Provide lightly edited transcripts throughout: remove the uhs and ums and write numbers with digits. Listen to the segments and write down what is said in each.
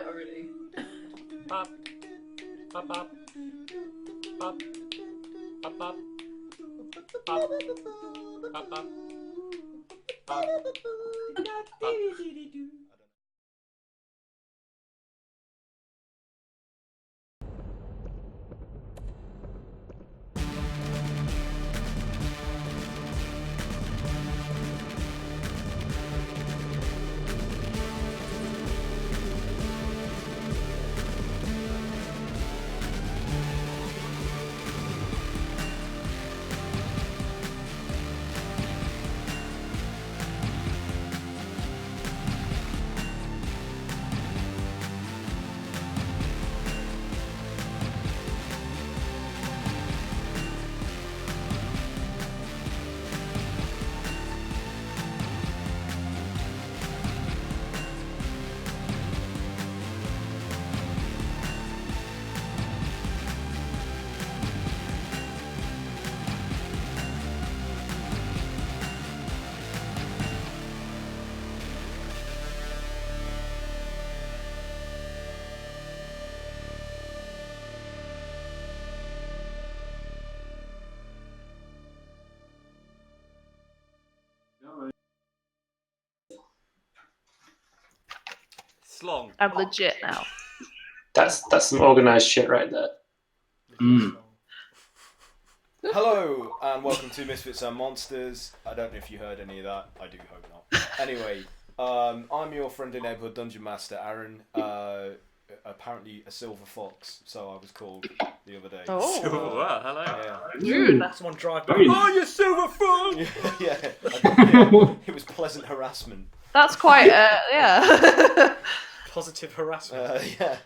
Already. Pop. Pop, pop. Pop. Pop, pop. Pop. Pop, pop. Pop. Pop. Slong. I'm legit now. That's some organised shit right there. Hello and welcome to Misfits and Monsters. I don't know if you heard any of that. I do hope not. Anyway, I'm your friendly neighbourhood dungeon master, Aaron. Apparently a silver fox, so I was called the other day. Oh, Wow, hello. Yeah. Someone drive Very by. nice. Oh, you silver fox! Yeah. It was pleasant harassment. that's quite yeah. Positive harassment. Yeah.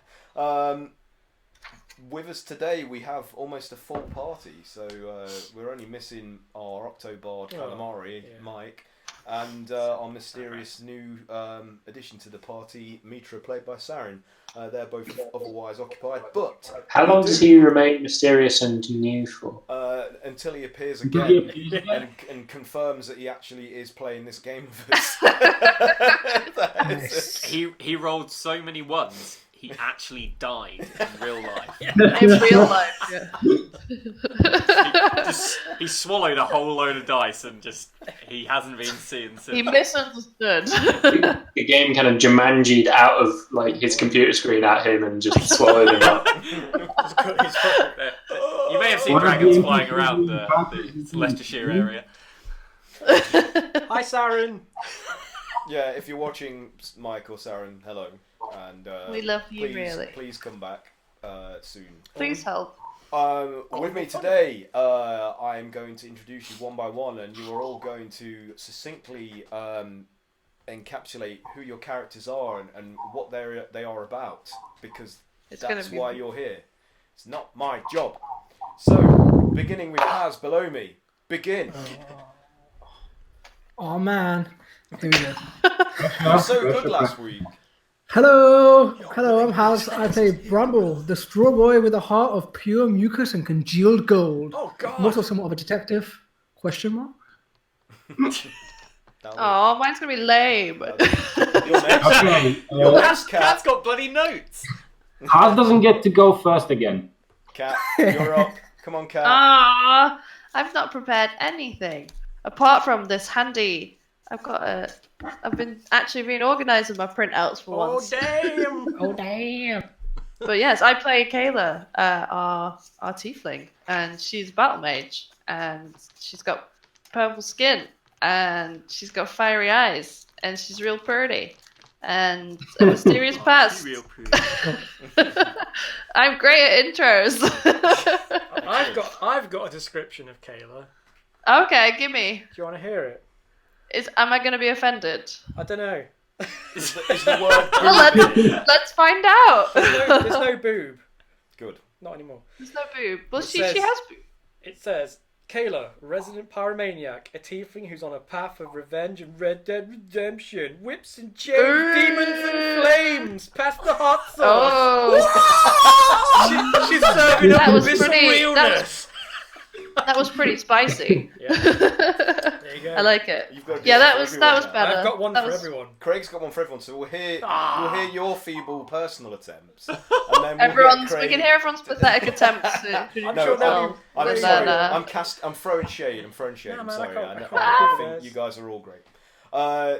With us today, we have almost a full party. So we're only missing our Octobard Calamari, Mike, and our mysterious new addition to the party, Mitra, played by Saren. They're both otherwise occupied, but How long does he remain mysterious and new for? until he appears again and confirms that he actually is playing this game with us. He rolled so many ones, he actually died in real life. In real life, yeah. He swallowed a whole load of dice and he hasn't been seen since. He misunderstood. The game kind of Jumanji'd out of like his computer screen at him and just swallowed him up. You may have seen dragons flying around the Leicestershire area. Hi, Saren. Yeah, if you're watching, Mike or Saren, hello. And We love you, really. Please come back soon. Please help. With me today, I'm going to introduce you one by one, and you are all going to succinctly encapsulate who your characters are and what they are about, because that's why you're here. It's not my job. So, beginning with Haz below me. Begin. Oh man. Here we go. You were so good last week. Hello, I'm Haz. I play Bramble, the straw boy with a heart of pure mucus and congealed gold. Oh, God. I'm also somewhat of a detective. Question mark? Oh, mine's gonna be lame. You're next. Okay, You're next, Cat. Cat's got bloody notes. Haz doesn't get to go first again. Cat, you're up. Come on, Cat. Ah, I've not prepared anything apart from this handy. I've been organising my printouts for once. Damn. Oh damn. But yes, I play Kayla, our tiefling, and she's a battle mage, and she's got purple skin, and she's got fiery eyes, and she's real pretty, and a mysterious past. Real pretty. I'm great at intros. I've got a description of Kayla. Okay, give me. Do you want to hear it? Am I going to be offended? I don't know. Is the word Well, let's find out. There's no boob. good? Not anymore. There's no boob. Well, It she says- has boob. It says, Kayla, resident pyromaniac, a tiefling who's on a path of revenge and Red Dead Redemption, whips and chains, demons and flames, past the hot sauce. Oh. She's serving That up was this pretty- realness. That was pretty spicy. Yeah. There you go. I like it. You've got to do Yeah, it that for was everyone now. better. I've got one That for was- everyone. Craig's got one for everyone, so we'll hear your feeble personal attempts, and then Everyone's. Craig... We can hear everyone's pathetic attempts. I'm No, sure they'll be I'm really sorry. good. I'm throwing shade. I'm No, man, sorry. I I can't think do you this. guys are all great.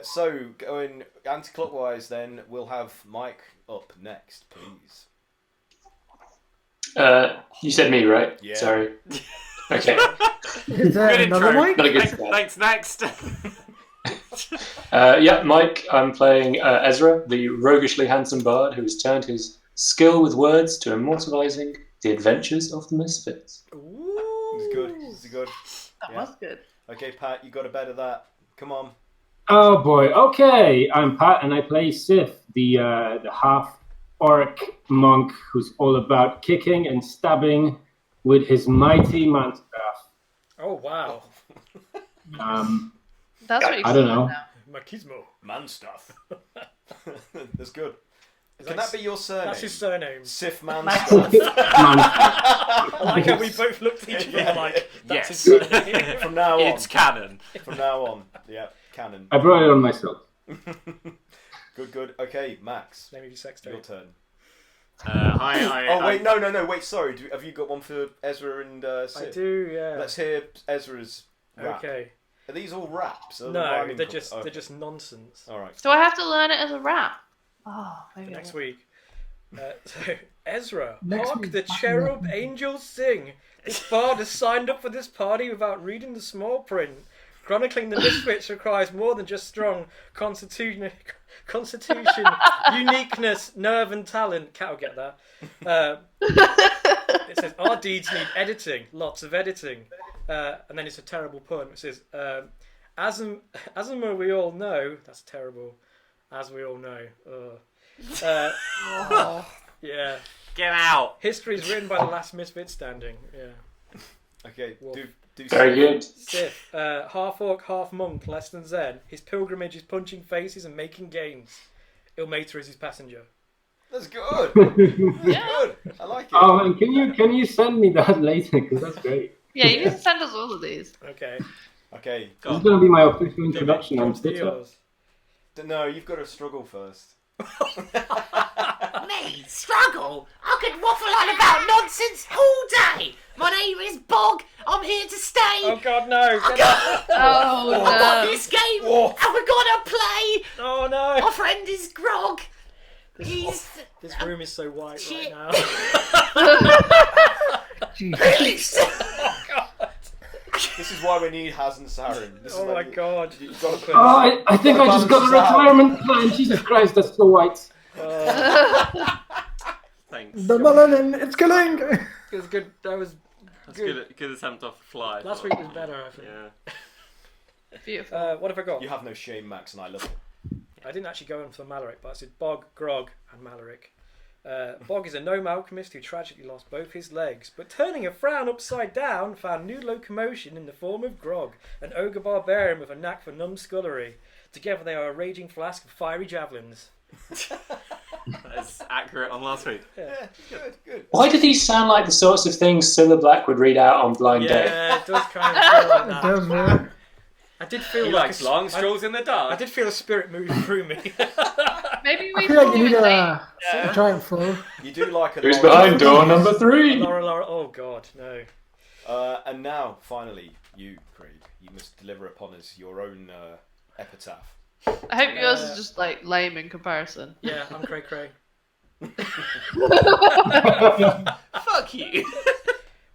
So going anti-clockwise, then we'll have Mike up next, please. You said me, right? Yeah. Sorry. Okay. Is there Good another intro. mic? Not a good Thanks, next. Yeah, Mike, I'm playing Ezra, the roguishly handsome bard who has turned his skill with words to immortalizing the adventures of the Misfits. Ooh. It's good. It's good. That Yeah. was good. Okay, Pat, you got to better that. Come on. Oh boy. Okay, I'm Pat, and I play Sith, the half-orc monk who's all about kicking and stabbing with his mighty manstaff. Oh wow. That's what you I don't said know. now. Machismo. Man stuff. That's good. Is Can that that be your surname? That's his surname. Sif Man Man stuff. I like how we both looked at each other like, that's his Yes. surname. From now on. It's canon. From now on. Yeah, canon. I brought it on myself. Good. Okay, Max, Name of your sex your tape. turn. Hi. Oh wait, no. Wait, sorry. Have you got one for Ezra and Sif? I do, yeah. Let's hear Ezra's rap. Okay. Are these all raps? Are they No, rhyming they're co- just okay. they're just nonsense. All right. Do I have to learn it as a rap? Oh, maybe. Next week. So Ezra, Next hark week, the fucking cherub week. angels sing. This bard has signed up for this party without reading the small print. Chronicling the Misfits requires more than just strong constitution, uniqueness, nerve, and talent. Cat will get that. It says our deeds need editing, lots of editing, and then it's a terrible pun. It says, as we all know, that's terrible. As we all know, yeah. Get out. History is written by the last Misfit standing. Yeah. Okay. Wolf. Do Very good. Sith, half orc, half monk, less than Zen. His pilgrimage is punching faces and making gains. Ilmater is his passenger. That's good. That's Yeah. good. I like it. Oh man, can you send me that later? Because that's great. Yeah, you need to send us all of these. Okay. Okay. This is gonna be my official introduction on Comes to Twitter. yours. No, you've got to struggle first. Me? Struggle? I could waffle on about nonsense all day. My name is Bog. I'm here to stay. Oh God, no! Get out. Oh I got no. this game, Whoa. and we're gonna play. Oh no! My friend is Grog. He's This room is so white right Shit. now. Jesus. really. This is why we need Haz and Saren. This is Oh why my you- God! You've got to Oh, I think I just got a retirement plan. Jesus Christ, that's so white. Thanks. The melanin, it's killing. It was good. That was That's good. good attempt off the fly. Last week was better, I think. Yeah. Beautiful. What have I got? You have no shame, Max, and I love it. I didn't actually go in for Malaric, but I said Bog, Grog, and Malaric. Bog is a gnome alchemist who tragically lost both his legs, but turning a frown upside down, found new locomotion in the form of Grog, an ogre barbarian with a knack for numbskullery. Together they are a raging flask of fiery javelins. That's accurate on last week. Yeah, good. Why do these sound like the sorts of things Cilla Black would read out on Blind Date? Yeah, it does kind of feel like It that. does, yeah. I did feel He like likes long strolls in the dark. I did feel a spirit moving through me. Maybe I we feel like you do need a a giant flow. You do like a Who's lot of- behind door number 3? Laura, oh God, no. And now, finally, you, Craig. You must deliver upon us your own epitaph. I hope yours is just like lame in comparison. Yeah, I'm Cray Cray. Fuck you.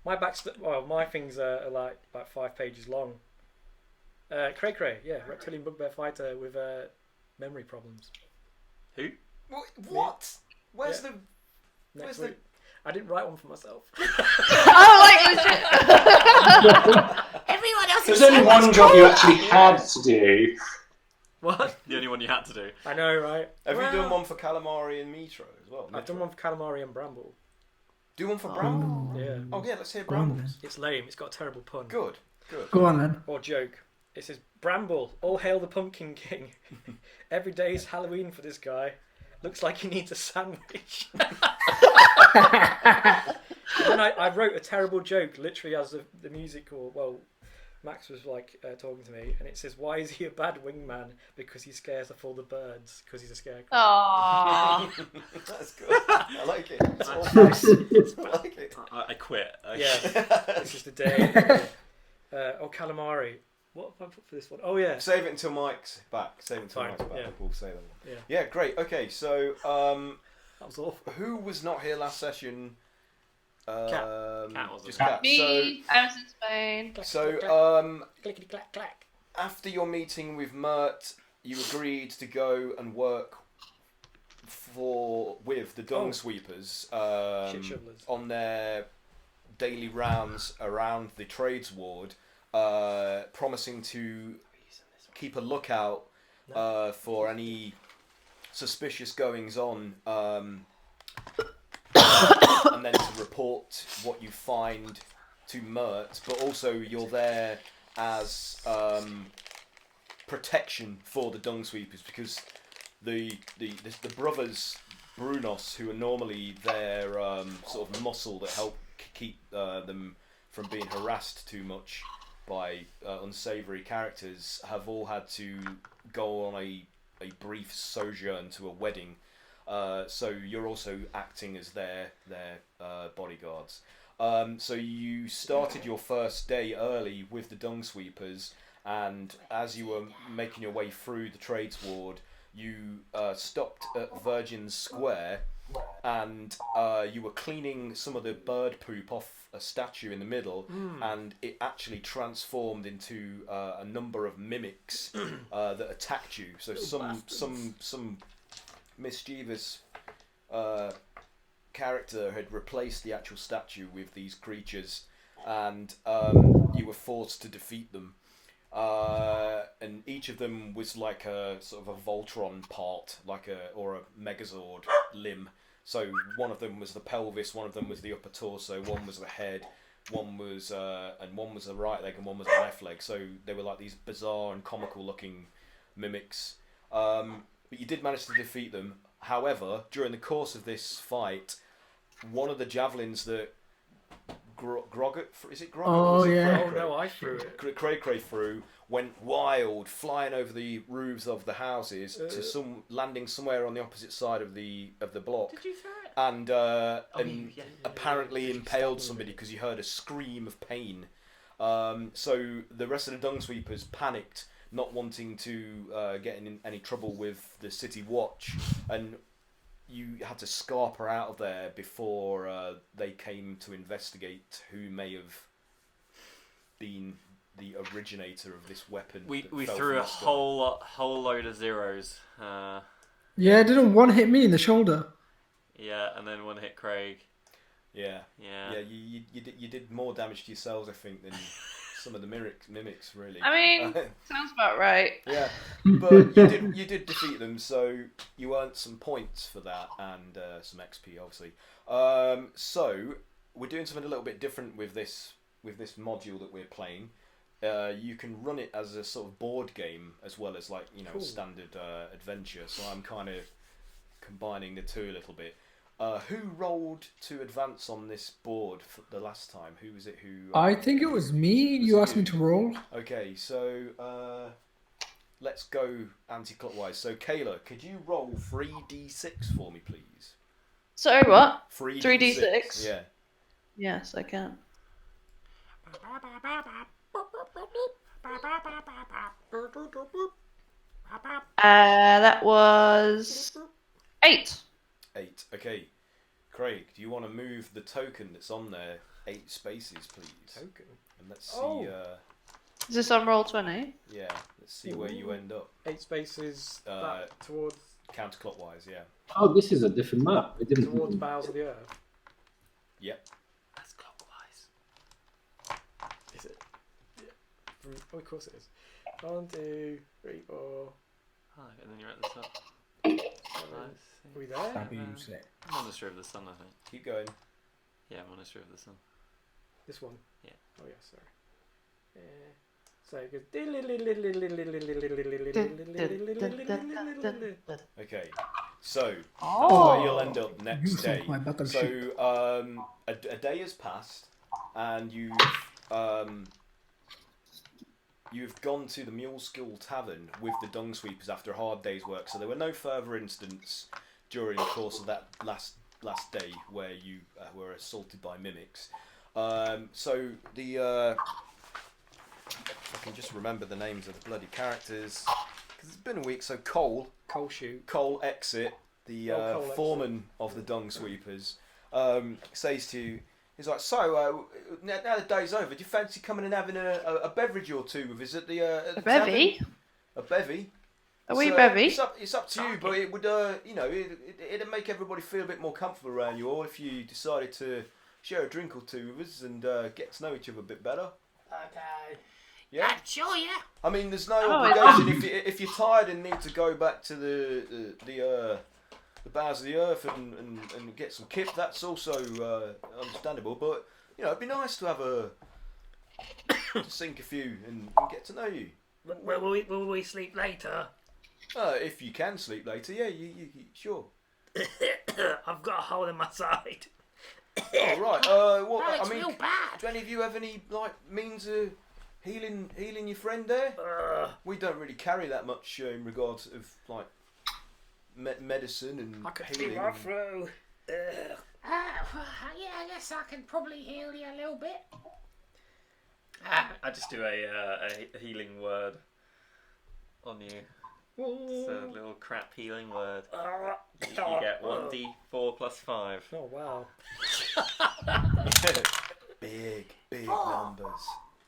My things are like about 5 pages long. Cray Cray, yeah, reptilian bugbear fighter with memory problems. Who? What? Where's Yeah. the? Next Where's the? week. I didn't write one for myself. Oh, like legit. Everyone else There's is only so one much job you cooler. actually had to do. What? The only one you had to do. I know, right? Have Well, you done one for calamari and Metro as well? I've done one for calamari and bramble. Do one for Bramble. Yeah. Oh yeah, let's hear Go on, Brambles. It's lame. It's got a terrible pun. Good. Go on then. Or joke. It says, Bramble, all hail the Pumpkin King. Every day is Halloween for this guy. Looks like he needs a sandwich. And then I wrote a terrible joke literally as the music, or well, Max was like talking to me, and it says, "Why is he a bad wingman? Because he scares off all the birds. Because he's a scarecrow." Aww. That's good. I like it. It's all Nice. nice. I like it. I quit. Yeah, it's just a day. Oh, calamari. What have I put for this one? Oh yeah. Save it until Mike's back. Fine, yeah. We'll say that one. Yeah. Yeah, great. Okay, so That was awful. who was not here last session? Cat wasn't Just here. Cat. Me, I was in Spain. So Clickety clack clack. after your meeting with Mert, you agreed to go and work with the dung sweepers Shit shovelers. on their daily rounds around the trades ward, promising to keep a lookout for any suspicious goings on, and then to report what you find to Mert. But also you're there as protection for the dung sweepers, because the brothers Brunos, who are normally their sort of muscle that help keep them from being harassed too much by unsavoury characters, have all had to go on a brief sojourn to a wedding. So you're also acting as their bodyguards. So you started your first day early with the dung sweepers, and as you were making your way through the trades ward, you stopped at Virgin Square, and you were cleaning some of the bird poop off a statue in the middle, and it actually transformed into a number of mimics that attacked you. So some mischievous character had replaced the actual statue with these creatures, and you were forced to defeat them. And each of them was like a sort of a Voltron part, or a Megazord limb. So one of them was the pelvis, one of them was the upper torso, one was the head, one was the right leg, and one was the left leg. So they were like these bizarre and comical looking mimics. But you did manage to defeat them. However, during the course of this fight, one of the javelins that Grogget, is it Grogget? Oh, yeah. Oh no, I threw it. Cray threw, went wild, flying over the roofs of the houses to landing somewhere on the opposite side of the block. Did you throw it? And yeah. apparently impaled somebody because you heard a scream of pain. So the rest of the dung sweepers panicked, not wanting to get in any trouble with the city watch, and you had to scarper out of there before they came to investigate who may have been the originator of this weapon. We fell threw from a the sky. whole load of zeros. Yeah, didn't one hit me in the shoulder? Yeah, and then one hit Craig. Yeah. Yeah. You did more damage to yourselves, I think, than some of the mimics really. I mean, sounds about right. Yeah, but you did defeat them, so you earned some points for that and some XP, obviously. So we're doing something a little bit different with this module that we're playing. You can run it as a sort of board game as well as Cool. standard adventure. So I'm kind of combining the two a little bit. Who rolled to advance on this board for the last time? Who was it? I think it was me. You asked me to roll. Okay, so let's go anti-clockwise. So Kayla, could you roll 3d6 for me, please? Sorry, what? 3d6. Yeah. Yes, I can. That was 8. 8. Okay. Craig, do you want to move the token that's on there 8 spaces, please? Token. And let's see. Oh. Is this on roll 20? Yeah. Let's see where you end up. 8 spaces back towards Counterclockwise. Yeah. Oh, this is a different map. I didn't. towards bowels of the earth. Yep. That's clockwise. Is it? Yeah. Oh, of course it is. 1, 2, 3, 4. Oh, and then you're at the top. 7. Are Are we there? Abuse it. Monastery of the Sun, I think. Keep going. Yeah, Monastery of the Sun. This one. Yeah. Oh yeah, sorry. So it goes. Okay, so that's Oh. where you'll end up next Use day. of my battleship. So a day has passed, and you've gone to the Muleskill Tavern with the Dung Sweepers after a hard day's work. So there were no further incidents during the course of that last day where you were assaulted by mimics. So the if I can just remember the names of the bloody characters, because it's been a week. So Cole Exit, the Cole foreman of the Dung Sweepers, says to you, he's like, so now the day's over, do you fancy coming and having a beverage or two with us at the A bevy? tavern? A bevy? A wee So, bevy? It's up to you, but it would it'd make everybody feel a bit more comfortable around you all if you decided to share a drink or two with us and get to know each other a bit better. Okay. Yeah. Sure, yeah. I mean, there's no Oh, obligation if you're tired and need to go back to the bowels of the earth and get some kip. That's also understandable. But it'd be nice to have to sink a few and get to know you. Will we sleep later? If you can sleep later, yeah, you sure. I've got a hole in my side. Oh right. Oh, it's I mean, real bad. do any of you have any means of healing your friend there? We don't really carry that much in regards of medicine and I could healing. see right through. Yeah, I guess I can probably heal you a little bit. I just do a healing word on you. It's a little crap healing word. You get 1d4 plus 5. Oh wow. Big numbers.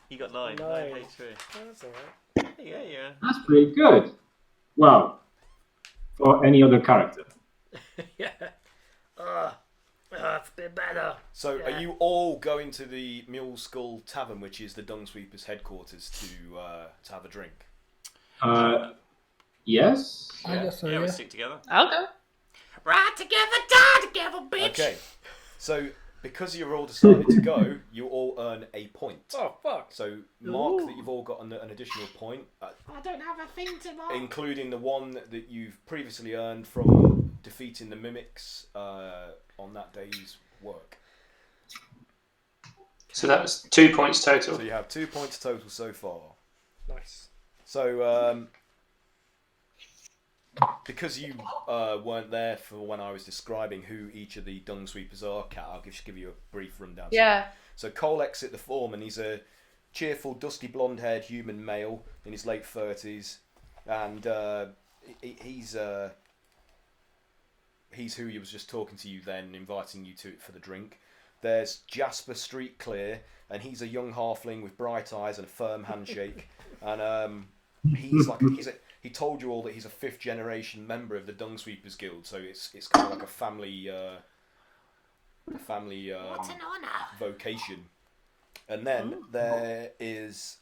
You got 9. 9 Nine. HP. That's alright. Yeah. That's pretty good. Well, for any other character. Yeah. It's a bit better. So, Yeah. are you all going to the Muleskill Tavern, which is the Dung Sweepers' headquarters, to have a drink? Yes. I guess so, Yeah, we yeah. stick together. I'll go. Ride together, die together, bitch. Okay. So, because you're all decided to go, you all earn a point. Oh fuck. So, mark that you've all got an additional point, I don't have a thing to mark. including the one that you've previously earned from defeating the mimics on that day's work. So that's 2 points total. So you have 2 points total so far. Nice. So, because you weren't there for when I was describing who each of the Dung Sweepers are, Kat, I'll just give you a brief rundown. Yeah. So Cole Exit, the foreman, he's a cheerful, dusty, blonde-haired human male in his late 30s, and he's who he was just talking to you then, inviting you for the drink. There's Jasper Street Clear, and he's a young halfling with bright eyes and a firm handshake, and he told you all that he's a 5th generation member of the Dung Sweepers Guild, so it's kind of like a family What an honour. vocation. And then there is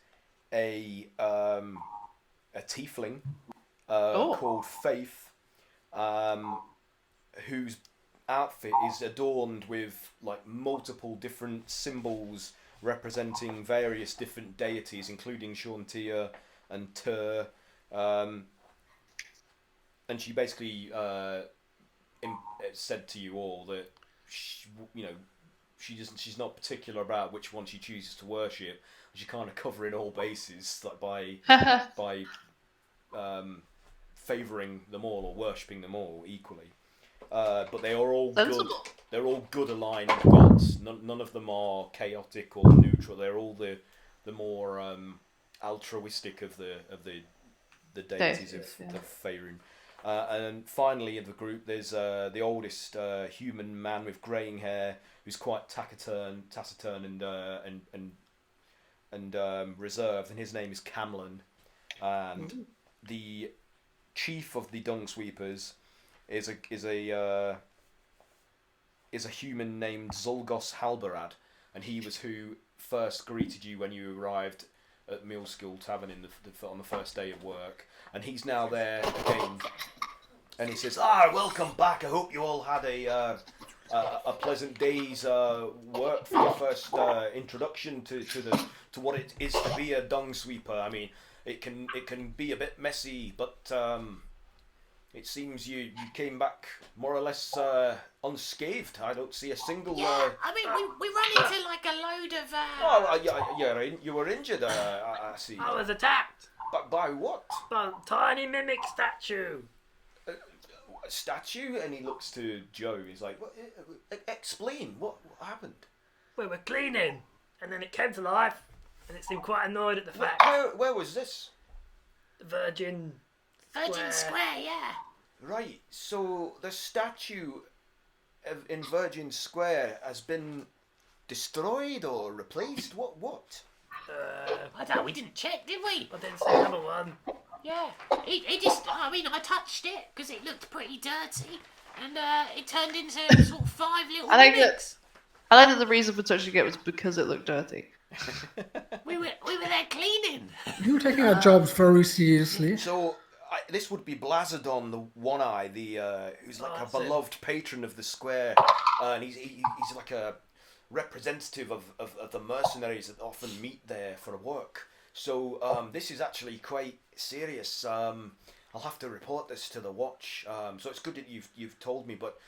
a tiefling called Faith, whose outfit is adorned with multiple different symbols representing various different deities, including Shauntia and Tur. And she basically said to you all that she's not particular about which one she chooses to worship. She's kind of covering all bases by favouring them all or worshipping them all equally. But they are all good. They're all good aligned gods. None of them are chaotic or neutral. They're all the more altruistic of the deities of Faerun. And finally, in the group, there's the oldest human man with greying hair, who's quite taciturn and reserved, and his name is Camlin. And the chief of the Dung Sweepers is a human named Zulgos Halbarad, and he was who first greeted you when you arrived at Muleskill Tavern on the first day of work, and he's now there again. And he says, welcome back. I hope you all had a a pleasant day's work for your first introduction to what it is to be a dung sweeper. I mean, it can be a bit messy, but it seems you came back more or less unscathed. I don't see a single. Yeah, I mean, we run into like a load of. You were injured. I see. I was attacked But by what? by a tiny mimic statue. A statue? And he looks to Joe. He's like, "What? Explain. What happened?" We were cleaning, and then it came to life, and it seemed quite annoyed at the fact. Where was this? Virgin Square, yeah. Right. So the statue in Virgin Square has been destroyed or replaced. What? I don't know, we didn't check, did we? I didn't see another one. Yeah. It just, I mean, I touched it because it looked pretty dirty. And it turned into sort of 5 little I like mimics. I like that the reason for touching it was because it looked dirty. We were there cleaning. You're taking our jobs very seriously. So this would be Blazadon, the One Eye, who's like a beloved patron of the square, and he's like a representative of the mercenaries that often meet there for work. So this is actually quite serious. I'll have to report this to the watch. So it's good that you've told me, but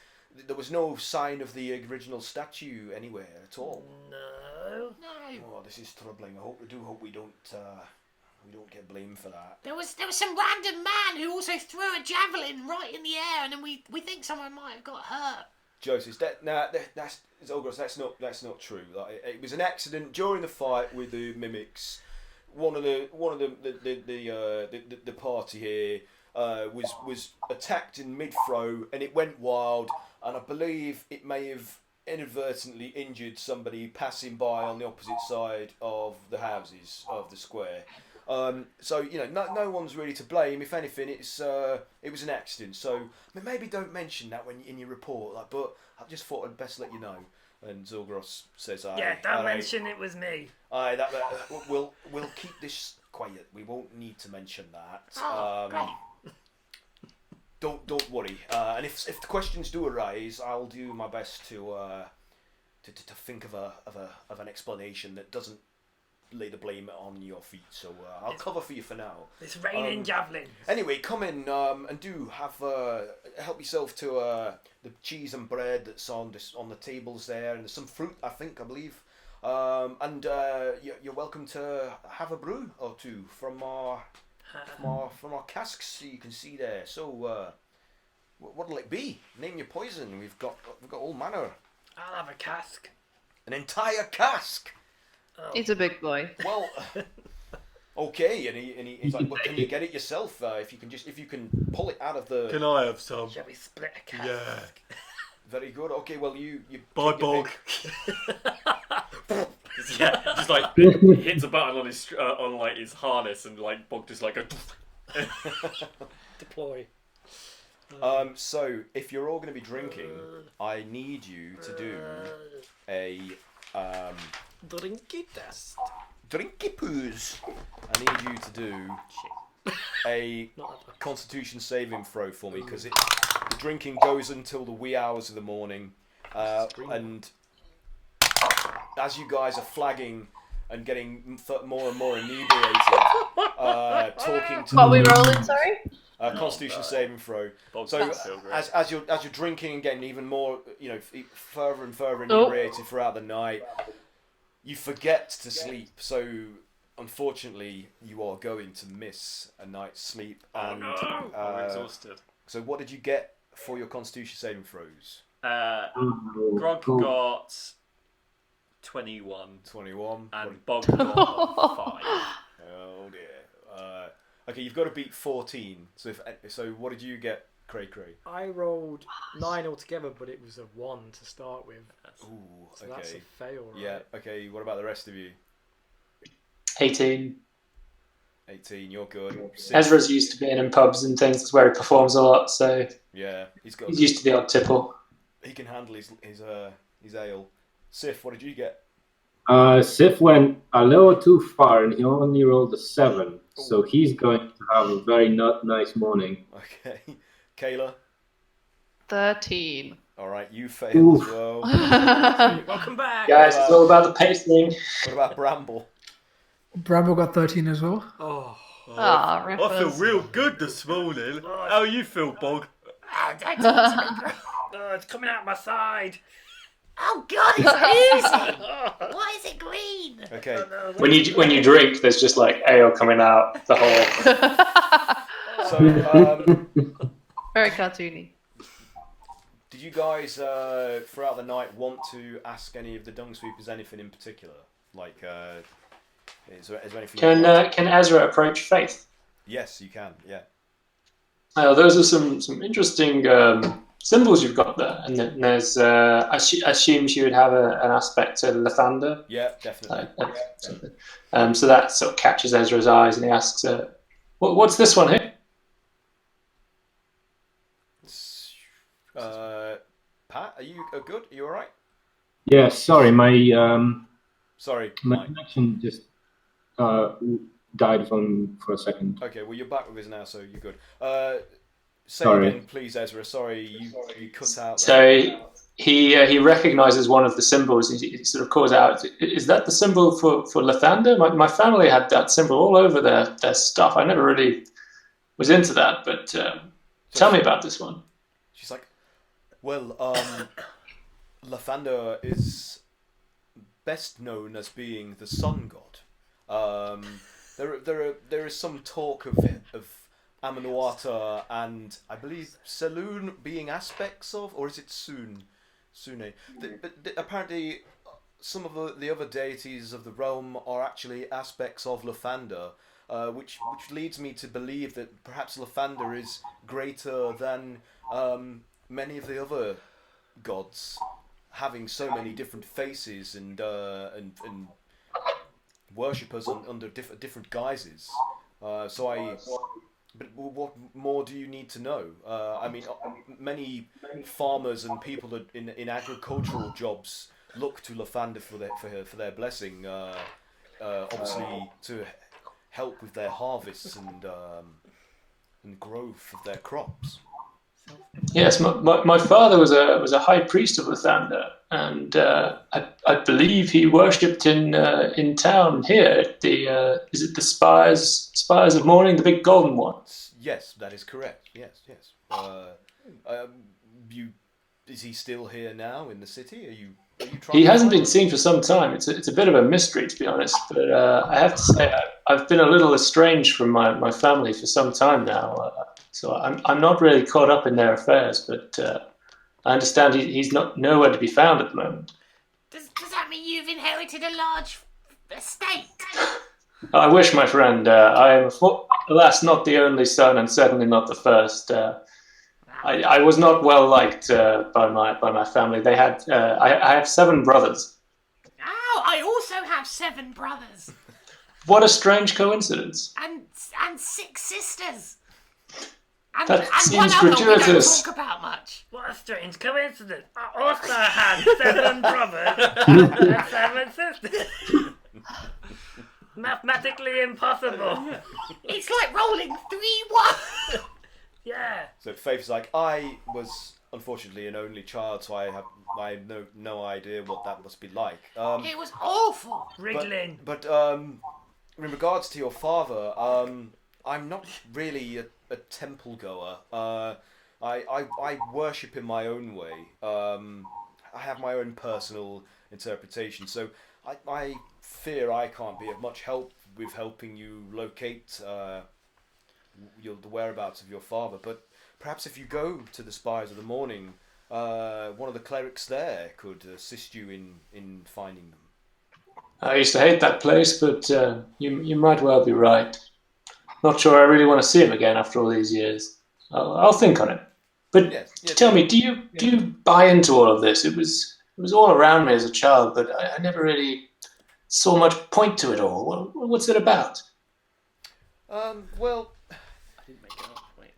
there was no sign of the original statue anywhere at all. No. Oh, this is troubling. I hope we don't get blamed for that. There was some random man who also threw a javelin right in the air, and then we think someone might have got hurt. Joseph, that's Zolgros, that's not true. Like, it was an accident during the fight with the mimics. One of the party here was attacked in mid-throw, and it went wild, and I believe it may have inadvertently injured somebody passing by on the opposite side of the houses of the square. So no one's really to blame. If anything, it was an accident. So maybe don't mention that when in your report. Like, but I just thought I'd best let you know. And Zolgros says, Yeah, don't mention it was me. We'll keep this quiet. We won't need to mention that. Great. Don't worry. And if the questions do arise, I'll do my best to think of an explanation that doesn't lay the blame on your feet. So I'll cover for you for now. It's raining javelins. Anyway, come in and do have help yourself to the cheese and bread that's on the tables there, and there's some fruit, I believe. And you're welcome to have a brew or two from our casks you can see there. So what'll it be? Name your poison. We've got all manner. I'll have a cask. An entire cask. Oh. He's a big boy. Well, okay, and he's like, well, can you get it yourself? If you can pull it out of the. Can I have some? Shall we split a cask? Yeah. Very good. Okay, well you. Bye, Bog. Yeah, just like hits a button on his on like his harness, and like Bog just like a. Deploy. So if you're all going to be drinking, I need you to do a Drinky test. drinky poos. I need you to do a Constitution saving throw for me, because the drinking goes until the wee hours of the morning, and as you guys are flagging and getting more and more inebriated, talking to What are we rolling, sorry? Constitution saving throw. Bog's So not so great. as you're drinking and getting even more, further and further inebriated throughout the night, you forget to sleep. So unfortunately, you are going to miss a night's sleep. And I'm exhausted. so what did you get for your Constitution saving throws? Grog got 21. 21. And Bog got 5. Oh dear. Okay, you've got to beat 14. So what did you get, Cray? I rolled 9 altogether, but it was a 1 to start with. Ooh, So okay. that's a fail, right? Yeah. Okay. What about the rest of you? 18. 18. You're good. Ezra's used to being in pubs and things. That's where he performs a lot, so Yeah, he's used to the odd tipple. He can handle his ale. Sif, what did you get? Sif went a little too far, and he only rolled a 7. So he's going to have a very not nice morning. Okay. Kayla? 13. All right, you failed as well. Welcome back. Guys, it's all about the pacing. What about Bramble? Bramble got 13 as well. Oh. Ah, I feel rippers. real good this morning. How you feel, Bog? Don't talk to me, bro. Oh, it's coming out my side. Oh God, it's oozing. Why is it green? Okay. When you drink, there's just like ale coming out the hole. So, Very cartoony. did you guys throughout the night want to ask any of the dung sweepers anything in particular? Like, is there anything? Can Ezra approach Faith? Yes, you can. Yeah. Those are some interesting symbols you've got there, and then there's I assume she would have an aspect to Lathander. Yeah, definitely. Something. So that sort of catches Ezra's eyes, and he asks, "What's this one here?" Pat, are you good? Are you all right? Yeah, sorry, my Sorry, my Mike. connection just died for a second. Okay, well you're back with us now, so you're good. Say Sorry. again, please, Ezra. Sorry, you cut out. So he recognizes one of the symbols. He sort of calls out, "Is that the symbol for Lathander? My family had that symbol all over their stuff. I never really was into that, but tell me about this one." She's like, well, Lathander is best known as being the sun god. There is some talk of Amenuata and I believe Saloon being aspects of, or is it Sune? But apparently some of the other deities of the realm are actually aspects of Lathander, which leads me to believe that perhaps Lathander is greater than many of the other gods, having so many different faces and worshippers under different guises. But what more do you need to know? I mean, many farmers and people that in agricultural jobs look to Lathander for their blessing, obviously to help with their harvests and growth of their crops. Yes, my father was a high priest of Lathander, and I believe he worshipped in town here. Is it the spires of morning, the big golden ones? Yes, that is correct. Yes. Is he still here now in the city? Are you trying? He hasn't been seen for some time. It's a bit of a mystery, to be honest. But I have to say, I've been a little estranged from my family for some time now. So I'm not really caught up in their affairs, but I understand he's nowhere to be found at the moment. Does that mean you've inherited a large estate? I wish, my friend. I am, alas, not the only son, and certainly not the first. I was not well liked by my family. They had I have 7 brothers. Oh, I also have 7 brothers. What a strange coincidence! And 6 sisters. And That one seems other we don't gratuitous. talk about much. What a strange coincidence. I also had 7 brothers and 7 sisters. Mathematically impossible. It's like rolling 3-1. Yeah. So Faith's like, I was unfortunately an only child, so I have no idea what that must be like. It was awful. Wriggling. But in regards to your father, I'm not really a temple goer. I worship in my own way. I have my own personal interpretation, so I fear I can't be of much help with helping you locate the whereabouts of your father. But perhaps if you go to the Spires of the Morning, one of the clerics there could assist you in finding them. I used to hate that place, but you might well be right. Not sure I really want to see him again after all these years. I'll think on it. But tell me, do you buy into all of this? It was all around me as a child, but I never really saw much point to it all. What's it about? Well,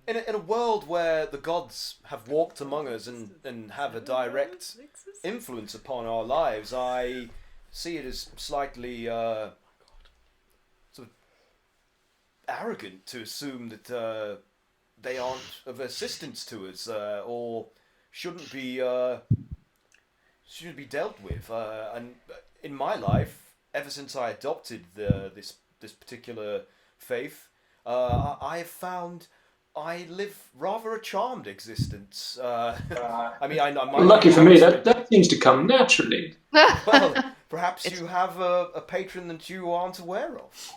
in a world where the gods have walked among us and have a direct influence upon our lives, I see it as slightly sort of arrogant to assume that they aren't of assistance to us, or shouldn't be dealt with. And in my life, ever since I adopted this particular faith, I have found I live rather a charmed existence. I mean, I might Lucky for me, that seems to come naturally. Well, perhaps you have a patron that you aren't aware of.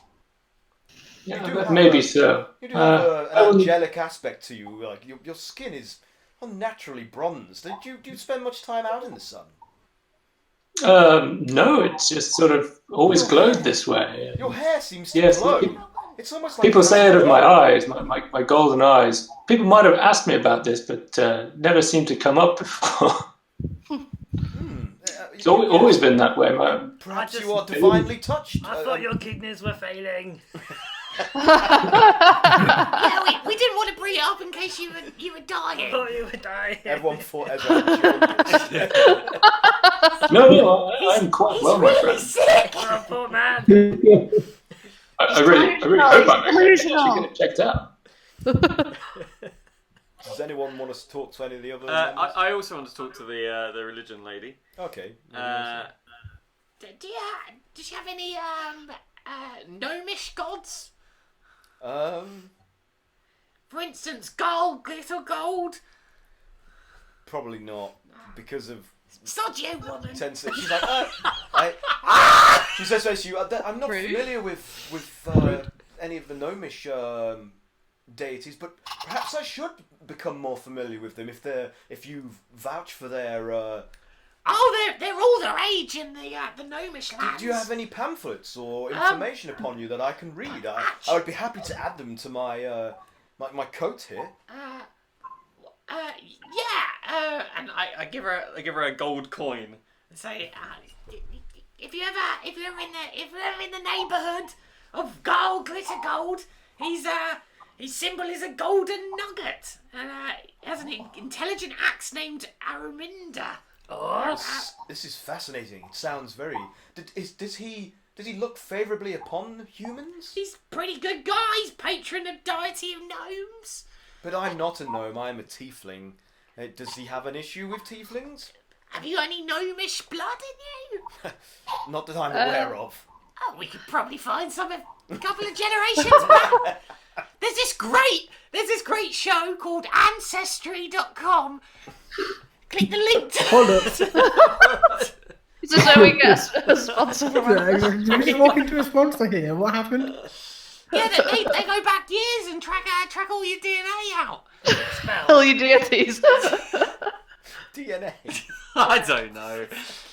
Yeah, maybe so. You do have an angelic aspect to you. Like your skin is unnaturally bronzed. Do you spend much time out in the sun? No, it's just sort of always glowed this way. Your hair seems to glow. It's almost like people say it of my eyes, my golden eyes. People might have asked me about this, but never seemed to come up before. It's always been that way, man. Perhaps you are divinely touched. I thought your kidneys were failing. Yeah, we didn't want to bring it up in case you were dying. I thought you were dying. Everyone thought everyone joined. No, I'm quite well, my friend. Sick. Oh, poor man. I really hope I'm actually get checked out. Does anyone want to talk to any of the other? I also want to talk to the religion lady. Okay. Does she have any gnomish gods? For instance, gold, glitter gold. Probably not, because of. Sod you, woman. She's like, she says to you, I'm not familiar with any of the gnomish deities, but perhaps I should become more familiar with them if you vouch for their. They're all their age in the gnomish lands. Do you have any pamphlets or information upon you that I can read? I would be happy to add them to my my coat here. Yeah. And I give her a gold coin. Say, if you're ever in the neighbourhood of glitter gold, his symbol is a golden nugget, and he has an intelligent axe named Araminda. Oh, this is fascinating. It sounds very. Does he look favourably upon humans? He's a pretty good guy. He's patron of deity of gnomes. But I'm not a gnome. I'm a tiefling. Does he have an issue with tieflings? Have you any gnomish blood in you? Not that I'm aware of. Oh, we could probably find some a couple of generations back. There's this great show called Ancestry.com. Click the link to Hold up. Is this how we get a sponsor from Yeah, exactly. Did we just walk into a sponsor here? What happened? Yeah, they go back years and track all your DNA out. all your deities? DNA. I don't know.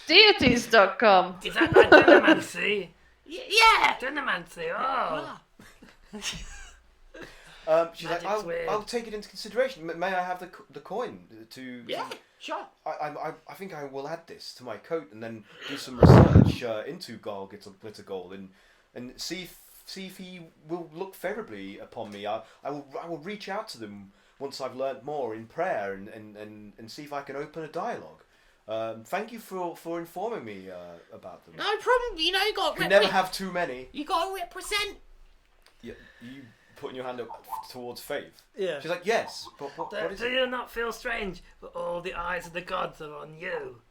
Deities.com. Is that like Dynamancy? Yeah. Dynamancy, oh. She's like, I'll take it into consideration. May I have the coin to? Yeah, sure. I think I will add this to my coat and then do some research into glitter gold and see if he will look favourably upon me. I will reach out to them once I've learnt more in prayer and see if I can open a dialogue. Thank you for informing me about them. No problem. You know, you got. You never have too many. You got to represent. Yeah, you putting your hand up towards Faith. Yeah. She's like, yes, but what is Do it? you not feel strange that all the eyes of the gods are on you?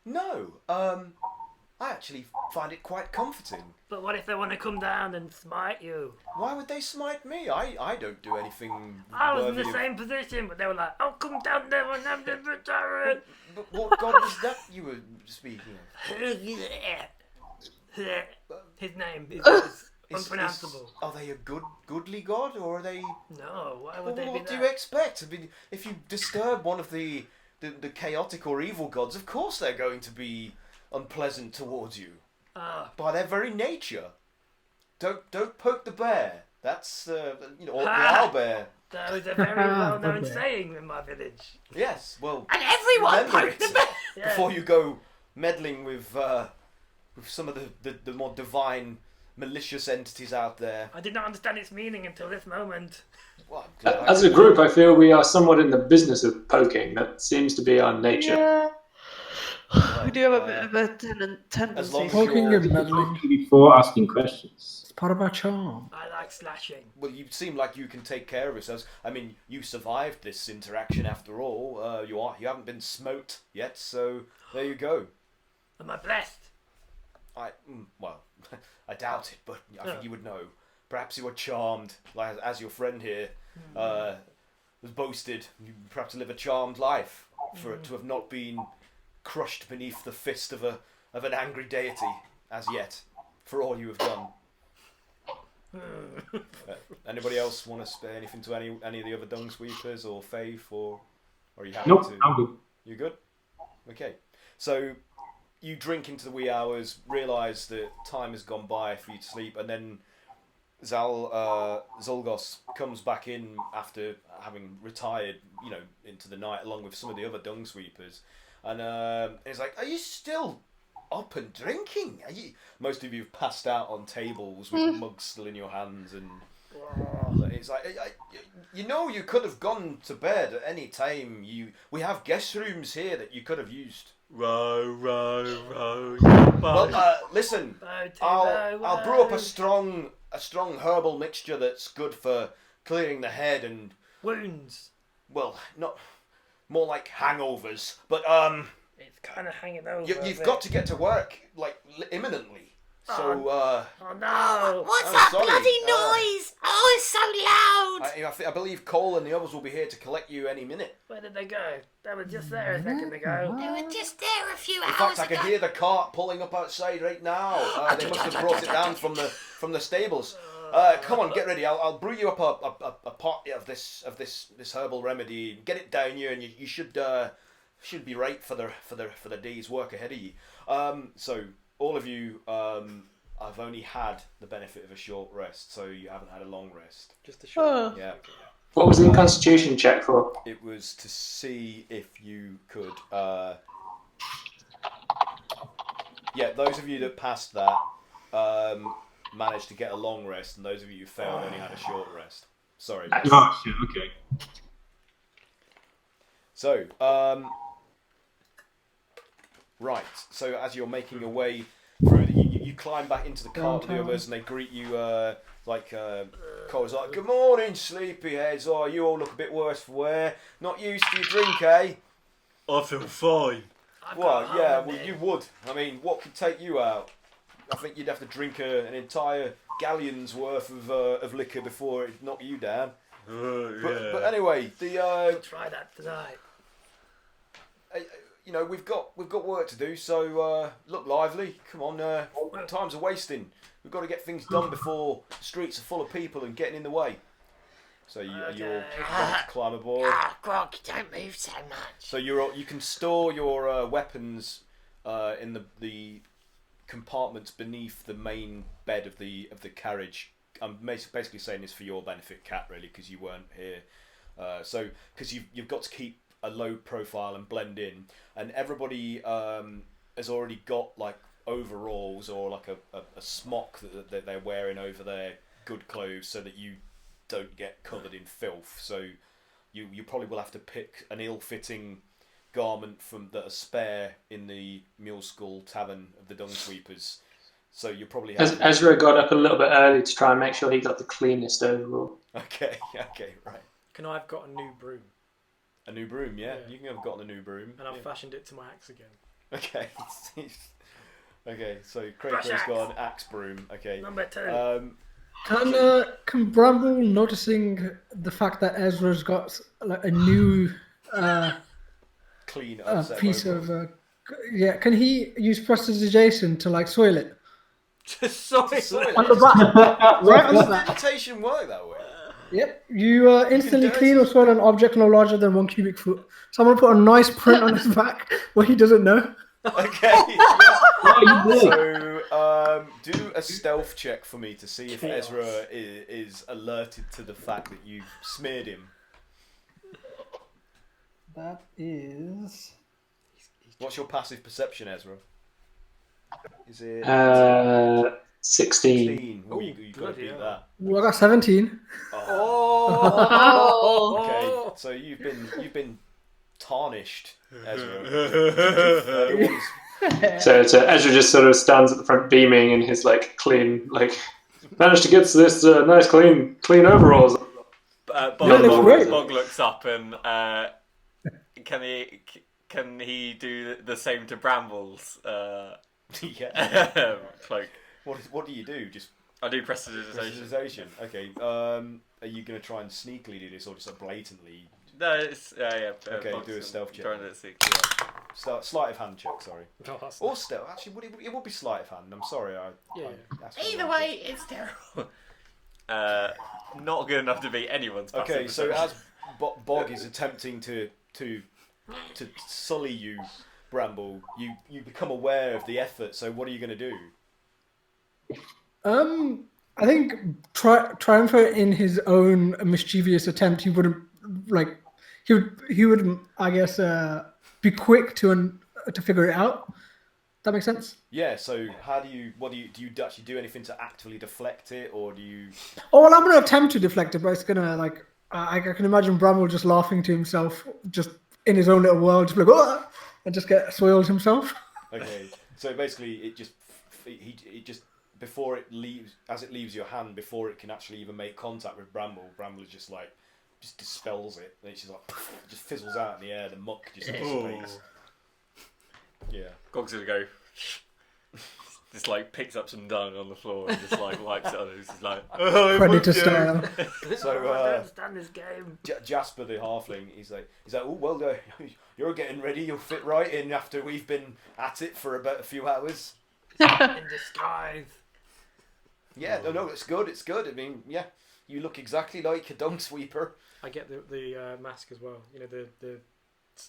No, I actually find it quite comforting. But what if they want to come down and smite you? Why would they smite me? I don't do anything. I was in the worthy of- same position, but they were like, "Oh, come down there and have the veteran." But what god was that you were speaking of? His name is unpronounceable. Are they a goodly god, or are they? No, why would they be What do that? you expect? I mean, if you disturb one of the chaotic or evil gods, of course they're going to be unpleasant towards you. By their very nature. Don't poke the bear. That's or the owlbear. That was a very well-known saying in my village. Yes, well. And everyone remember poked it the bear. Yeah. before you go meddling with some of the more divine, malicious entities out there. I did not understand its meaning until this moment. Well, I'm glad As a group, I feel we are somewhat in the business of poking. That seems to be our nature. Yeah. We do have a bit of a as long tendency. as Poking you're- and meddling. Before asking questions. It's part of our charm. I like slashing. Well, you seem like you can take care of yourselves. I mean, you survived this interaction after all. You haven't been smote yet, so there you go. Am I blessed? Well, I doubt it, but I think you would know. Perhaps you were charmed, like as your friend here was boasted. You perhaps live a charmed life for it to have not been crushed beneath the fist of an angry deity as yet, for all you have done. Anybody else want to say anything to any of the other dung sweepers or Faith, or are you happy Nope, to? I'm good. You good? Okay. So you drink into the wee hours, realise that time has gone by for you to sleep, and then Zolgos comes back in after having retired, into the night along with some of the other dung sweepers, and he's like, "Are you still up and drinking? Most of you have passed out on tables with mugs still in your hands, and it's like, you could have gone to bed at any time. We have guest rooms here that you could have used." Row. Well, listen, I'll brew up a strong herbal mixture that's good for clearing the head and Wounds. well, not more like hangovers. But It's kind of hanging over. you've got to get to work like imminently. So Oh no! What's I'm that sorry, bloody noise? Oh, it's so loud! I believe Cole and the others will be here to collect you any minute. Where did they go? They were just there a second ago. They were just there a few In hours fact, I ago. can hear the cart pulling up outside right now. They must have brought it down from the stables. Come on, get ready. I'll brew you up a pot of this herbal remedy. Get it down you, and you should be right for the day's work ahead of you. So all of you, I've only had the benefit of a short rest, so you haven't had a long rest. Just a short. Yeah. What was the Constitution check for? It was to see if you could. Yeah, those of you that passed that managed to get a long rest, and those of you who failed only had a short rest. Sorry. Oh, shit, okay. So, right. So as you're making your way through, you climb back into the cart with the others, and they greet you Cole's like, "Good morning, sleepyheads. Oh, you all look a bit worse for wear. Not used to your drink, eh?" I feel fine. Well, yeah, well, you would. I mean, what could take you out? I think you'd have to drink an entire galleon's worth of liquor before it knock you down. Yeah. But anyway, Try that tonight. we've got work to do, so look lively. Come on, time's a wasting. We've got to get things done before the streets are full of people and getting in the way. So are you all ready to climb aboard? Ah, Grog, don't move so much. So you can store your weapons in the compartments beneath the main bed of the carriage. I'm basically saying this for your benefit, Kat, really, because you weren't here. So because you've got to keep a low profile and blend in, and everybody has already got like overalls or like a smock that they're wearing over their good clothes, so that you don't get covered in filth. So you probably will have to pick an ill-fitting garment that are spare in the Mule Skull Tavern of the Dung Sweepers. So you probably have Ezra got up a little bit early to try and make sure he got the cleanest overall. Okay, right. Can I have got a new broom? A new broom, yeah. Yeah. You can have gotten a new broom. And I've fashioned it to my axe again. Okay. Okay, so Craig Brush has axe. got an axe broom. Okay. Number 2. Can Bramble, noticing the fact that Ezra's got like a new Clean piece of can he use prestidigitation to like soil it Just sorry. on the back? Right on the Does back. vegetation work that way? Yep. You instantly clean or soil an object no larger than 1 cubic foot. Someone put a nice print on his back where he doesn't know. Okay. So do a stealth check for me to see if Ezra is alerted to the fact that you've smeared him. That is. What's your passive perception, Ezra? Is it 16. 16? Oh, you got to Bloody beat hell. that. Well, I got 17. Oh. Okay, so you've been tarnished, Ezra. So Ezra just sort of stands at the front beaming in his like clean, like managed to get this nice clean overalls. Bog looks up and can he do the same to Brambles? Yeah. Cloak. What do you do? Just I do prestidigitation. Okay. Are you going to try and sneakily do this, or just like blatantly? No, it's yeah. Okay, do a stealth check. Trying to see. Sleight of hand check. Sorry. Oh, Or stealth. Actually, it would be sleight of hand. I'm sorry. Either way, it's terrible. Not good enough to beat anyone's. Okay, so as Bog is attempting to sully you, Bramble, you become aware of the effort. So what are you going to do? I think Triumpher in his own mischievous attempt, he wouldn't like. He would I guess be quick to figure it out. That makes sense. Yeah. So how do you actually do anything to actively deflect it, or do you? Oh well, I'm gonna attempt to deflect it, but it's gonna like I can imagine Bramble just laughing to himself, just in his own little world, just like oh, and just get soiled himself. Okay. So basically, it just before it leaves your hand, before it can actually even make contact with Bramble is just like. Just dispels it, and it's just like just fizzles out in the air. The muck just dissipates. Yeah. Gog's gonna go. Just like picks up some dung on the floor and just like wipes it on. It's just like Predator style. So I don't stand this game. Jasper the halfling, he's like, oh well, you're getting ready. You'll fit right in after we've been at it for about a few hours. In disguise. Yeah, no, it's good. It's good. I mean, yeah, you look exactly like a dung sweeper. I get the mask as well. You know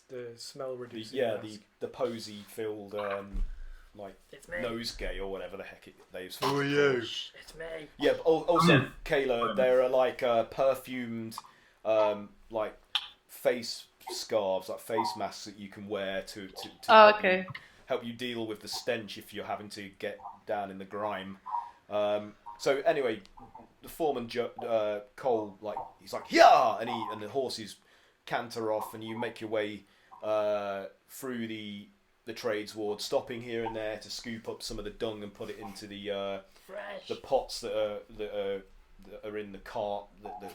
the smell reducing. The posy filled like nosegay or whatever the heck they've. Who are you? It's me. Yeah. But also, Kayla, there are like perfumed like face scarves, like face masks that you can wear to help you deal with the stench if you're having to get down in the grime. So anyway. The foreman, Cole, like he's like yeah, and the horses canter off, and you make your way through the trades ward, stopping here and there to scoop up some of the dung and put it into the pots that are in the cart that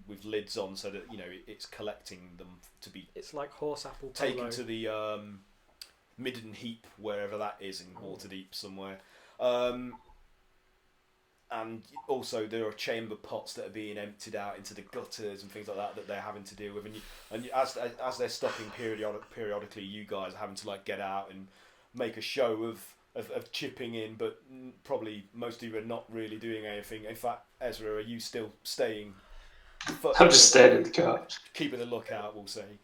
with lids on, so that it's collecting them to be. It's like horse apple taken to the midden heap wherever that is in Waterdeep somewhere. And also there are chamber pots that are being emptied out into the gutters and things like that they're having to deal with. And as they're stopping periodically, you guys are having to like get out and make a show of chipping in, but probably most of you are not really doing anything. In fact, Ezra, are you still staying? I'm just staying in the car. Keeping a lookout, we'll say.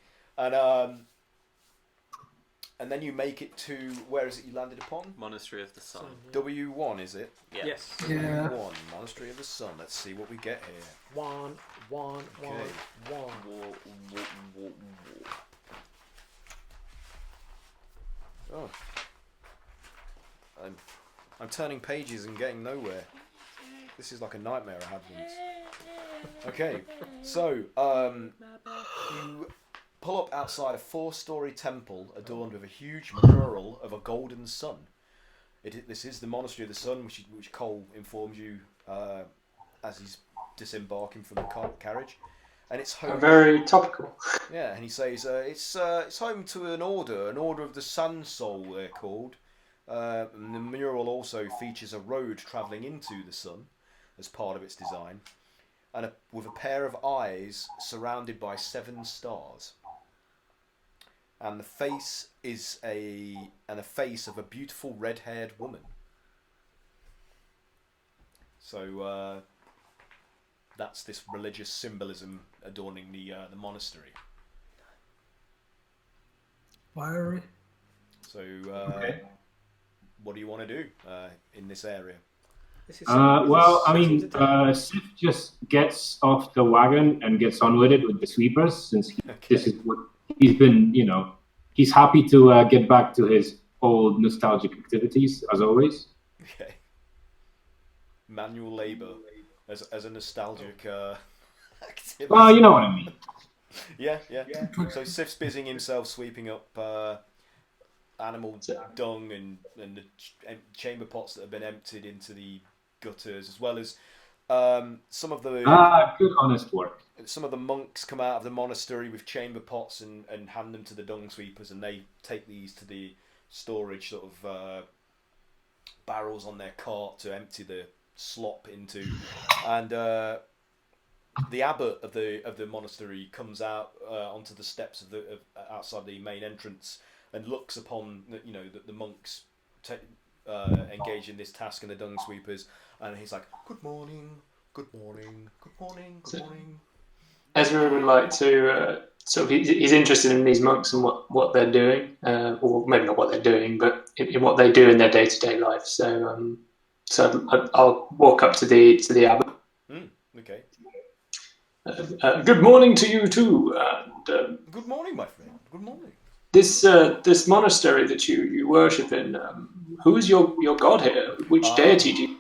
And then you make it to, where is it you landed upon? Monastery of the Sun. W1, is it? Yeah. Yes. Yeah. W1, Monastery of the Sun. Let's see what we get here. One. Oh. I'm turning pages and getting nowhere. This is like a nightmare I had once. Okay, so you pull up outside a 4-story temple adorned with a huge mural of a golden sun. This is the Monastery of the Sun, which Cole informs you as he's disembarking from the carriage, and it's home. Very topical. Yeah, and he says it's home to an order of the Sun Soul, they're called. And the mural also features a road travelling into the sun as part of its design, and with a pair of eyes surrounded by 7 stars. And the face is a face of a beautiful red-haired woman. So that's this religious symbolism adorning the monastery. Fiery. So Okay. what do you want to do in this area? Well, I mean, Sif just gets off the wagon and gets on with it with the sweepers, since this is what he's been, he's happy to get back to his old nostalgic activities, as always. Okay. Manual labour as a nostalgic activity. Well, you know what I mean. Yeah. So Sif's busying himself sweeping up animal dung and the chamber pots that have been emptied into the gutters, as well as some of the good honest work. Some of the monks come out of the monastery with chamber pots and hand them to the dung sweepers, and they take these to the storage sort of barrels on their cart to empty the slop into. And the abbot of the monastery comes out onto the steps of outside the main entrance and looks upon the monks engage in this task and the dung sweepers, and he's like, "Good morning, good morning, good morning, good morning." Ezra would like to he's interested in these monks and what they're doing, or maybe not what they're doing, but in what they do in their day-to-day life. So I'll walk up to the abbot. Okay. Good morning to you too. And, good morning, my friend. Good morning. This monastery that you worship in, who is your god here? Which deity do you?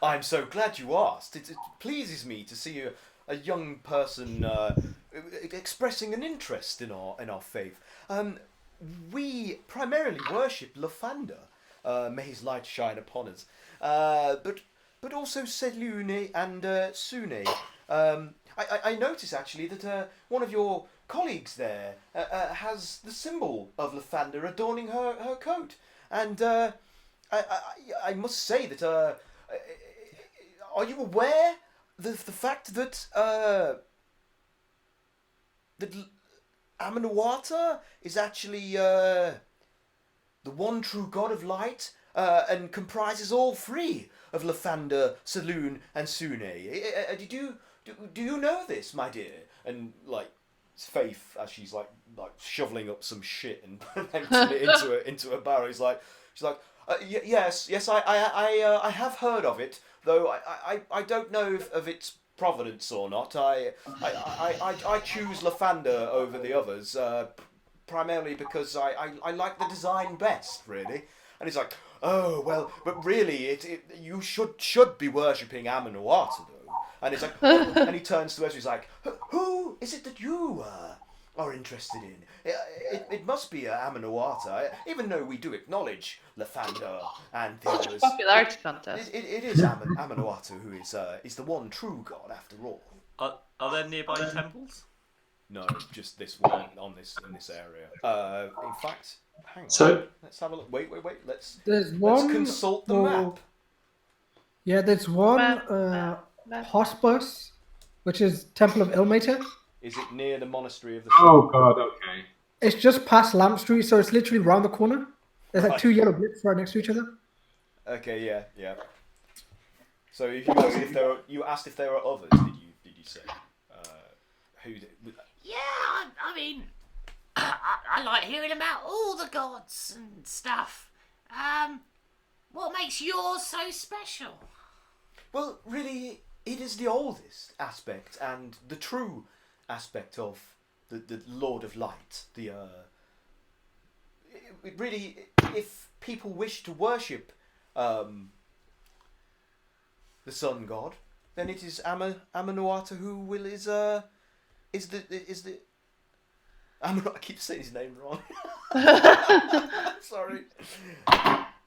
I'm so glad you asked. It pleases me to see a young person expressing an interest in our faith. We primarily worship Lathander. May his light shine upon us. But also Selune and Sune. I notice actually that one of your colleagues there has the symbol of Lathander adorning her coat, and I must say that are you aware the fact that that Amenawata is actually the one true god of light and comprises all three of Lathander, Selune, and Sune? Do you know this, my dear? And like Faith, as she's like shoveling up some shit and emptying it into a barrel, she's like, yes, I have heard of it, though I don't know of its provenance or not. I choose Lathander over the others, primarily because I like the design best, really. And he's like, oh well, but really, you should be worshipping Amenawata, though. And it's like, and he turns to us. He's like, who is it that you are interested in? It must be Amenawata, even though we do acknowledge Lathander and the others. Popularity contest. It is Amenawata who is the one true god, after all. Are there nearby temples? No, just this one in this area. In fact, hang on. So Let's have a look. Wait. Let's consult the map. Yeah, there's one hospice, which is Temple of Ilmater. Is it near the monastery of the? Oh god, okay. It's just past Lamp Street, so it's literally round the corner. There's like two yellow blips right next to each other. Okay, yeah. So you asked if there are others, did you say? Yeah, I mean, I like hearing about all the gods and stuff. What makes yours so special? Well, really, it is the oldest aspect and the true aspect of the Lord of Light. Really, if people wish to worship the sun god, then it is Amenawata who is the I keep saying his name wrong. Sorry.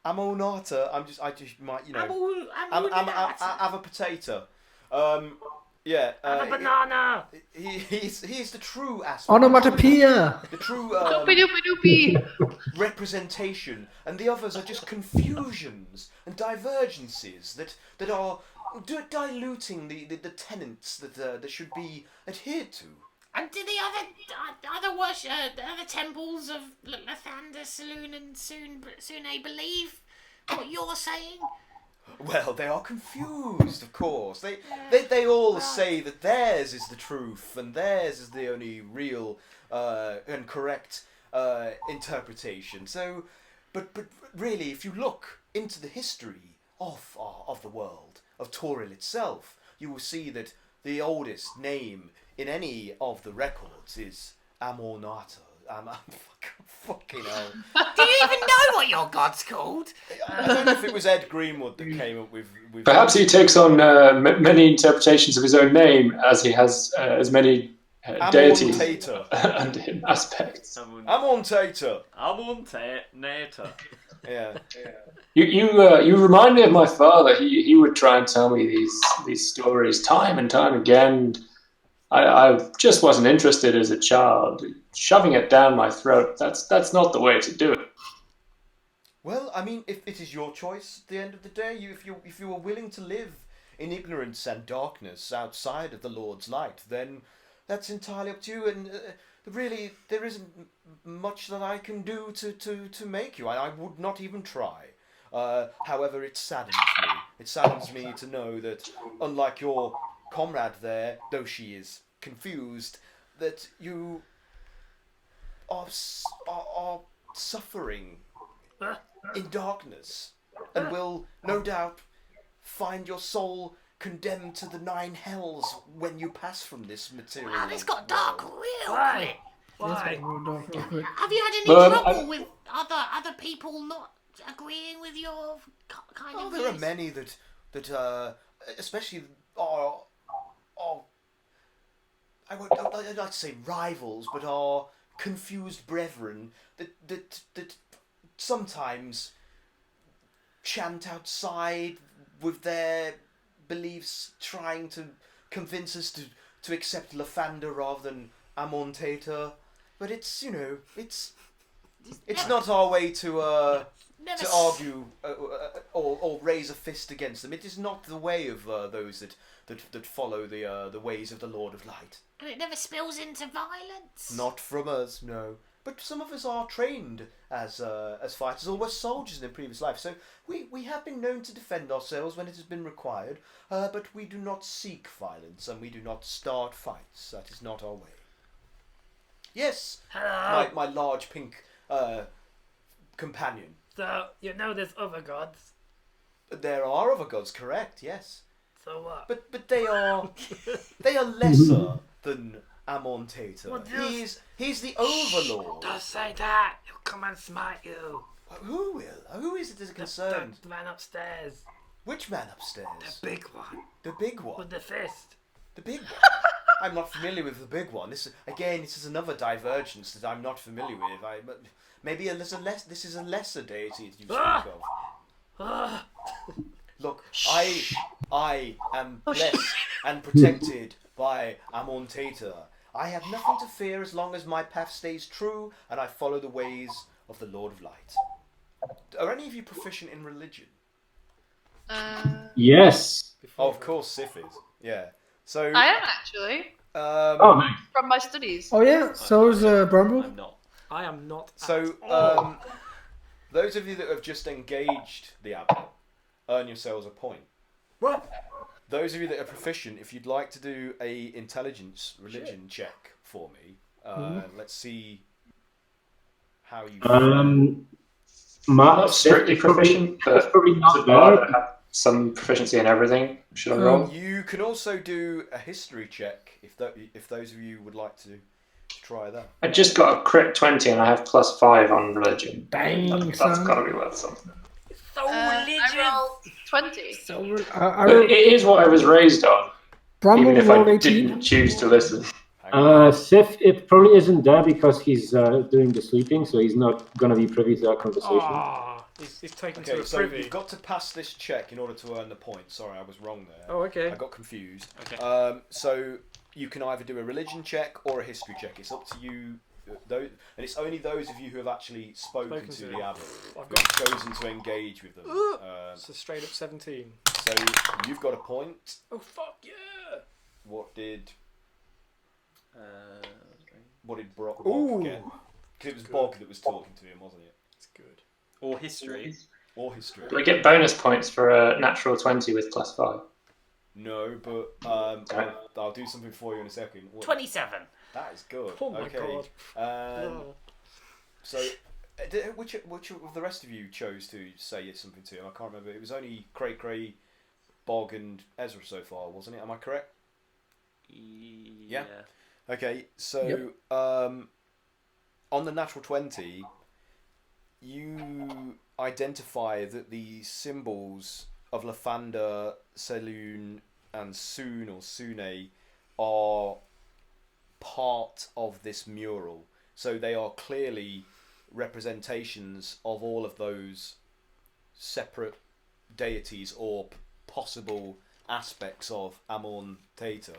Amonata. I just might, have a potato. Yeah. Have a banana. He's the true aspect. Onomatopoeia. The true Doopy-doopy-doopy. representation, and the others are just confusions and divergences that are diluting the tenets that should be adhered to. And do the other temples of Lathander, Selune, and Sune believe what you're saying? Well, they are confused, of course. They all say that theirs is the truth and theirs is the only real and correct interpretation. So, but really, if you look into the history of the world, of Toril itself, you will see that the oldest name in any of the records is Amonata. Fucking hell. Do you even know what your god's called? I don't know if it was Ed Greenwood that came up with perhaps he takes on many interpretations of his own name, as he has as many deity Tater. under him aspects. I'm on Tater. Nater. Yeah. You remind me of my father. He would try and tell me these stories time and time again. I just wasn't interested as a child. Shoving it down my throat, that's not the way to do it. Well, I mean, if it is your choice at the end of the day, if you are willing to live in ignorance and darkness outside of the Lord's light, then that's entirely up to you. And really, there isn't much that I can do to make you. I would not even try. However, it saddens me. It saddens me to know that, unlike your comrade there, though she is confused, that you are suffering in darkness, and will no doubt find your soul condemned to the 9 hells when you pass from this material. Wow, this got dark real Why? quick. Why? Have you had any Well, trouble with other people not agreeing with your kind Oh, of there are views? many that especially are I'd like to say rivals, but are confused brethren that sometimes chant outside with their beliefs, trying to convince us to accept Lathander rather than Amontator. But it's it's not our way to argue or raise a fist against them. It is not the way of those that follow the ways of the Lord of Light. And it never spills into violence. Not from us, no. But some of us are trained as fighters or were soldiers in a previous life, so we have been known to defend ourselves when it has been required. But we do not seek violence and we do not start fights. That is not our way. Yes, Hello. my large pink companion. So, you know there's other gods. There are other gods, correct? Yes, So what? but they are lesser than Amontator. Well, just- He's the overlord. Don't say that. He'll come and smite you. Who will? Who is it that's concerned? The man upstairs. Which man The upstairs? big one. The big one. With the fist. The big one. I'm not familiar with the big one. This is another divergence that I'm not familiar with. Maybe this is a lesser deity that you speak of. Ah. Look, I am blessed and protected by Amontator. I have nothing to fear as long as my path stays true and I follow the ways of the Lord of Light. Are any of you proficient in religion? Yes. Oh, of course, Sif is. Yeah. So. I am actually Oh, nice. from my studies. Oh yeah, so is Bramble. I'm not. I am not. So, those of you that have just engaged the abbot, earn yourselves a point. What? Those of you that are proficient, if you'd like to do a intelligence religion check for me, let's see how you. Not strictly proficient, but it's probably not it's bard bad. that have some proficiency in everything. Should I roll? You can also do a history check if those of you would like to try that. I just got a crit 20 and I have +5 on religion. Bang, That's son. got to be worth something. So religious. I rolled 20. So But it is what I was raised on, Bramble even if I rolled 18. didn't choose to listen. Sif, it probably isn't there because he's doing the sleeping, so he's not going to be privy to that conversation. Ah, he's taken to Okay, a so privy. you've got to pass this check in order to earn the point. Sorry, I was wrong there. Oh, okay. I got confused. Okay. So you can either do a religion check or a history check. It's up to you. And it's only those of you who have actually spoken to the abbot I've who've chosen to engage with them. So straight up 17. So you've got a point. Oh fuck yeah! What did Uh, Bog Ooh. get? Because it was Bog that was talking to him, wasn't it? It's good. or history. Or history. Do I get bonus points for a natural 20 with +5? No, but I'll do something for you in a second. 27. That is good. Oh my okay. god. Oh. So, which of the rest of you chose to say something to him? I can't remember. It was only Cray, Bog, and Ezra so far, wasn't it? Am I correct? Yeah. Okay, so on the natural 20, you identify that the symbols of Lathander, Selûne, and Soon or Sune are part of this mural. So they are clearly representations of all of those separate deities or possible aspects of Amon Teta.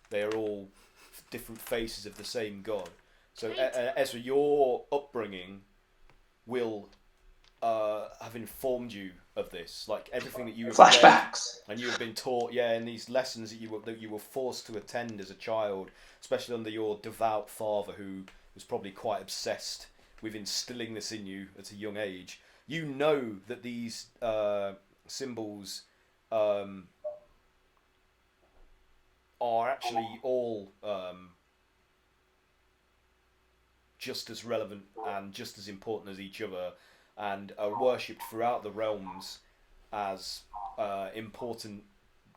They are all different faces of the same god. So Ezra, your upbringing will have informed you of this, like everything that you have flashbacks, and you have been taught, in these lessons that you were forced to attend as a child, especially under your devout father, who was probably quite obsessed with instilling this in you at a young age. You know that these symbols are actually all just as relevant and just as important as each other, and are worshipped throughout the realms as important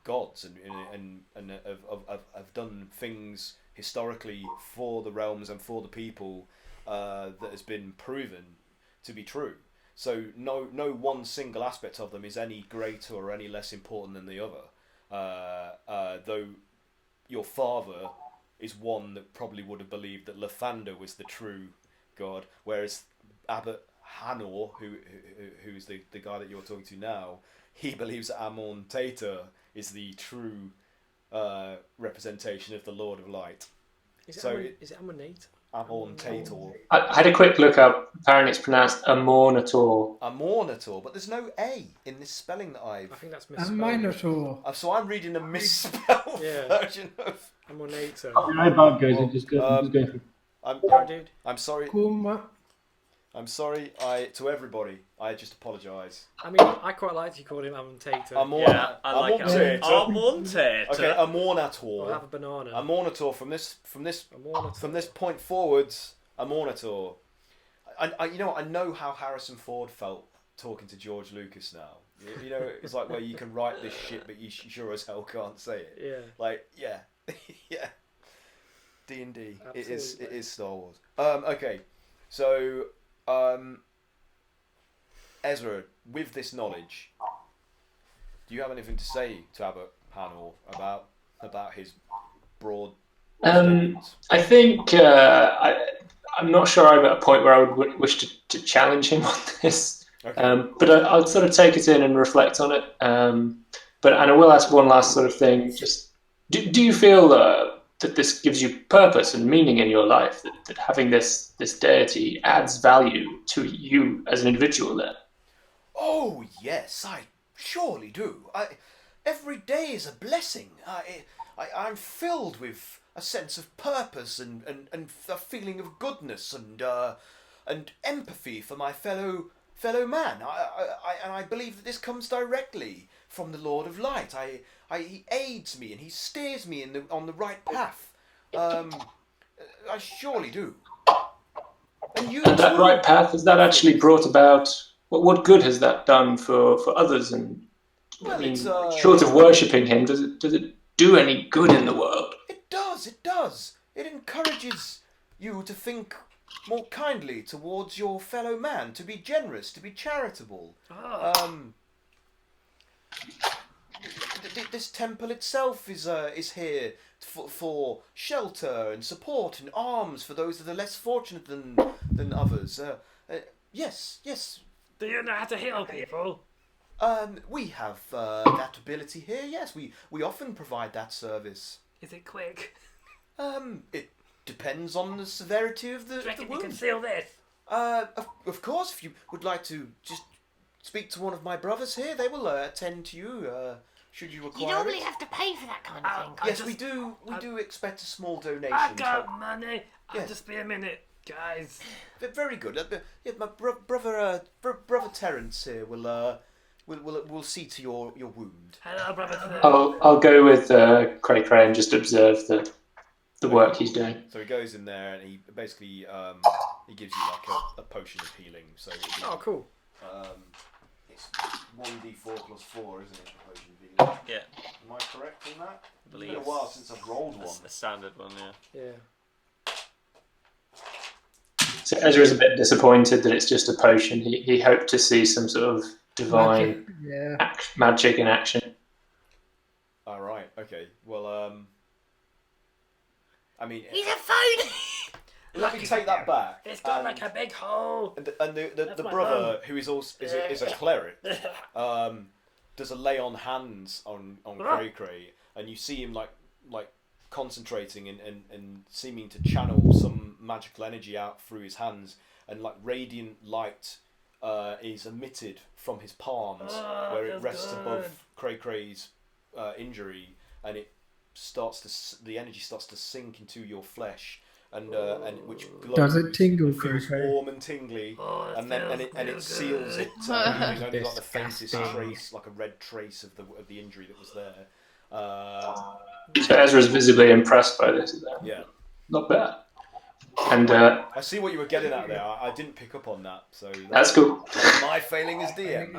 gods, and have done things historically for the realms and for the people that has been proven to be true. So no one single aspect of them is any greater or any less important than the other. Though your father is one that probably would have believed that Lathander was the true god, whereas Abbot Hanor, who's the guy that you're talking to now, he believes that Amon Teta is the true representation of the Lord of Light. Is it Amonate? Amon Tator. I had a quick look up. Apparently it's pronounced Amornator. Amornator, but there's no A in this spelling that I think that's misspelled. Minotaur. So I'm reading a misspelled version of Amonator. Right back, guys. I'm just going. Dude. I'm sorry. Kuma. I'm sorry. To everybody, I just apologise. I mean, I quite liked you called him Amontator. I like it. Amontator. Okay, Amornator. I'll have a banana. Amornator from this point forwards. Amornator. I know how Harrison Ford felt talking to George Lucas now. You know, it's like where you can write this shit, but you sure as hell can't say it. Yeah. Like, yeah, yeah. D&D. It is Star Wars. Okay, so Ezra, with this knowledge, do you have anything to say to Abbot Hanor about his broad statements? I think I'm not sure I'm at a point where I would wish to challenge him on this. Okay. But I'll sort of take it in and reflect on it. But I will ask one last sort of thing. Just do you feel that this gives you purpose and meaning in your life? That having this deity adds value to you as an individual? Then. Oh yes, I surely do. Every day is a blessing. I'm filled with a sense of purpose and a feeling of goodness and empathy for my fellow man. I believe that this comes directly from the Lord of Light. He aids me and he steers me on the right path. I surely do. And that right path, has that actually brought about? What good has that done for others? And short of worshipping him, does it do any good in the world? It does. It encourages you to think more kindly towards your fellow man, to be generous, to be charitable. This temple itself is here for shelter and support and arms for those that are less fortunate than others. Yes. Do you know how to heal people? We have that ability here. Yes, we often provide that service. Is it quick? It depends on the severity of the Do you reckon wound. you can seal this? Of course, if you would like to just speak to one of my brothers here, they will attend to you. Should you require You normally it. have to pay for that kind of thing. Yes, we do. We do expect a small donation. I got money. I'll Yes. just be a minute, guys. Very good. Yeah, my brother Terence here will see to your wound. Hello, brother. I'll go with Cray and just observe the work he's doing. So he goes in there and he basically he gives you like a potion of healing. So cool. It's 1d4 plus 4, isn't it? The potion of healing. Yeah. Am I correct in that? I believe It's been a while since I've rolled one. That's the standard one, yeah. Yeah. So Ezra's a bit disappointed that it's just a potion. He hoped to see some sort of divine magic in action. All right. Okay. Well, I mean, He's a phony. let me take that back. It's got like a big hole. And the my brother, who is also is a cleric, does a lay on hands on Cray Cray, and you see him like concentrating and seeming to channel some magical energy out through his hands, and like radiant light is emitted from his palms, where it rests above Cray Cray's injury, and the energy starts to sink into your flesh. And which glows, Does it tingle, feels Cray Cray? warm and tingly, and it seals it, leaving only like the faintest trace, like a red trace of the injury that was there. So Ezra's visibly impressed by this. Yeah, not bad. And I see what you were getting at there. I didn't pick up on that, so that's cool. My failing as DM.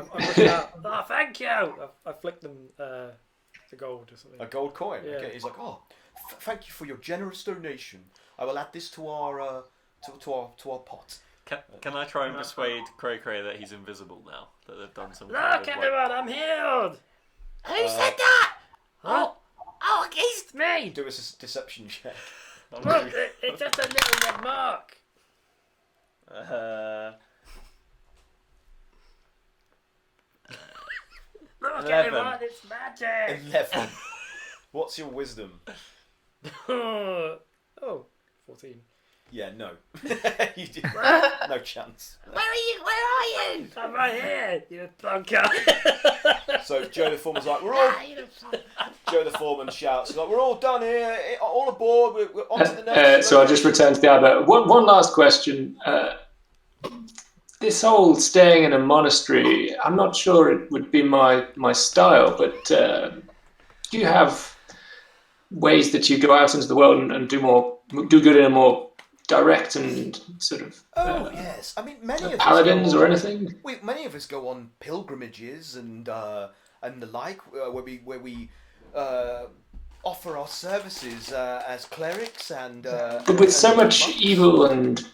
Oh, thank you. I flicked them to gold or something. A gold coin. Yeah. Okay, he's like, oh, thank you for your generous donation. I will add this to our to our pot. Can I try and persuade Cray Cray that he's invisible now? That they've done some. Look, everyone, I'm healed. Who said that? Huh? Oh, it's me. Do a deception check. Look, it's just a little red mark. Look, 11. everyone, it's magic. 11. What's your wisdom? Oh, 14. Yeah, no. You did. No chance. Where are you? I'm right here, you plonker. So Joe the Foreman's like, we're all. Joe the Foreman shouts, like, we're all done here, all aboard. We're on to the next. So I just returned to the Albert. One last question. This whole staying in a monastery, I'm not sure it would be my style, but do you have ways that you go out into the world and do good in a more direct and sort of yes, I mean many of paladins or anything? Many of us go on pilgrimages and the like, where we offer our services as clerics and. But with so much evil and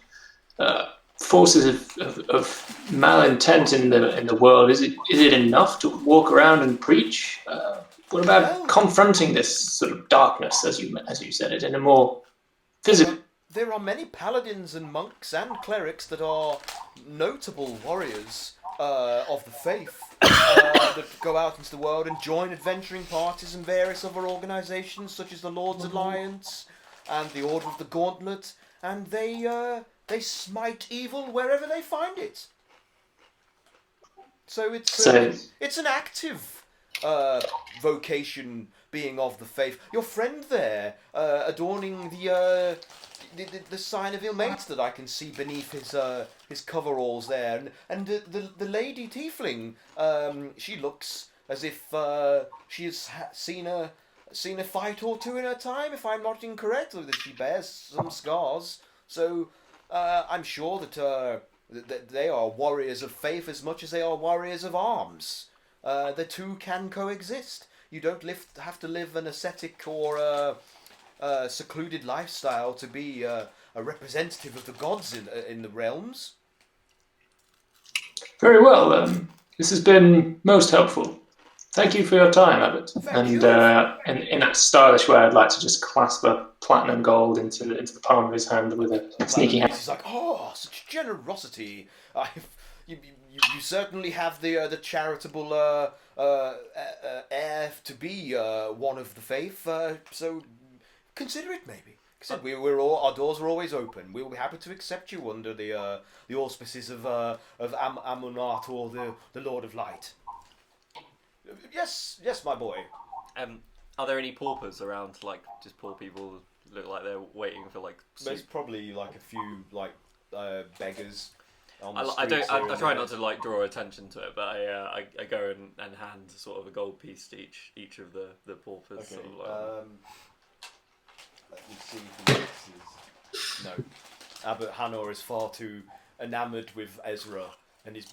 forces of malintent in the world, is it enough to walk around and preach? What about confronting this sort of darkness, as you said it, in a more physical? There are many paladins and monks and clerics that are notable warriors of the faith that go out into the world and join adventuring parties and various other organisations such as the Lord's Alliance and the Order of the Gauntlet, and they smite evil wherever they find it. So it's an active vocation, being of the faith. Your friend there, adorning the sign of HEIMAT that I can see beneath his coveralls there, and the lady tiefling, she looks as if she has seen a fight or two in her time, if I'm not incorrect, or that she bears some scars. So I'm sure that they are warriors of faith as much as they are warriors of arms. The two can coexist. You don't have to live an ascetic or secluded lifestyle to be a representative of the gods in the realms. Very well. This has been most helpful. Thank you for your time, Abbott. And in that stylish way, I'd like to just clasp a platinum gold into the palm of his hand with a sneaky hand. He's like, oh, such generosity. You certainly have the charitable air to be one of the faith. So consider it, maybe. Our doors are always open. We'll be happy to accept you under the auspices of Amunat or the Lord of Light. Yes, my boy. Are there any paupers around? Like just poor people look like they're waiting for like. There's probably like a few like beggars. I try not to like draw attention to it, but I go and hand sort of a gold piece to each of the paupers. Okay. Sort of, Let me see if this is... No. Abbot Hanor is far too enamoured with Ezra and his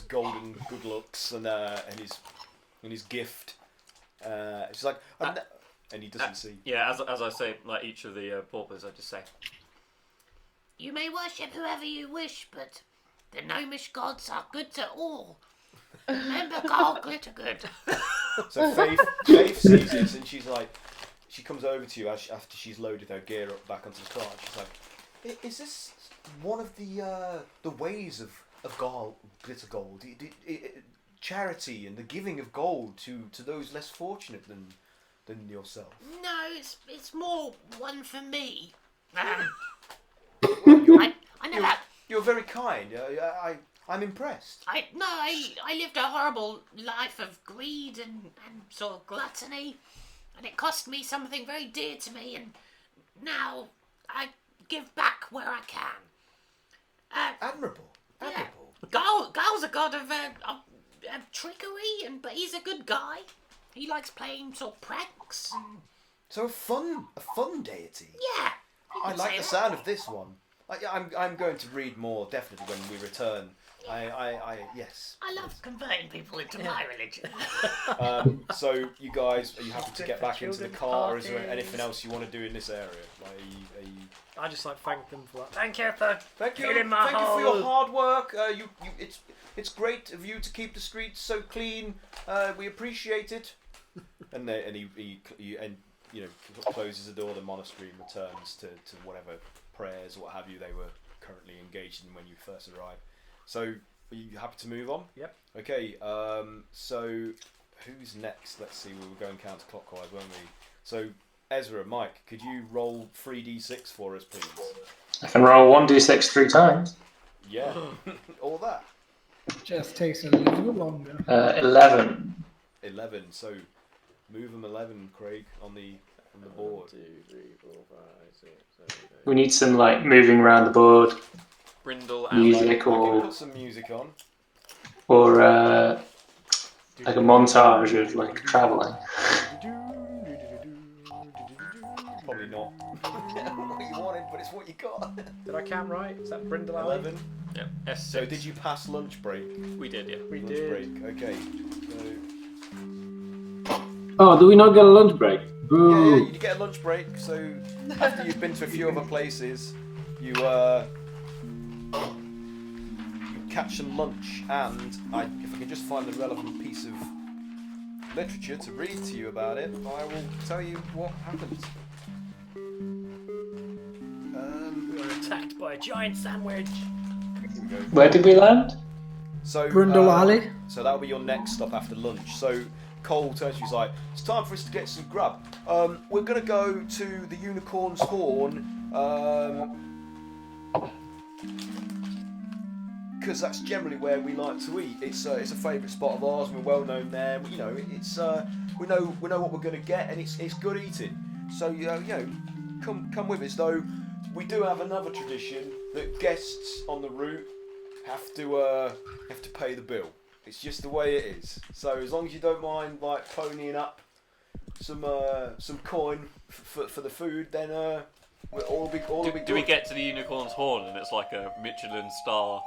golden good looks and his gift. She's like, and he doesn't see. Yeah, as I say, like each of the paupers, I just say, You may worship whoever you wish, but the gnomish gods are good to all. Remember Carl Glittergood. So Faith sees this and she's she comes over to you after she's loaded her gear up back onto the cart. She's like, "Is this one of the ways of glitter gold? Charity and the giving of gold to those less fortunate than yourself?" No, it's more one for me. You're very kind. I'm impressed. I lived a horrible life of greed and sort of gluttony, and it cost me something very dear to me, and now I give back where I can. Admirable. Yeah. Gal's a god of trickery, but he's a good guy. He likes playing sort of pranks. So a fun deity. Yeah. I like the sound of this one. I'm going to read more definitely when we return. Yes. I love converting people into my religion. So you guys, are you happy to get back into the car, or is there anything else you want to do in this area? I just like thank them for that. Thank you for Thank you filling my for your hole. hard work. It's great of you to keep the streets so clean. We appreciate it. And he closes the door of the monastery and returns to whatever prayers or what have you they were currently engaged in when you first arrived. So, are you happy to move on? Yep. Okay, so who's next? Let's see, we were going counterclockwise, weren't we? So, Ezra, Mike, could you roll 3d6 for us, please? I can roll 1d6 3 times. Yeah, all that. Just takes a little longer. 11. 11, so move them 11, Craig, on the board. 1, 2, 3, 4, 5, 6, 7, 8. We need some like moving around the board. Brindle Music I can or put some music on. like a montage of like traveling. Probably not what you wanted, but it's what you got. Did I count right? Is that Brindle Alley? 11. Yep. S6. So did you pass lunch break? We did, yeah. We Lunch did. break. Okay. Oh, do we not get a lunch break? Boo. Yeah, you get a lunch break. So after you've been to a few other places, you catch some lunch, and if I can just find the relevant piece of literature to read to you about it, I will tell you what happens. We were attacked by a giant sandwich. Here we go. Where did we land? So Brindle Alley. So that'll be your next stop after lunch. So Cole turns to you, he's like, "It's time for us to get some grub. We're gonna go to the Unicorn's Horn, because that's generally where we like to eat. It's a favourite spot of ours. We're well known there. You know, it's we know what we're gonna get, and it's good eating. So come with us. Though we do have another tradition that guests on the route have to pay the bill. It's just the way it is. So as long as you don't mind like ponying up some coin for the food, then we'll all be good. Do we get to the Unicorn's Horn and it's like a Michelin star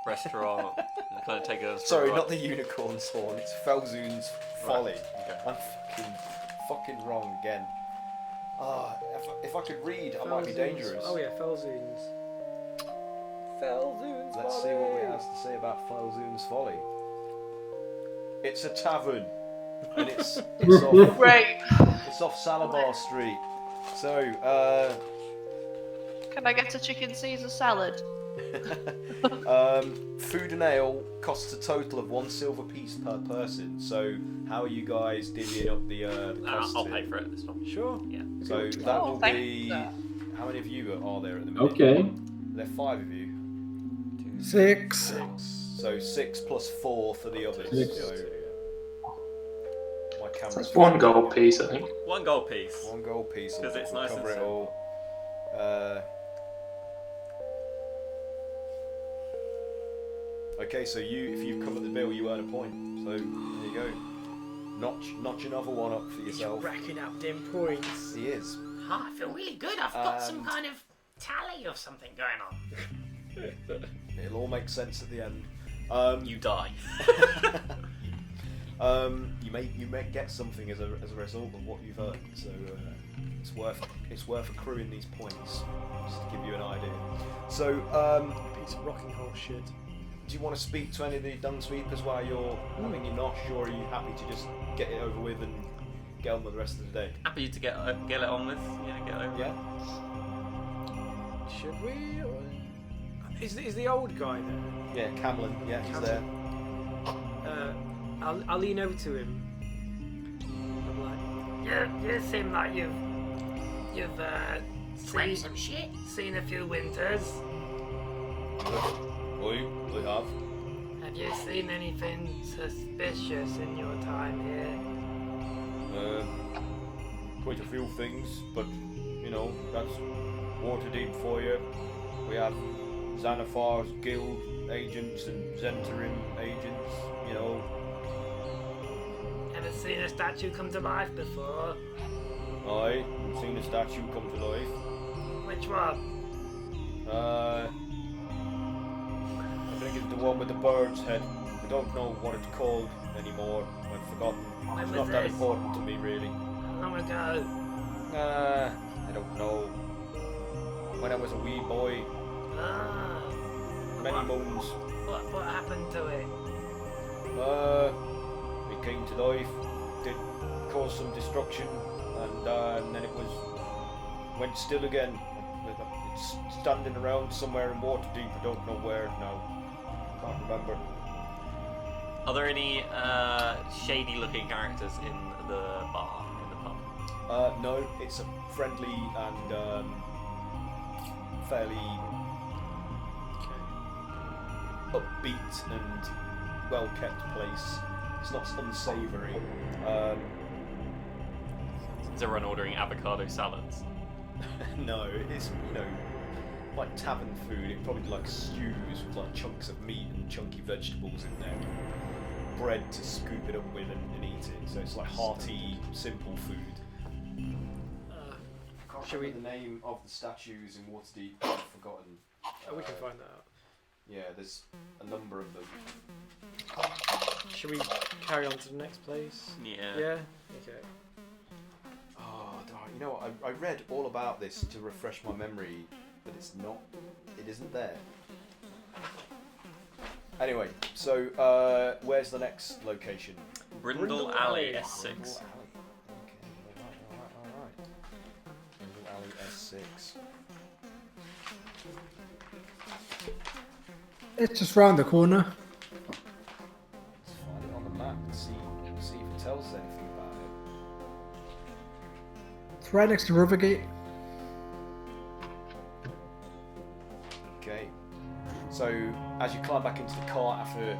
restaurant? And kind of take a Sorry, not the Unicorn's Horn. It's Felzoon's Folly. Okay. I'm fucking wrong again. If I could read, I might be dangerous. Oh yeah, Felzoon's. Felzoon's Let's Folly. see what we have to say about Felzoon's Folly. It's a tavern, and it's off, Great. it's off Salabar Street. So, Can I get a chicken Caesar salad? food and ale costs a total of 1 silver piece per person. So, how are you guys divvying up the costs? I'll pay for it this time. Sure. Yeah. So that will thanks, be. sir. How many of you are there at the minute? Okay. There are 5 of you. 6. 6. So 6 plus 4 for the others. 6. So my camera's It's 1 gold piece, I think. 1 gold piece. 1 gold piece. 'Cause it's will nice cover and it all. Okay, so if you cover the bill, you earn a point. So there you go. Notch another one up for He's yourself. racking up them points. He is. Oh, I feel really good. I've got some kind of tally or something going on. It'll all make sense at the end. You die. You may get something as a result of what you've earned. So it's worth accruing these points, just to give you an idea. So Piece of rocking horse shit. do you want to speak to any of the dung sweepers while you're having your nosh, or are you happy to just get it over with and get on with the rest of the day. Happy to get it on with. Yeah, get over. Yeah. Should we? Or... Is the old guy there? Yeah, Camlin. Yeah, he's there. I'll lean over to him. I'm like, You seem like you've Sweat some shit. seen a few winters. We have. Have you seen anything suspicious in your time here? Quite a few things, but you know, that's Waterdeep for you. We have Xanathar's guild agents and Zentarim agents, you know. Ever seen a statue come to life before? I've seen a statue come to life. Which one? I think it's the one with the bird's head. I don't know what it's called anymore. I've forgotten. When It's was not that this? important to me, really. How long ago? I don't know. When I was a wee boy, Ah. many moons. What happened to it? It came to life, did cause some destruction, and then it went still again. It's standing around somewhere in Waterdeep. I don't know where now. Can't remember. Are there any shady-looking characters in the bar, in the pub? No, it's a friendly and fairly upbeat and well-kept place. It's not unsavoury. Is everyone ordering avocado salads? No, it's, you know, like tavern food. It probably like stews with like chunks of meat and chunky vegetables in there. Bread to scoop it up with and eat it. So it's like hearty, simple food. Should we? The name of the statues in Waterdeep, I've forgotten. We can find that out. Yeah, there's a number of them. Should we carry on to the next place? Yeah. Yeah. Okay. Oh, you know what? I read all about this to refresh my memory, but it isn't there. Anyway, so where's the next location? Brindle Alley, S6. Brindle Alley. Alright. Brindle Alley, S6. It's just round the corner. Let's find it on the map and see if it tells us anything about it. It's right next to Rivergate. Okay. So as you climb back into the car after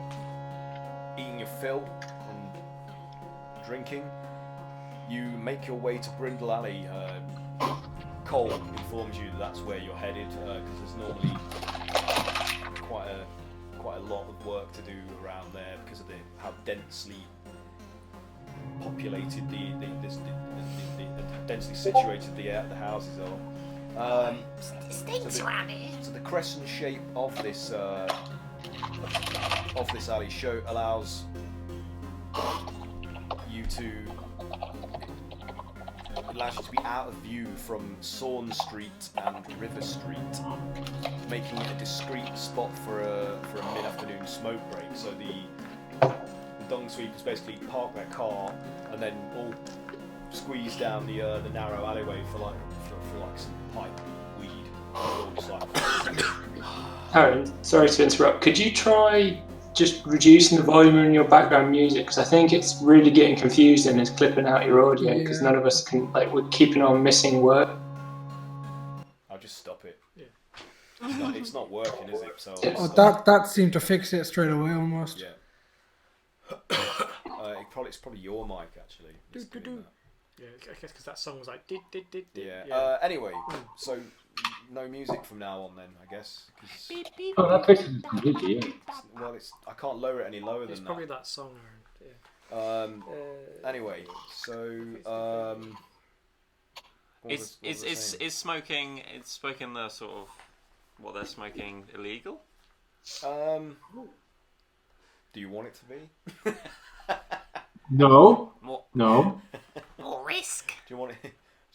eating your fill and drinking, you make your way to Brindle Alley. Cole informs you that that's where you're headed because there's normally quite a lot of work to do around there because of how densely populated the densely situated the houses are. Stinks around here. So the crescent shape of this alley allows you to be out of view from Sawn Street and River Street, making it a discreet spot for a mid-afternoon smoke break. So the dung sweepers basically park their car and then all squeeze down the narrow alleyway for some pipe, weed, or just like. Aaron, sorry to interrupt. Could you try just reducing the volume in your background music? Because I think it's really getting confusing and it's clipping out your audio because none of us can, we're keeping on missing work. I'll just stop it. Yeah. It's not working, is it? So Oh, that seemed to fix it straight away almost. yeah. It's probably your mic actually. that's doing that. Yeah, I guess because that song was like did. Yeah. Anyway, so no music from now on then, I guess. 'Cause, Oh, that fixes it completely, yeah. well, I can't lower it any lower It's than probably that. that song. Yeah. Anyway, so what Is smoking the sort of what they're smoking illegal? do you want it to be? No. What? No. More risk. Do you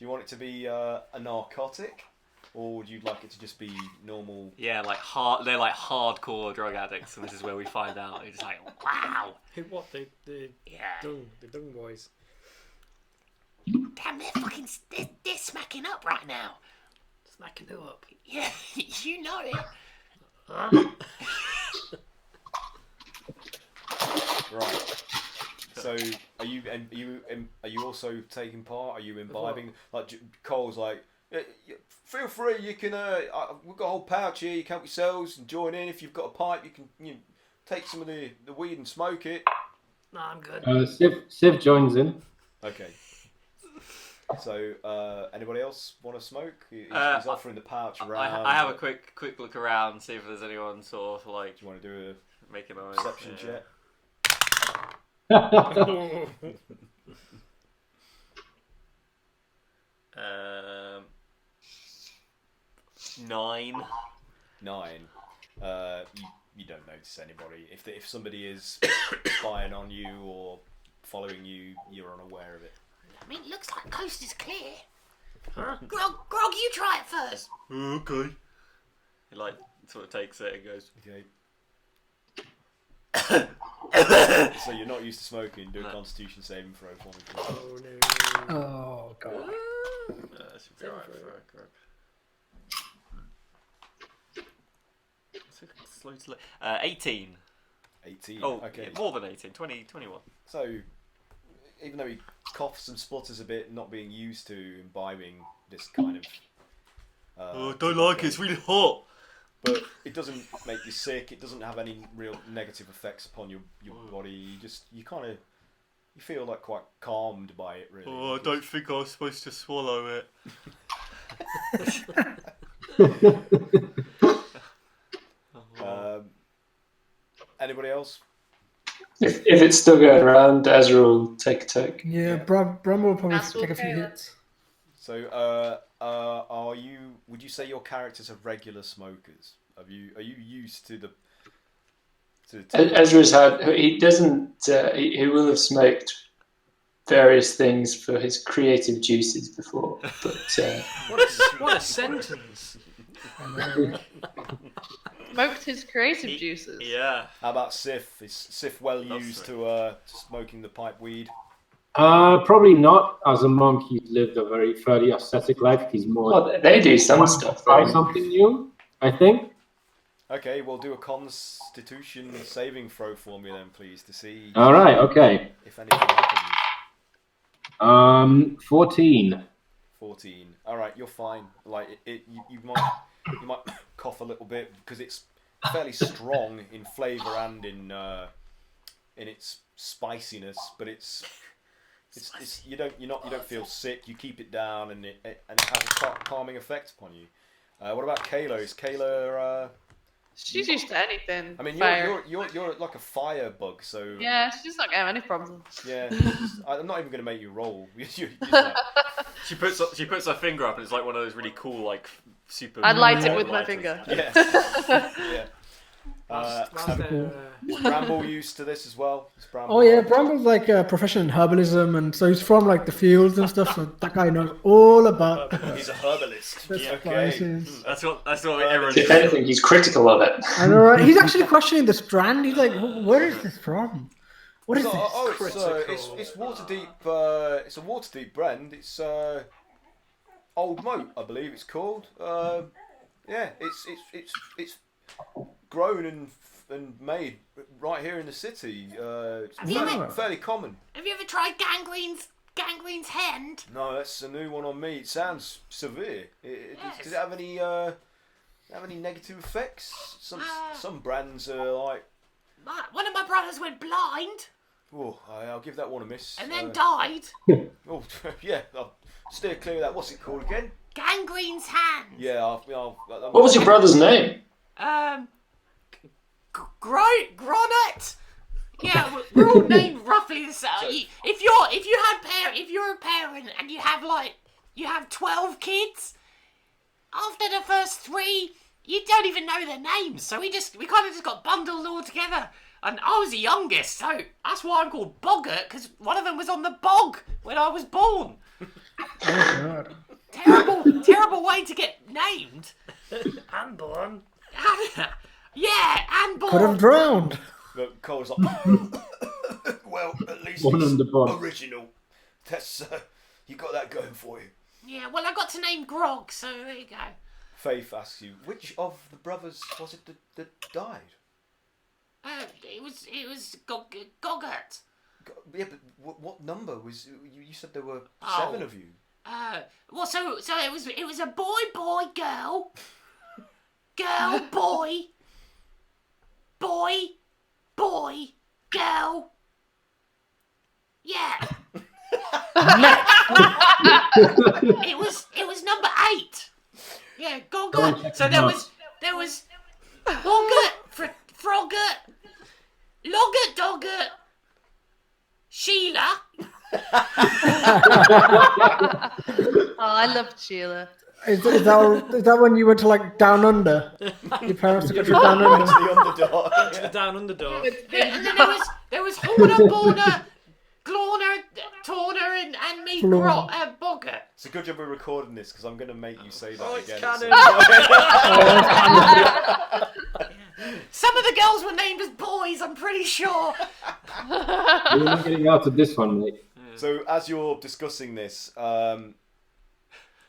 want it to be a narcotic, or would you like it to just be normal? Yeah, they're like hardcore drug addicts, and this is where we find out. It's just like, wow. Who? What? The Yeah. Dung boys. Damn, they're smacking up right now. Smacking who up? Yeah, you know it. Huh? Right. So, are you also taking part? Are you imbibing? Like Cole's like, feel free. You can. We've got a whole pouch here. You can help yourselves and join in. If you've got a pipe, you can take some of the weed and smoke it. No, I'm good. Civ joins in. Okay. So, anybody else want to smoke? He's offering the pouch around. I have a quick look around, see if there's anyone sort of like. Do you want to do make a noise? Perception check? 9. 9. You don't notice anybody. If somebody is spying on you or following you, you're unaware of it. I mean, it looks like coast is clear. Huh? Grog, you try it first. Okay. He like sort of takes it and goes. Okay. So you're not used to smoking. Do a Constitution saving throw for me, please. Oh no. Oh god. That should be alright for Grog. Slow. 18. 18. Oh, okay. Yeah, more than 18. 21. So, even though he coughs and splutters a bit, not being used to imbibing this kind of. I don't like it. It's really hot. But it doesn't make you sick. It doesn't have any real negative effects upon your body. You kind of feel like quite calmed by it, really. Oh, I don't think I was supposed to swallow it. Anybody else? If it's still going around, Ezra will take a take. Yeah, Bram will probably That's take a few okay, hits. So, are you? Would you say your characters are regular smokers? Are you used to the? Ezra's had. He doesn't. He will have smoked various things for his creative juices before, but. What a sentence. Smoked his creative juices. Yeah. How about Sif? Is Sif well Love used Sif. to smoking the pipe weed? Probably not. As a monk, he's lived a very fairly ascetic life. He's more. Well, they do some stuff. Try something new, I think. Okay, we'll do a Constitution saving throw for me then, please, to see. All right. Okay. If anything happens. 14. 14. All right, you're fine. Like you might cough a little bit because it's fairly strong in flavour and in its spiciness, but it's you don't feel sick. You keep it down, and it has a calming effect upon you. What about Kayla? Is Kayla? She's used to anything. I mean, fire. you're like a fire bug, so Yeah, she's not getting any problems. yeah. I'm not even going to make you roll. You're like, She puts her finger up and it's like one of those really cool like super. I'd light it with my lighters. finger. yeah, yeah. Whilst they're, Is Bramble used to this as well? Is Bramble Oh yeah, Bramble's like a professional in herbalism, and so he's from like the fields and stuff. So that guy knows all about He's a herbalist. the Okay. spices. That's what everyone. If anything, he's critical of it. I know, right? He's actually questioning the strand. He's like, "Where is this from? What is this?" It's Waterdeep. It's a Waterdeep brand. It's Old Moat, I believe it's called. Yeah, it's grown and made right here in the city. It's fairly common. Have you ever tried Gangrene's hand? No, that's a new one on me. It sounds severe. Does it have any negative effects? Some brands are like. One of my brothers went blind Oh, I'll give that one a miss. and then died. Oh, yeah. I'll steer clear of that. What's it called again? Gangrene's hand. Yeah. What was your brother's name? Gronut. Yeah, we're all named roughly the same. If you're a parent and you have 12 kids, after the first 3, you don't even know their names. So we kind of just got bundled all together. And I was the youngest, so that's why I'm called Boggart, because one of them was on the bog when I was born. Oh god. Terrible way to get named. and born. Yeah, and born. Could have drowned. But Cole's like, well, at least One it's on the bog. original. That's You got that going for you. Yeah, well, I got to name Grog, so there you go. Faith asks you, which of the brothers was it that died? It was Goggart. Yeah, but what number was you said there were 7 of you? Well, so it was a boy, girl, boy, girl. Yeah. it was number 8. Yeah, Goggart. So there was Woggart, Froggart, Loggart, Doggart, Sheila. Oh, I loved Sheila. Is that when you went to like Down Under? Your parents took you Down Under. To the underdog. To the down underdog. And then there was Horner, Borner, Glorner, Torner, and me, Boggart. It's a good job we're recording this because I'm going to make you say that Oh, it's again. canon. Some of the girls were named as boys, I'm pretty sure. We're not getting out of this one, mate. So as you're discussing this, a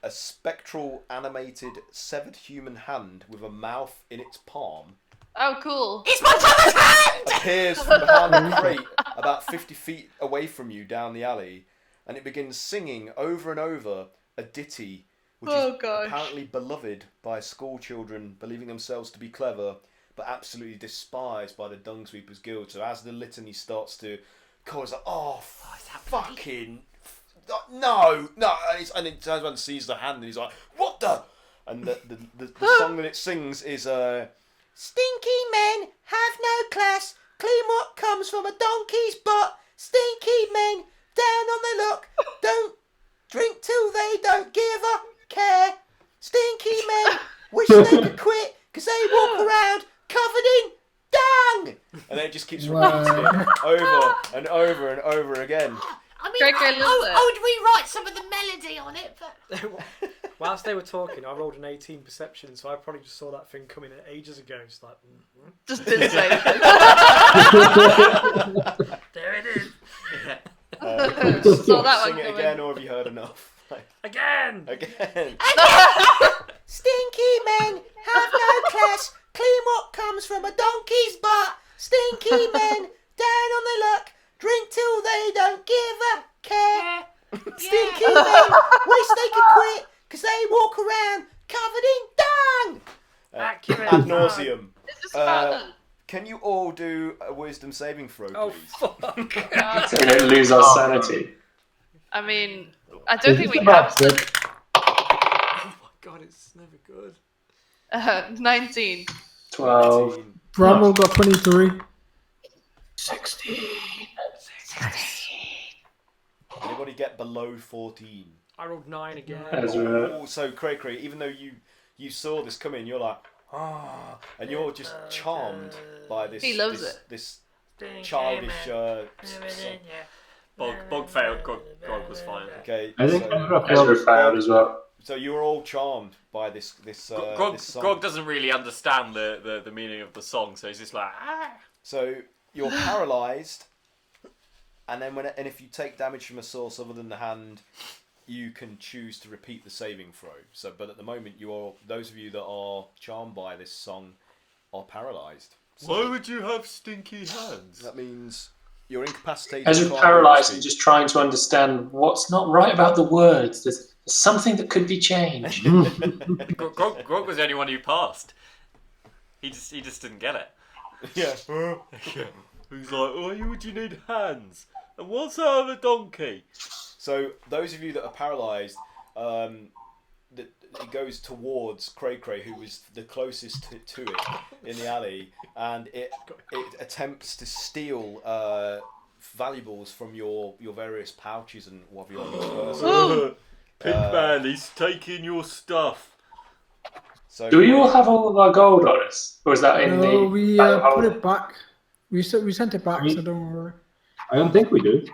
spectral animated severed human hand with a mouth in its palm Oh, cool. It's my brother's hand! appears from behind the crate about 50 feet away from you down the alley, and it begins singing over and over a ditty which is apparently beloved by school children believing themselves to be clever but absolutely despised by the Dung Sweepers Guild. So as the litany starts to go, it's like, oh, fucking... No! And he turns around and sees the hand and he's like, what the... And the song that it sings is... Stinky men have no class, clean what comes from a donkey's butt. Stinky men, down on their luck, don't drink till they don't give a care. Stinky men wish they could quit, cause they walk around covered in dung. And then it just keeps repeating it over and over and over again. I mean, Greg, I love that. I would rewrite some of the melody on it, but... Whilst they were talking, I rolled an 18 perception, so I probably just saw that thing coming ages ago. Just like, Just didn't say anything. There it is. Saw that one Sing it coming. again, or have you heard enough? Again. Stinky men have no class, clean what comes from a donkey's butt. Stinky men, down on their luck, drink till they don't give a care. Stinky men wish they could quit, cause they walk around covered in dung. Accurate. Ad nauseum. It's just fun. Can you all do a wisdom saving throw, please? oh fuck! So we don't lose our sanity. I mean, I don't think we have. Oh my god, it's never good. 19. 12. Bramwell got 23. 16. Anybody get below 14? I rolled 9 again. Oh, so Cray, even though you saw this coming, you're like, and you're just charmed by this. He loves it. This childish. Song. Bog failed. Grog was fine. Okay. I think so, Ezra failed as well. so you were all charmed by this Grog, this song. Grog doesn't really understand the meaning of the song, so he's just like, So you're paralysed, and then and if you take damage from a source other than the hand, you can choose to repeat the saving throw. So, but at the moment, those of you that are charmed by this song are paralysed. So why would you have stinky hands? that means you're incapacitated. Ezra paralysed and just trying to understand what's not right about the words. There's something that could be changed. Grog was the only one who passed. He just didn't get it. Yeah. He's like, why would you need hands? And what's out of a donkey? So those of you that are paralysed, it goes towards Cray, who was the closest to it in the alley, and it attempts to steal valuables from your various pouches and what have you on this person. Pigman, he's taking your stuff. So Do we all have all of our gold on us? Or is that in No, the... we put it back. We sent it back, so don't worry. I don't think we do.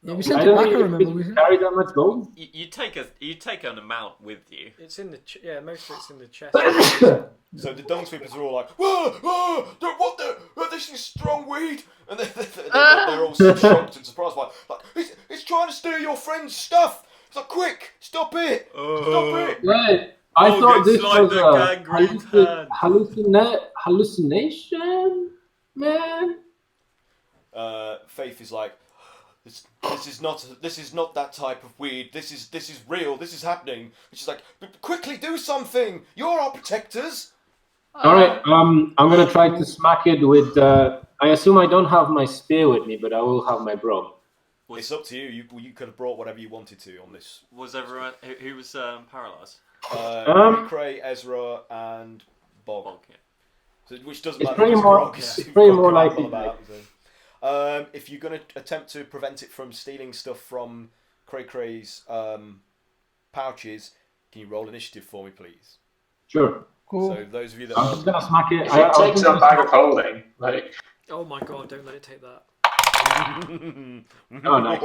Yeah, we I sent it don't back, I think remember. we carry that much gold. You take an amount with you. It's in the most of it's in the chest. So the Dung Sweepers are all like, whoa, what the? This is strong weed, and they're all shocked and surprised, like it's trying to steal your friend's stuff. It's like, quick, stop it, stop it. Wait, I thought this like was the a gangrened hand. hallucination, man. Faith is like, this is not that type of weed. This is real. This is happening. And she's like, quickly do something. You're our protectors. All right, I'm gonna try to smack it with. I assume I don't have my spear with me, but I will have my brogue. It's up to you. You could have brought whatever you wanted to on this. Was everyone who was paralysed? Cray, Ezra, and Bog. Yeah. So, which doesn't It's matter. pretty because more. Grog is It's pretty more Grog likely. about, so. If you're going to attempt to prevent it from stealing stuff from Cray's pouches, can you roll initiative for me, please? Sure. Cool. So those of you that I'm just gonna smack it. If it takes a bag of holding, like Oh my god, don't let it take that. Oh, nice.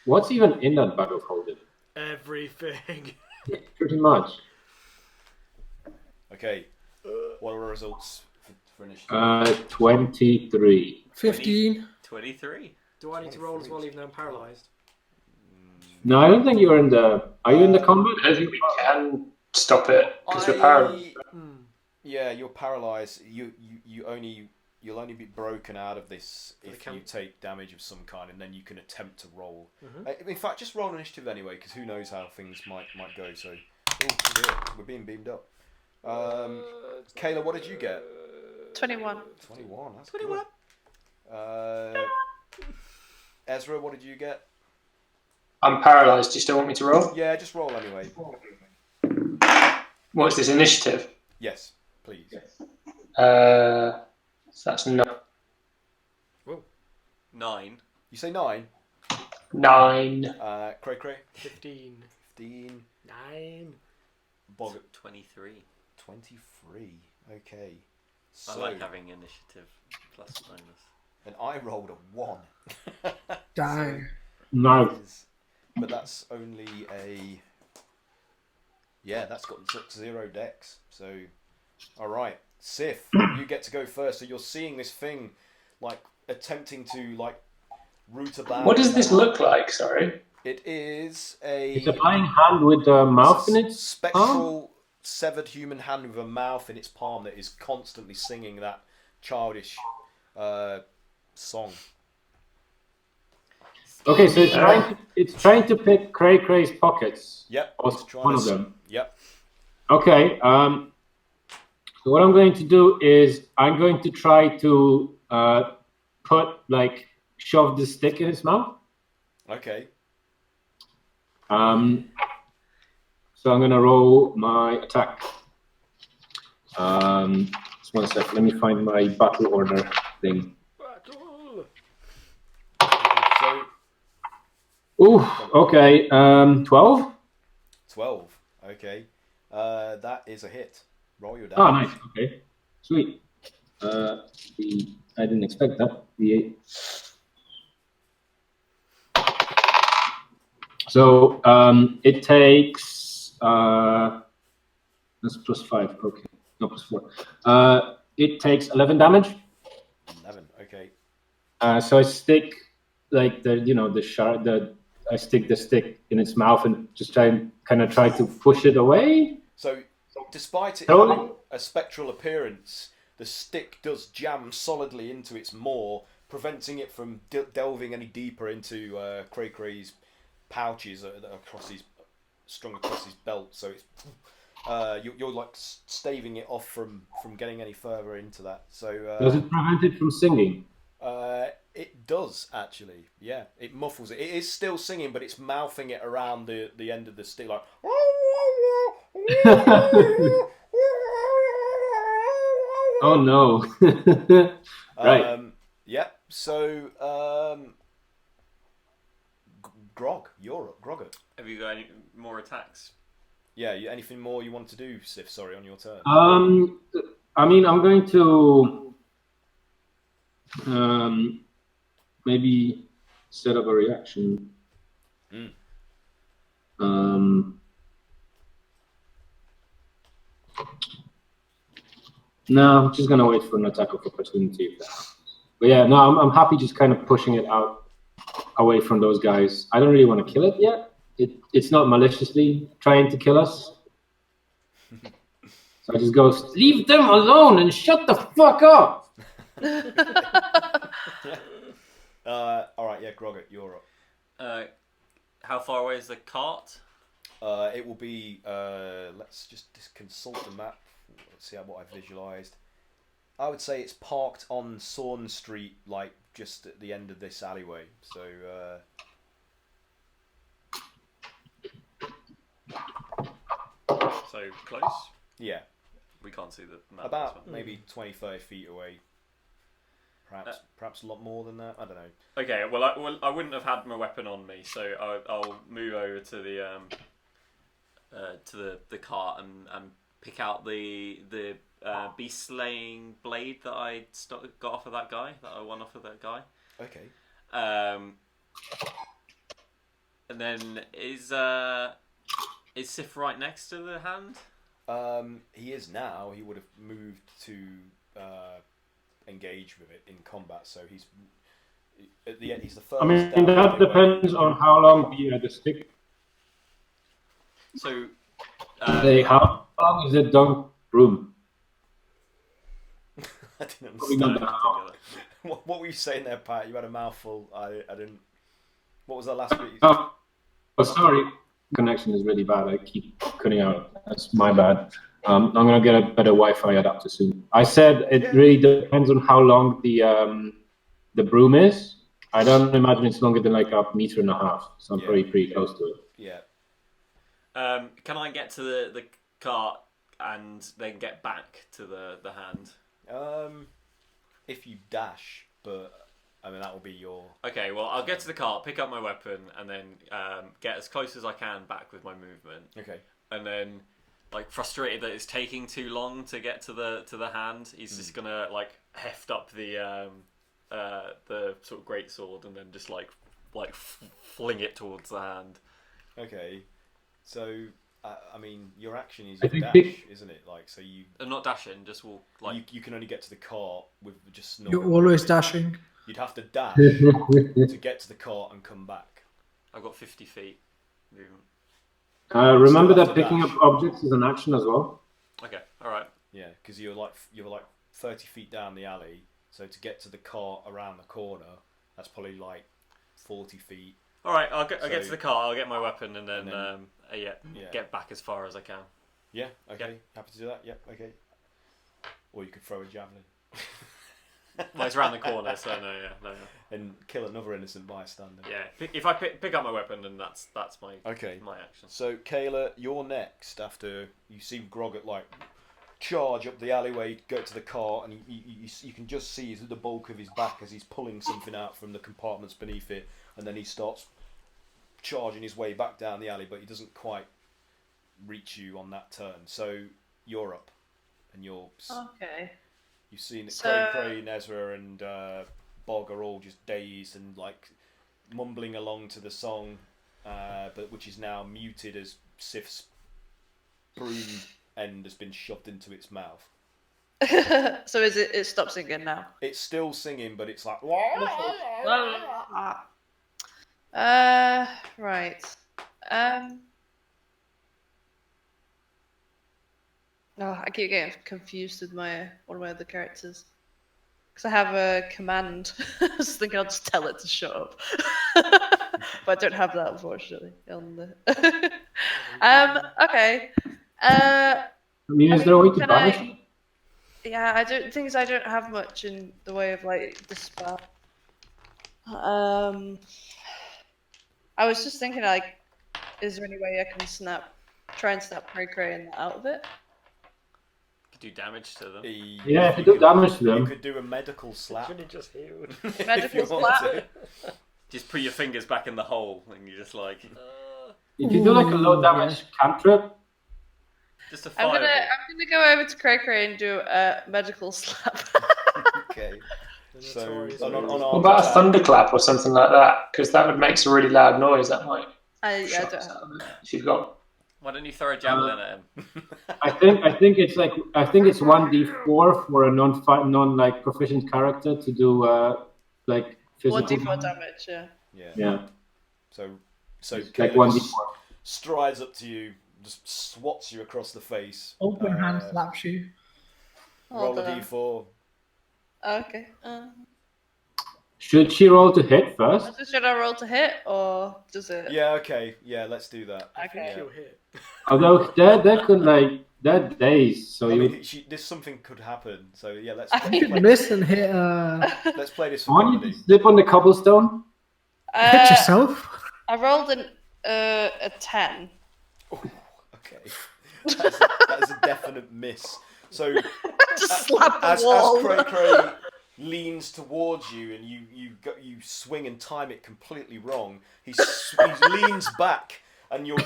What's even in that bag of holding? Everything. Pretty much. Okay. What are the results for initiative? 23. 15. 23. Do I need to roll as well, even though I'm paralysed? No, I don't think you're in the. Are you in the combat? I don't think we can stop it because we're paralysed. Yeah, you're paralysed. You'll only be broken out of this if you take damage of some kind, and then you can attempt to roll. In fact, just roll initiative anyway, because who knows how things might go. So, we're being beamed up. Kayla, what did you get? 21. 21. That's 21. Good. Ezra, what did you get? I'm paralysed. Do you still want me to roll? Yeah, just roll anyway. What's this initiative? Yes, please. So that's 9. You say 9? 9. Cray. 15. 15. 9. Bog 23. 23. Okay. I So, like having initiative plus minus. and I rolled a 1. Dang. No. But that's only a... Yeah, that's got 0 dex. So, alright. Sif, you get to go first. So you're seeing this thing, like, attempting to, like, root about. What does this look like? Sorry. It is a... It's a flying hand with a mouth in its spectral, severed human hand with a mouth in its palm that is constantly singing that childish song. Okay, so it's trying to pick Cray's pockets. Yep. Or one of them. Yep. Okay. So what I'm going to do is I'm going to try to shove the stick in its mouth. Okay. So I'm gonna roll my attack. Just one sec. Let me find my battle order thing. So. Ooh. Okay. 12. 12. Okay. That is a hit. Roll your damage. Oh, nice. Okay. Sweet. I didn't expect that. The 8. So it takes that's +5. Okay, no +4. It takes 11 damage. 11. Okay. So I stick I stick the stick in its mouth and just try to push it away. So, despite it having a spectral appearance, the stick does jam solidly into its maw, preventing it from delving any deeper into Cray's pouches strung across his belt. So it's you're like staving it off from getting any further into that. So does it prevent it from singing? It does actually. Yeah, it muffles it. It is still singing, but it's mouthing it around the end of the stick, like. Oh no! Right. Yeah. So, Grog, you're up. Grogger. Have you got any more attacks? Yeah. Anything more you want to do, Sif? Sorry, on your turn. I mean, I'm going to maybe set up a reaction. No, I'm just gonna wait for an attack of opportunity. But yeah, no, I'm happy just kind of pushing it out. away from those guys. I don't really want to kill it yet. It's not maliciously trying to kill us. So I just go, leave them alone and shut the fuck up. All right, yeah, Groggett, you're up. How far away is the cart? It will be. Let's just consult the map. Let's see what I visualised. I would say it's parked on Sawn Street, like just at the end of this alleyway. So. So close? Yeah. We can't see the map. About maybe 20, 30 feet away. Perhaps a lot more than that. I don't know. Okay, well, I wouldn't have had my weapon on me, so I'll move over to the cart and pick out the beast slaying blade that I got off of that guy. That I won off of that guy. Okay. And then is Sif right next to the hand? He is now. He would have moved to engage with it in combat. So he's at the end. He's the first. I mean, that depends on how long the stick. So, how long is it done room? I didn't understand. What were you saying there, Pat? You had a mouthful. I didn't. What was the last bit? Oh, sorry. Connection is really bad. I keep cutting out. That's my bad. I'm gonna get a better Wi-Fi adapter soon. I said it really depends on how long the broom is. I don't imagine it's longer than like 1.5 meters, so I'm pretty close to it. Yeah. Can I get to the cart and then get back to the hand? If you dash, but I mean that will be your. Okay, well I'll get to the cart, pick up my weapon, and then get as close as I can back with my movement. Okay. And then, like, frustrated that it's taking too long to get to the hand, he's just gonna like heft up the sort of great sword and then just like fling it towards the hand. Okay. So I mean, your action is I your think dash, isn't it? Like, so you. Not dashing, just walk. Like You can only get to the cart with just. You're always dashing. You'd have to dash to get to the cart and come back. I've got 50 feet movement. Remember Still that have to picking dash. up objects is an action as well. Okay, all right. Yeah, because you're like 30 feet down the alley. So to get to the cart around the corner, that's probably like 40 feet. All right, I'll get to the car. I'll get my weapon and then, Yeah. get back as far as I can. Yeah. Okay. Yeah. Happy to do that. Yeah. Okay. Or you could throw a javelin. Well, it's around the corner, so no. And kill another innocent bystander. Yeah, if I pick up my weapon, then that's my my action. So Kayla, you're next. After you see Groggett like charge up the alleyway, go to the car, and you can just see the bulk of his back as he's pulling something out from the compartments beneath it, and then he starts charging his way back down the alley, but he doesn't quite reach you on that turn. So you're up, and you're. Okay. You've seen that So- Cray, Nezra, and Bog are all just dazed and like mumbling along to the song, but which is now muted as Sif's broom end has been shoved into its mouth. So is it stopped singing now? It's still singing, but it's like. Right. Oh, I keep getting confused with one of my other characters. Because I have a command. I was thinking I'll just tell it to shut up. But I don't have that, unfortunately. On the okay. I mean, is there a way to can banish I- it? Yeah, I don't have much in the way of like dispel. I was just thinking like, is there any way I can try and snap Cray and out of it? Could do damage to them. Yeah, if you do damage to them. You could do a medical slap. Should have just healed. if Medical you want slap? to. Just put your fingers back in the hole and you just like. If you do like a low damage cantrip, Just a I'm fireball. gonna go over to Cray and do a medical slap. Okay. So Notorious on rules. our What about a thunderclap or something like that? Because that would make a really loud noise. That might. I shock don't us have. out of it. If you've got. Why don't you throw a javelin at him? I think it's 1d4 for a non proficient character to do like physical. 1d4 damage, yeah. Yeah. So It's Kayla like 1d4. just strides up to you, just swats you across the face. Open hand slaps you. Roll Hold a on. d4. Okay. Should she roll to hit first? So should I roll to hit, or does it? Yeah, okay. Yeah, let's do that. I think Okay. you'll hit. Although that could like that days, so I you mean, this something could happen. So yeah, let's You play, miss and hit let's play this for want you comedy. to slip on the cobblestone. hit yourself. I rolled a 10. Okay, that is a definite miss. So Just slap the as wall. Cray leans towards you and you swing and time it completely wrong, he leans back and you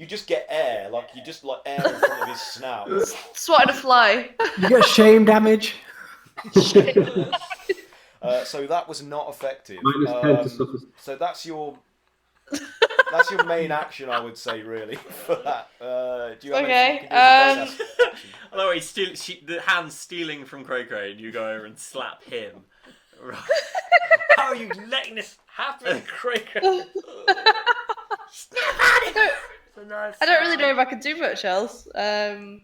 just get air, like you just like air in front of his snout. Swatted a fly. You get shame damage. So that was not effective. -10 to suffer. So that's your main action, I would say, really, for that. Do you have anything you can do as a bonus action? Although the hand's stealing from Cray, and you go over and slap him. Right. How are you letting this happen, Cricket? Snap out of it! It's a nice I don't really know if I can do much else. I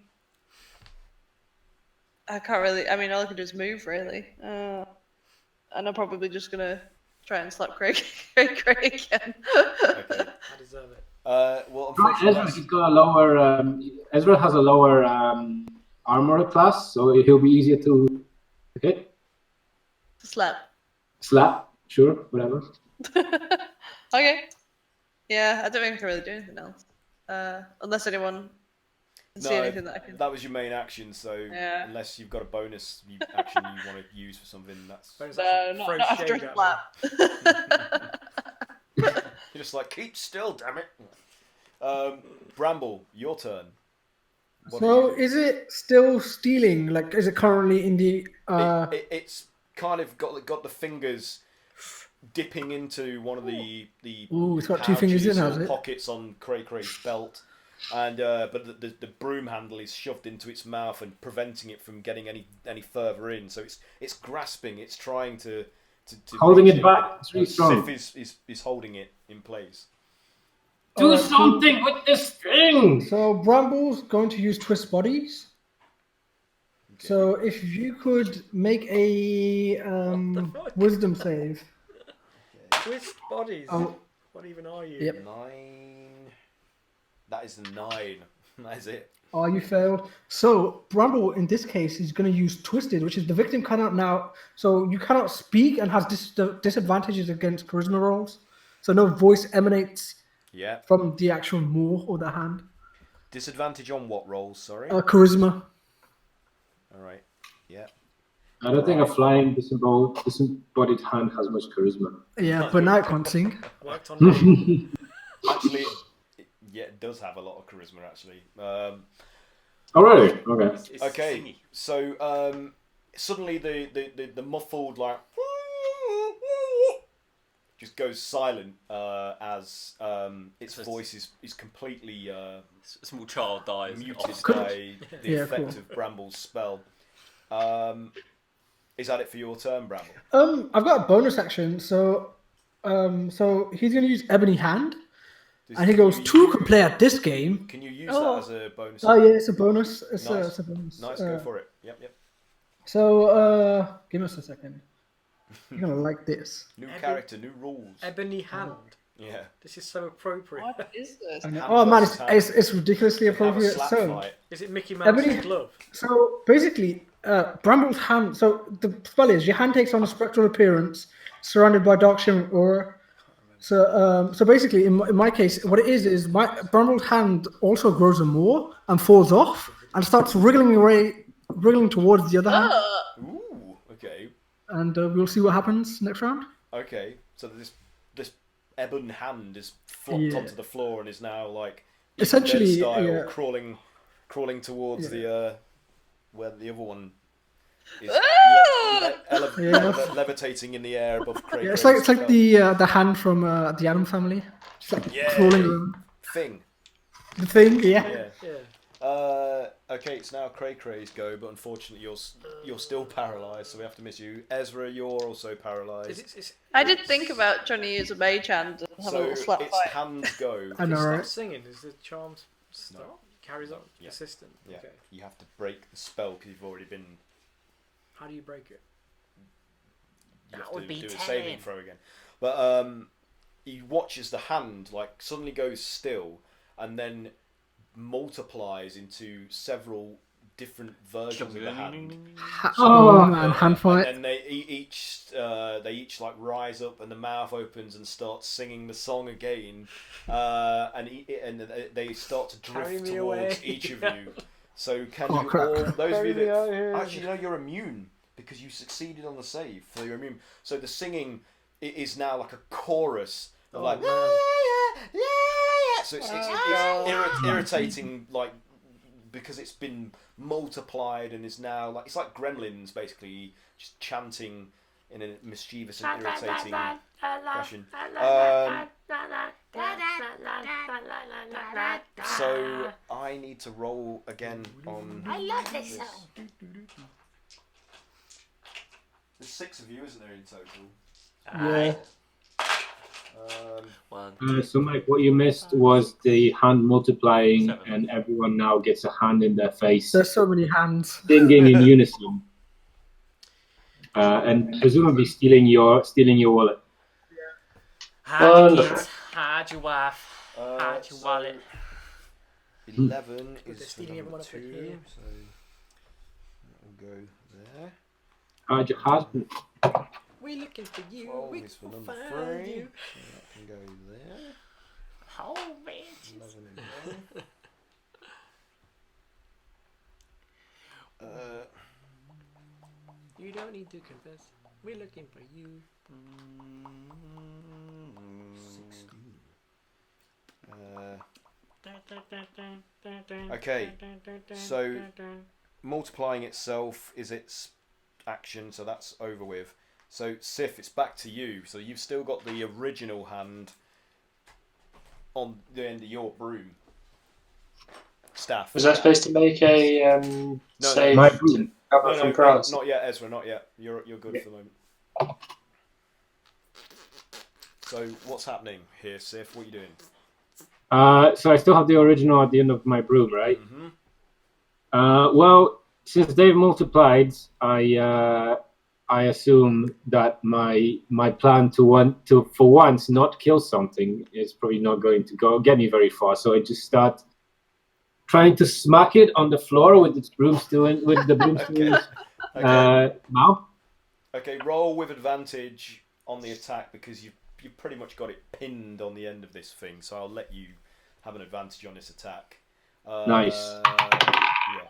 can't really. I mean, all I can do is move, really. And I'm probably just gonna try and slap Craig again. Okay. I deserve it. Well, unfortunately, Ezra, he's got a lower. Ezra has a lower armor class, so he'll be easier to hit. Slap. Slap, sure, whatever. Okay. Yeah, I don't think I can really do anything else. Unless anyone can see anything that I can. that was your main action. So Yeah. unless you've got a bonus action you want to use for something, that's Bonus No, action, not throw after a shade at slap. you're just like, keep still, damn it. Bramble, your turn. What do So you do? is it still stealing? Like, is it currently in the? It's kind of got the fingers dipping into one of the Ooh, it's got two fingers pouches in, or has it? pockets on Cray's belt, and but the broom handle is shoved into its mouth and preventing it from getting any further in. So it's grasping, it's trying to Holding reach it in, back, but it's really strong. Sif is holding it in place. Do Alright, cool. something with this thing! So Bramble's going to use twist bodies. So if you could make a fuck? wisdom save. Twist bodies. Oh. What even are you? Yep. 9. That is the 9. That is it. Oh, you failed. So Bramble, in this case, is going to use twisted, which is the victim cannot now. So you cannot speak and has disadvantages against charisma rolls. So no voice emanates Yeah. from the actual maw or the hand. Disadvantage on what rolls? Sorry. Charisma. All right. Yeah. I don't think a flying disembodied hand has much charisma. Yeah, but now it can't sing. Worked on me. Actually, it does have a lot of charisma. Actually. Alright, okay. It's Okay. singy. So suddenly the muffled like just goes silent as its voice is completely A small child dies. muted off by the Yeah, effect cool. of Bramble's spell. Is that it for your turn, Bramble? I've got a bonus action. So he's going to use Ebony Hand. And he goes, two can play at this game. Can you use that as a bonus? Oh, yeah, it's a bonus. It's Nice. a bonus. Nice, go for it. Yep. So, give us a second. You're going to like this. New character, new rules. Ebony hand. Yeah. This is so appropriate. What is this? Oh, man, versus hand. it's ridiculously Have a appropriate. slap So, fight. Is it Mickey Mouse's Ebony- glove? So basically, Bramble's hand. So the spell is your hand takes on a spectral appearance, surrounded by dark shimmering aura. So basically, in my case, what it is Bramble's hand also grows a maw and falls off and starts wriggling towards the other hand. Ooh, okay. And we'll see what happens next round. Okay. So this ebon hand is flopped Yeah. onto the floor and is now like Essentially, Dead style, yeah. crawling towards the where the other one is Yeah. levitating in the air above Craig. Yeah, it's like the hand from the Adam Family, just like Yeah. crawling around. thing. The thing, yeah. Yeah. Okay, it's now Cray Cray's go, but unfortunately you're still paralysed, so we have to miss you. Ezra, you're also paralysed. I did think about trying to use a mage hand and have a little slap it's fight. Hand's go. I know, If he right? stops singing, does the charm stop? Carries on? Yeah. Persistent? Yeah, Okay. you have to break the spell because you've already been... How do you break it? You That have would to be do a telling. saving throw again. But he watches the hand like suddenly goes still and then multiplies into several different versions of the hand. Oh man, hand fight. And they each like rise up and the mouth opens and starts singing the song again, and they start to Carry drift me towards away. each of you. So can Oh, you crap. all those of you Carry me out that here. actually know you're immune because you succeeded on the save, so you're immune. So the singing is now like a chorus of Oh, like man. yeah. So it's irritating like because it's been multiplied and is now like it's like gremlins basically just chanting in a mischievous and irritating fashion. So I need to roll again on. I love this song. There's 6 of you, isn't there, in total? Yeah. One. So, Mike, what you missed was the hand multiplying, 7. and everyone now gets a hand in their face, There's so many hands. singing in unison, and presumably stealing your wallet. How'd you kids? How'd you wife? How'd you So wallet? 11 They're is for stealing number everyone up 2, here. so that will go there. How'd your husband? We're looking for you. 12 We is for will number find 3, you. so that can go there. Oh, bitch. 11 in there. You don't need to confess. We're looking for you. 16. Okay, so multiplying itself is its action, so that's over with. So Sif, it's back to you. So you've still got the original hand on the end of your broom staff. Was I supposed to make a save My to broom. recover from paralysis? not yet, Ezra. Not yet. You're good for the moment. So what's happening here, Sif? What are you doing? So I still have the original at the end of my broom, right? Mm-hmm. Well, since they've multiplied, I assume that my plan to for once not kill something is probably not going to get me very far. So I just start trying to smack it on the floor with the broomstool mouth. Okay, roll with advantage on the attack because you've pretty much got it pinned on the end of this thing. So I'll let you have an advantage on this attack. Nice. Yeah.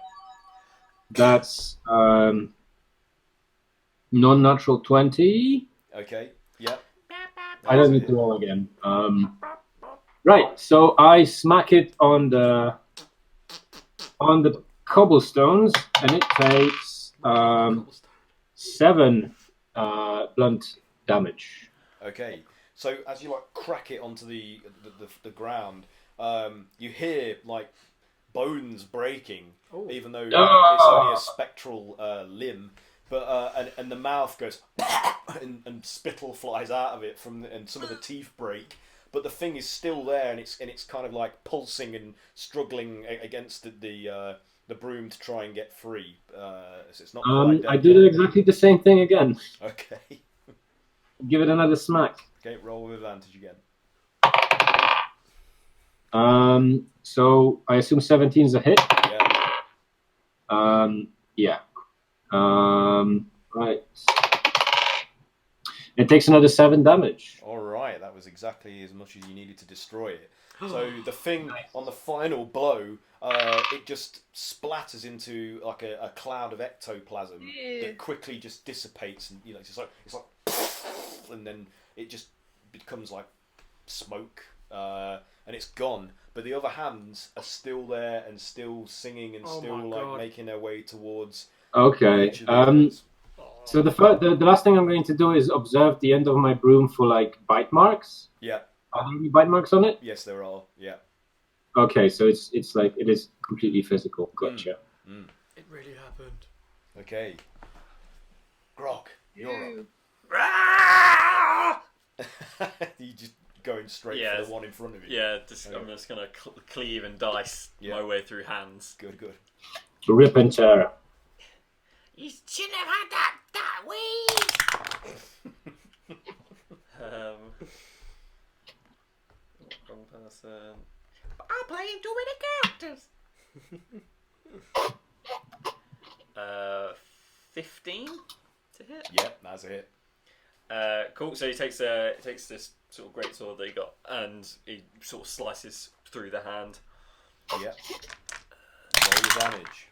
That's non-natural 20. Okay. Yeah. I don't need to roll again. Right. So I smack it on the cobblestones, and it takes 7 blunt damage. Okay. So as you like crack it onto the ground, you hear like bones breaking, even though it's only a spectral limb. But and the mouth goes and spittle flies out of it and some of the teeth break. But the thing is still there, and it's kind of like pulsing and struggling against the broom to try and get free. So it's not quite dead I did exactly the same thing again. Okay. Give it another smack. Okay, roll with advantage again. So I assume 17 is a hit. Yeah. Yeah. Right. It takes another 7 damage. All right, that was exactly as much as you needed to destroy it. So the thing on the final blow, it just splatters into like a cloud of ectoplasm that quickly just dissipates, and it's like and then it just becomes like smoke, and it's gone. But the other hands are still there and still singing and still like making their way towards. Okay. So the last thing I'm going to do is observe the end of my broom for like bite marks. Yeah. Are there any bite marks on it? Yes, there are. Yeah. Okay, so it's like it is completely physical. Gotcha. It really happened. Okay. Grog, you're up. You just going straight for the one in front of you. Yeah, I'm just gonna cleave and dice my way through hands. Good. Rip and tear. You shouldn't have had that weed. Wrong person. I'm playing too many characters. 15 to hit. Yeah, that's a hit. Cool. So he takes this sort of great sword that he got, and he sort of slices through the hand. Yeah. Roll your damage.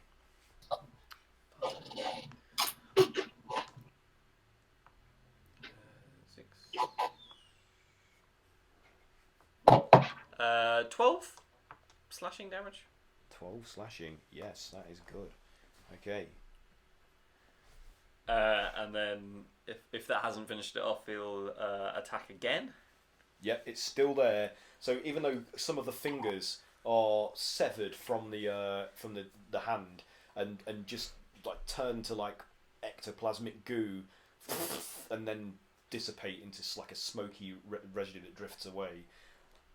12 slashing damage. 12 slashing. Yes, that is good. Okay. And then if that hasn't finished it off, he'll attack again. Yep, it's still there. So even though some of the fingers are severed from the hand and just like turn to like ectoplasmic goo, and then dissipate into like a smoky residue that drifts away,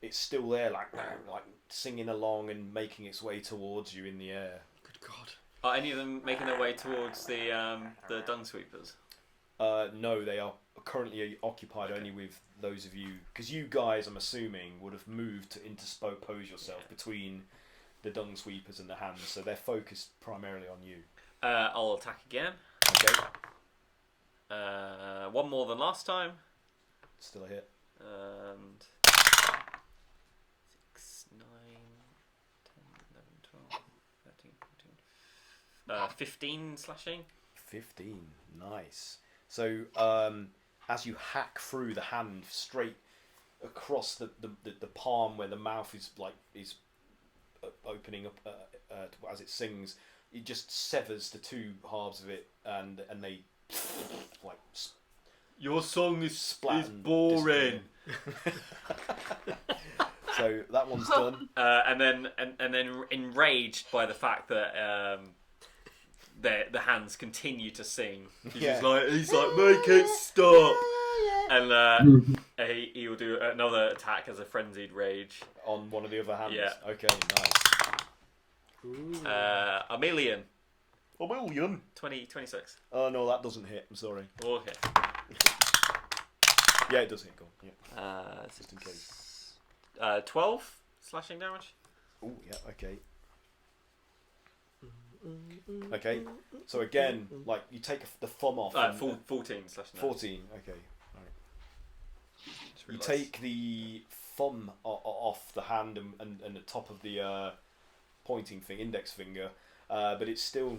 it's still there, like singing along and making its way towards you in the air. Good God! Are any of them making their way towards the dung sweepers? No, they are currently occupied only with those of you, because you guys, I'm assuming, would have moved to interpose yourself between the dung sweepers and the hands, so they're focused primarily on you. I'll attack again. Okay. One more than last time. Still a hit. And 6, 9, 10, 11, 12, 13, 14. 15 slashing. 15. Nice. So, as you hack through the hand straight across the palm where the mouth is opening up as it sings, it just severs the two halves of it, and they like. Your song is boring. So that one's done. And then enraged by the fact that the hands continue to sing, he's like, make it stop. And he will do another attack as a frenzied rage on one of the other hands. Yeah. Okay, nice. A million. 26. Oh no, that doesn't hit. I'm sorry. Okay. Yeah, it does hit. Go on. Yeah. Just in case. 12 slashing damage. Oh yeah. Okay. Okay. So again, like you take the thumb off. 14 slashing damage. 14. Okay. You take the thumb off the hand and the top of the pointing index finger, but it's still.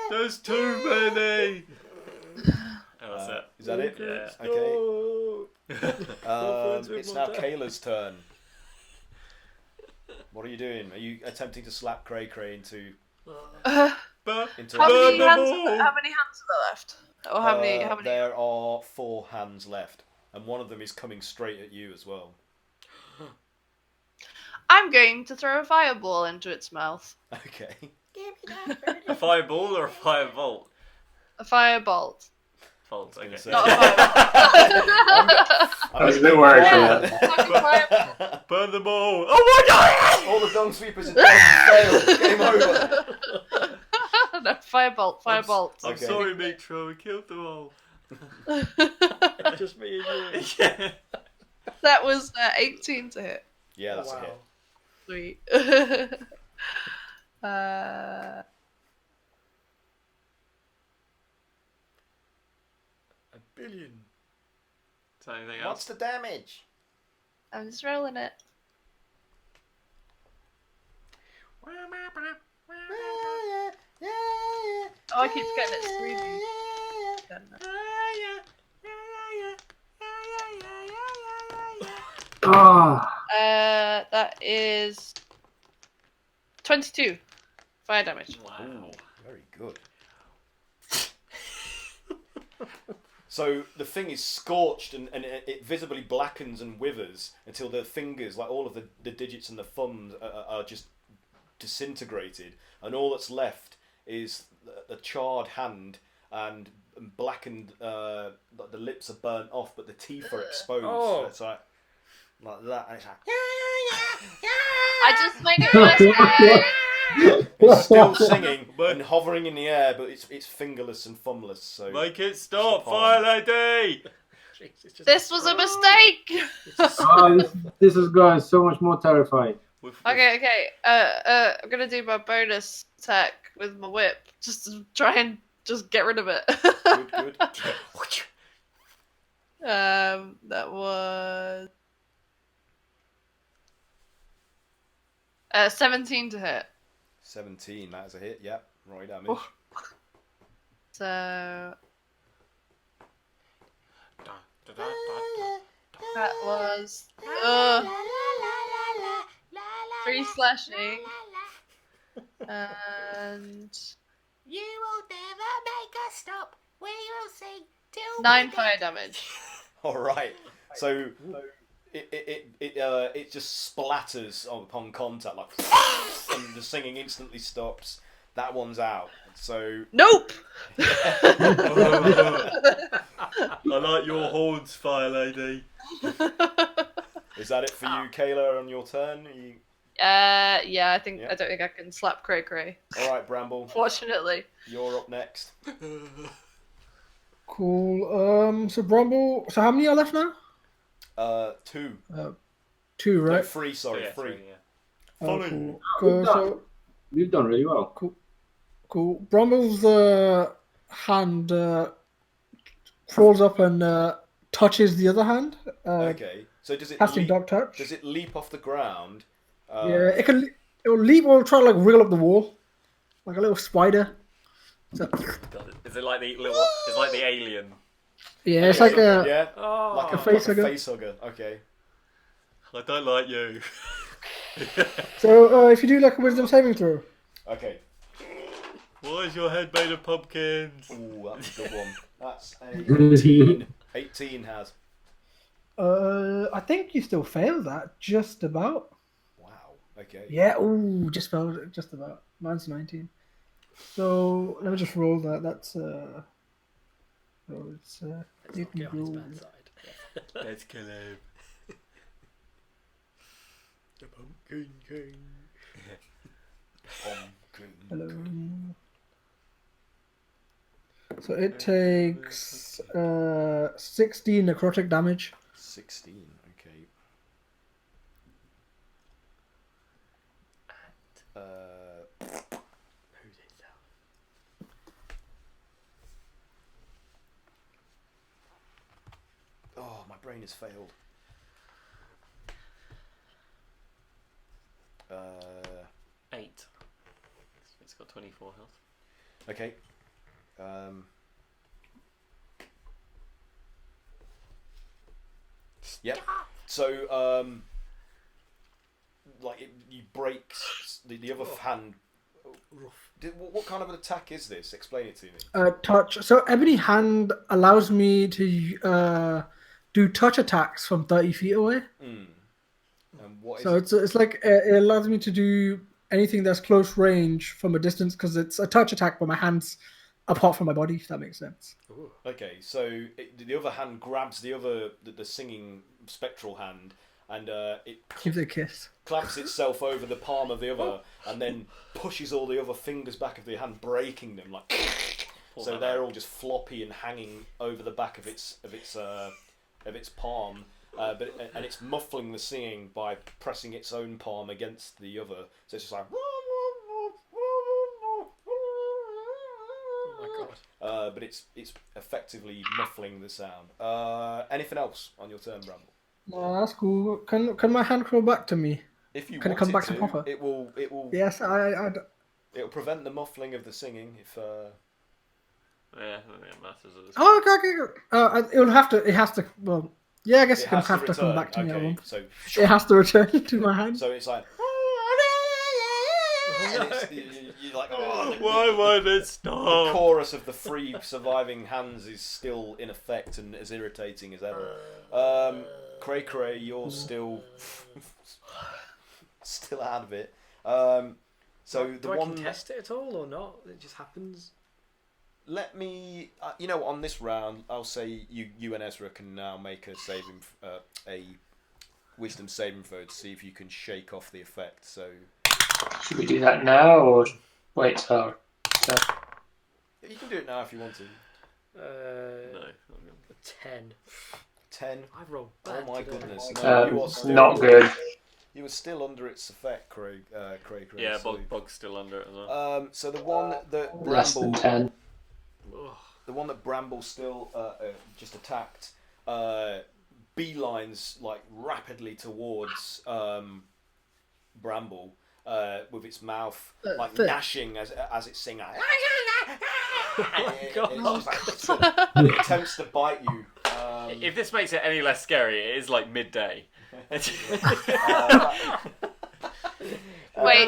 There's too many. Oh, that's it. Is that it? Yeah. Okay. It's now Kayla's turn. What are you doing? Are you attempting to slap Cray into? How many hands are there left? Or how many? There are 4 hands left, and one of them is coming straight at you as well. I'm going to throw a fireball into its mouth. Okay. A fireball or a firebolt? A firebolt. Bolt. Okay. Not a firebolt. I was a bit worried for that. Burn them all! Oh my God! All the dung sweepers in failed. Game over. No, firebolt. I'm sorry, Mitro. We killed them all. Just me and you. Yeah. That was 18 to hit. Yeah, that's a hit. Sweet. A billion. Is there anything What's else? the damage? I'm just rolling it. Oh, I keep getting it screaming. That is 22 fire damage. Wow. Ooh, very good. So the thing is scorched and it visibly blackens and withers until the fingers, like all of the digits and the thumbs, are just disintegrated, and all that's left is a charred hand and blackened. The lips are burnt off, but the teeth are exposed. Oh. It's like that, and it's like I just made it worse. it's still singing and hovering in the air, but it's fingerless and thumbless. So Make it stop, fire lady! This was a mistake. This is going so much more terrifying. Okay. I'm gonna do my bonus attack with my whip, just to try and just get rid of it. good. That was 17 to hit. 17. That's a hit. Yep. Right damage. So that was 3 slashing, and You will never make us stop. We will sing till 9 fire damage. All right. So it just splatters upon contact, like, and the singing instantly stops. That one's out. So Nope. I like your horns, fire lady. is that it for you, Kayla, on your turn? Yeah, I think Yeah. I don't think I can slap Cray Cray. All right, Bramble. Fortunately. You're up next. Cool. So Brumble. So how many are left now? 2. 2, No, right? 3. Sorry, 3. Cool. So You've done really well. cool. Brumble's hand crawls up and touches the other hand. Okay. So does it Casting leap, dog touch. does it leap off the ground? Yeah, it'll leap or try to like wriggle up the wall, like a little spider. So, Is it like the little? It's like the alien. yeah, it's like a Yeah. Oh. Like a facehugger. facehugger. Okay. I don't like you. So if you do like a wisdom saving throw. Okay. Why is your head made of pumpkins? Ooh, that's a good one. That's a 18. 18 has. I think you still failed that just about. Wow. Okay. Yeah. Ooh, just failed it just about. Mine's 19. So let me just roll that. That's so it's you can Get on his roll. bad side. Let's kill him. The Pumpkin King. Hello. So it takes 16 necrotic damage. 16. Okay. Who's it now? Oh, my brain has failed. 8. It's got 24 health. Okay. Yep. So, like, you break the other hand. What kind of an attack is this? Explain it to me. Touch. So Ebony Hand allows me to do touch attacks from 30 feet away. And what is So it? it's like it allows me to do anything that's close range from a distance because it's a touch attack, but my hands apart from my body. If that makes sense. Okay, so the other hand grabs the singing spectral hand, and it Gives it a kiss. clamps itself over the palm of the other, and then pushes all the other fingers back of the hand, breaking them like. So they're all just floppy and hanging over the back of its palm, and it's muffling the singing by pressing its own palm against the other. So it's just like. Oh my god. But it's effectively muffling the sound. Anything else on your turn, Bramble? No, that's cool. Can my hand crawl back to me? If you Can it want come back to to, proper? it will. Yes, It'll prevent the muffling of the singing. If Yeah, I don't think it matters at this point. Oh, okay. It has to. Well, yeah, I guess it it can has have to return. come back to me. At Okay, one. so It has to return to my hand. so it's like. And you're like, oh, Why won't it the stop? chorus of the 3 surviving hands is still in effect and as irritating as ever. Cray Cray, you're still out of it. So Do I contest it at all or not? It just happens. Let me, on this round, I'll say you and Ezra can now make a wisdom saving throw to see if you can shake off the effect. So, should we do that now or wait till? You can do it now if you want to. No. 10. 10. I've rolled Oh bad my today. goodness! No, you are still, not good. You were still under its effect, Craig. Yeah, so, Bog's still under it as well. So the one that Less than 10. the one that Bramble still just attacked, beelines like rapidly towards Bramble with its mouth like gnashing as it's singing. It attempts to bite you. If this makes it any less scary, it is like midday. Wait,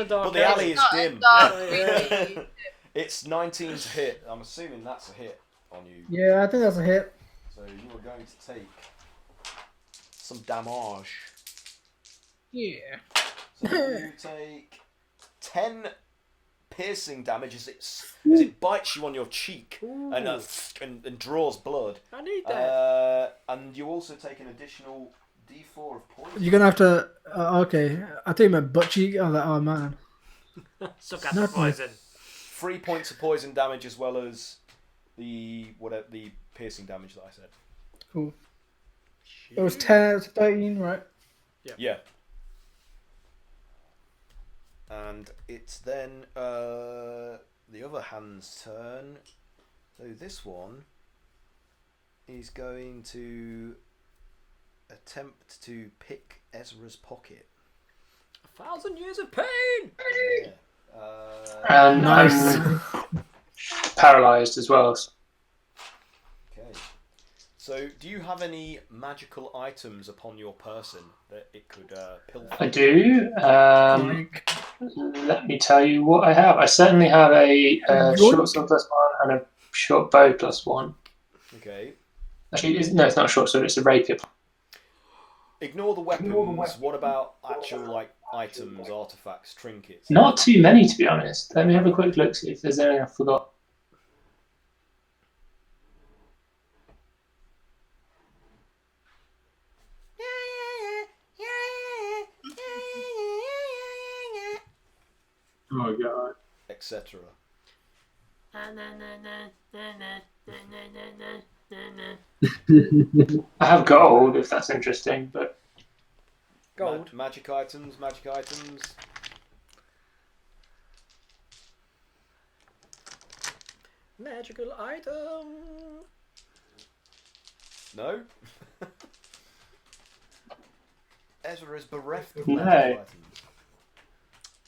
but the alley is dim. Really. It's 19 to hit. I'm assuming that's a hit on you. Yeah, I think that's a hit. So you are going to take some damage. Yeah. So you take 10 piercing damage as it bites you on your cheek and draws blood. I need that. And you also take an additional D4 of poison. You're gonna have to. Okay, I think you meant butt cheek. I was like, oh man. Suck out the poison. 3 points of poison damage as well as the piercing damage that I said. Cool. It was 10, 13, right? Yeah. And it's then the other hand's turn. So this one is going to attempt to pick Ezra's pocket. 1,000 years of pain! Yeah. Nice. Paralysed as well. Okay. So, do you have any magical items upon your person that it could pilfer? I do. Let me tell you what I have. I certainly have a short sword +1 and a short bow +1. Okay. Actually, it's not a short sword, it's a rapier. Ignore the weapons. What about actual items, artifacts, trinkets? Not too many, to be honest. Let me have a quick look, see if there's anything I forgot. Oh god. Etc. I have gold, if that's interesting, but Gold. Magic items. Magical item. No? Ezra is bereft of No. magical items.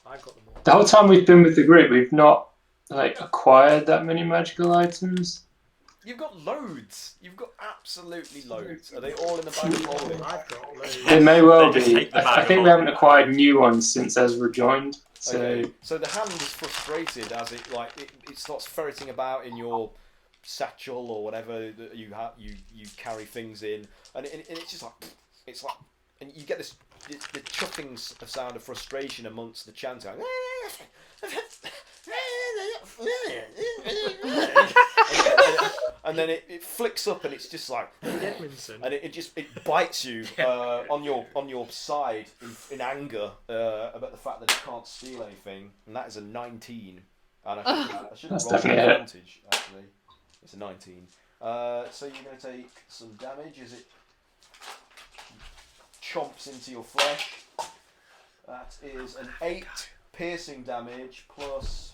I've got them all. the whole time we've been with the group, we've not acquired that many magical items. You've got loads. You've got absolutely loads. Are they all in the bag of holding? I've got loads. It may well They just be. take the bag I of think we haven't acquired new ones since Ezra joined. So Okay. So the hand is frustrated as it starts ferreting about in your satchel or whatever that you carry things in, and it's just and you get this the chuffing sound of frustration amongst the chanting. And then it flicks up and it's just like, Edmondson. and it bites you on your side in anger about the fact that it can't steal anything, and that is a 19. And I should have That's rolled definitely a hit. advantage actually. It's a 19. So you're going to take some damage as it chomps into your flesh. That is an 8 piercing damage plus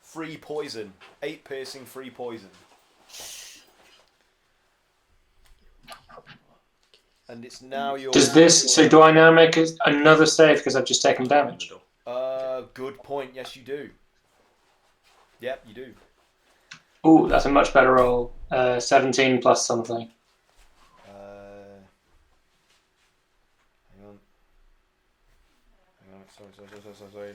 3 poison. 8 piercing, 3 poison. And it's now your... do I now make another save because I've just taken damage? Good point. Yes, you do. Yep, you do. Ooh, that's a much better roll. 17 plus something. Hang on. Sorry.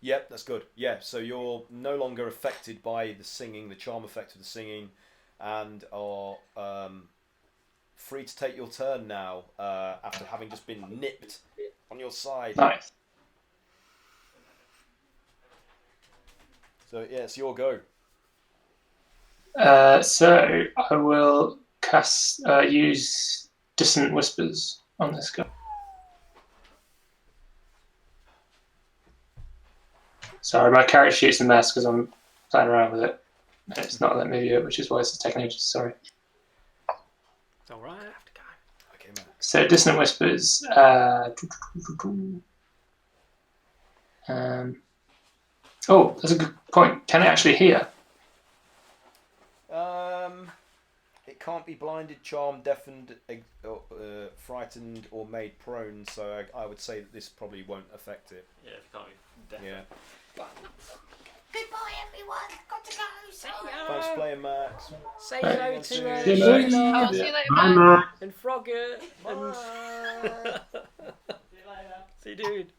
Yep, that's good. Yeah, so you're no longer affected by the singing, the charm effect of the singing, and are free to take your turn now after having just been nipped on your side. Nice. So yeah, it's your go. So I will cast use Dissonant Whispers on this guy. Sorry, my character sheet's a mess because I'm playing around with it. It's not letting me view it, which is why it's taking ages. Sorry. It's alright, I have to go. Okay, man. So Dissonant Whispers. Oh, that's a good point. Can it actually hear? It can't be blinded, charmed, deafened, frightened, or made prone. So I would say that this probably won't affect it. Yeah, if you can't be deaf. Yeah. Goodbye, everyone. Got to go. See ya. Thanks for playing, Max. Say hello to See you later. Sheila I'll see you later. Bye, Bye. Max. and Frogger and... See, dude.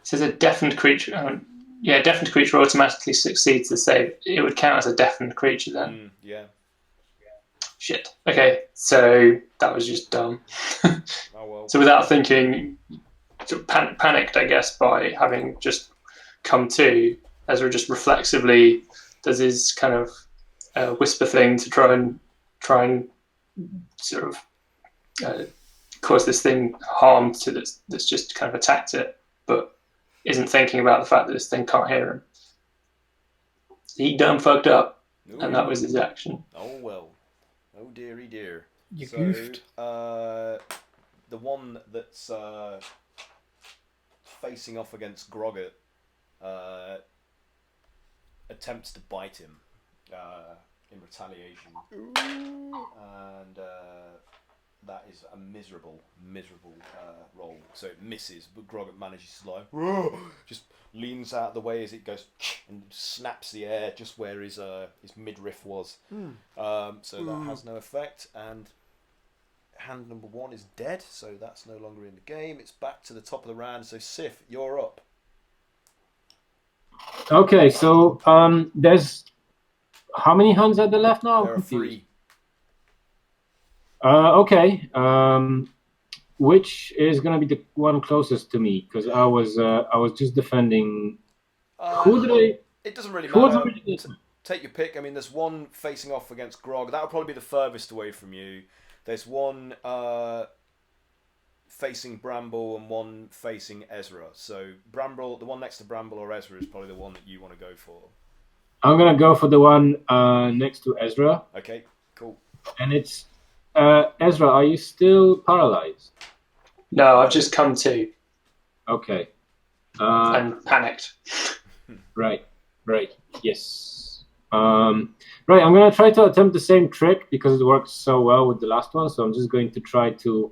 Says a deafened creature. Deafened creature automatically succeeds the save. It would count as a deafened creature then. Yeah. Shit. Okay, so that was just dumb. Oh well. So without thinking, sort of panicked, I guess, by having just come to, Ezra just reflexively does his kind of whisper thing to try and sort of cause this thing harm to that's just kind of attacked it, but isn't thinking about the fact that this thing can't hear him. He done fucked up, and that was his action. Oh well. Oh dearie dear. You So, goofed. the one that's facing off against Grogget attempts to bite him in retaliation, and that is a miserable roll. So it misses, but Grogget manages to just leans out of the way as it goes and snaps the air just where his midriff was. So that has no effect, and hand number 1 is dead, so that's no longer in the game. It's back to the top of the round. So Sif, you're up. Okay, so there's how many hands are there left now? There are 3. Okay. Which is gonna be the one closest to me? Because I was just defending. Who did I? It doesn't really Who was matter. already there? Take your pick. I mean, there's one facing off against Grog. That would probably be the furthest away from you. There's one facing Bramble and one facing Ezra. So Bramble, the one next to Bramble or Ezra, is probably the one that you want to go for. I'm gonna go for the one next to Ezra, Okay, cool. and it's Ezra. Are you still paralyzed? No, I've just come to Okay. and panicked. Right. Yes. Right. I'm gonna try to attempt the same trick because it worked so well with the last one. So I'm just going to try to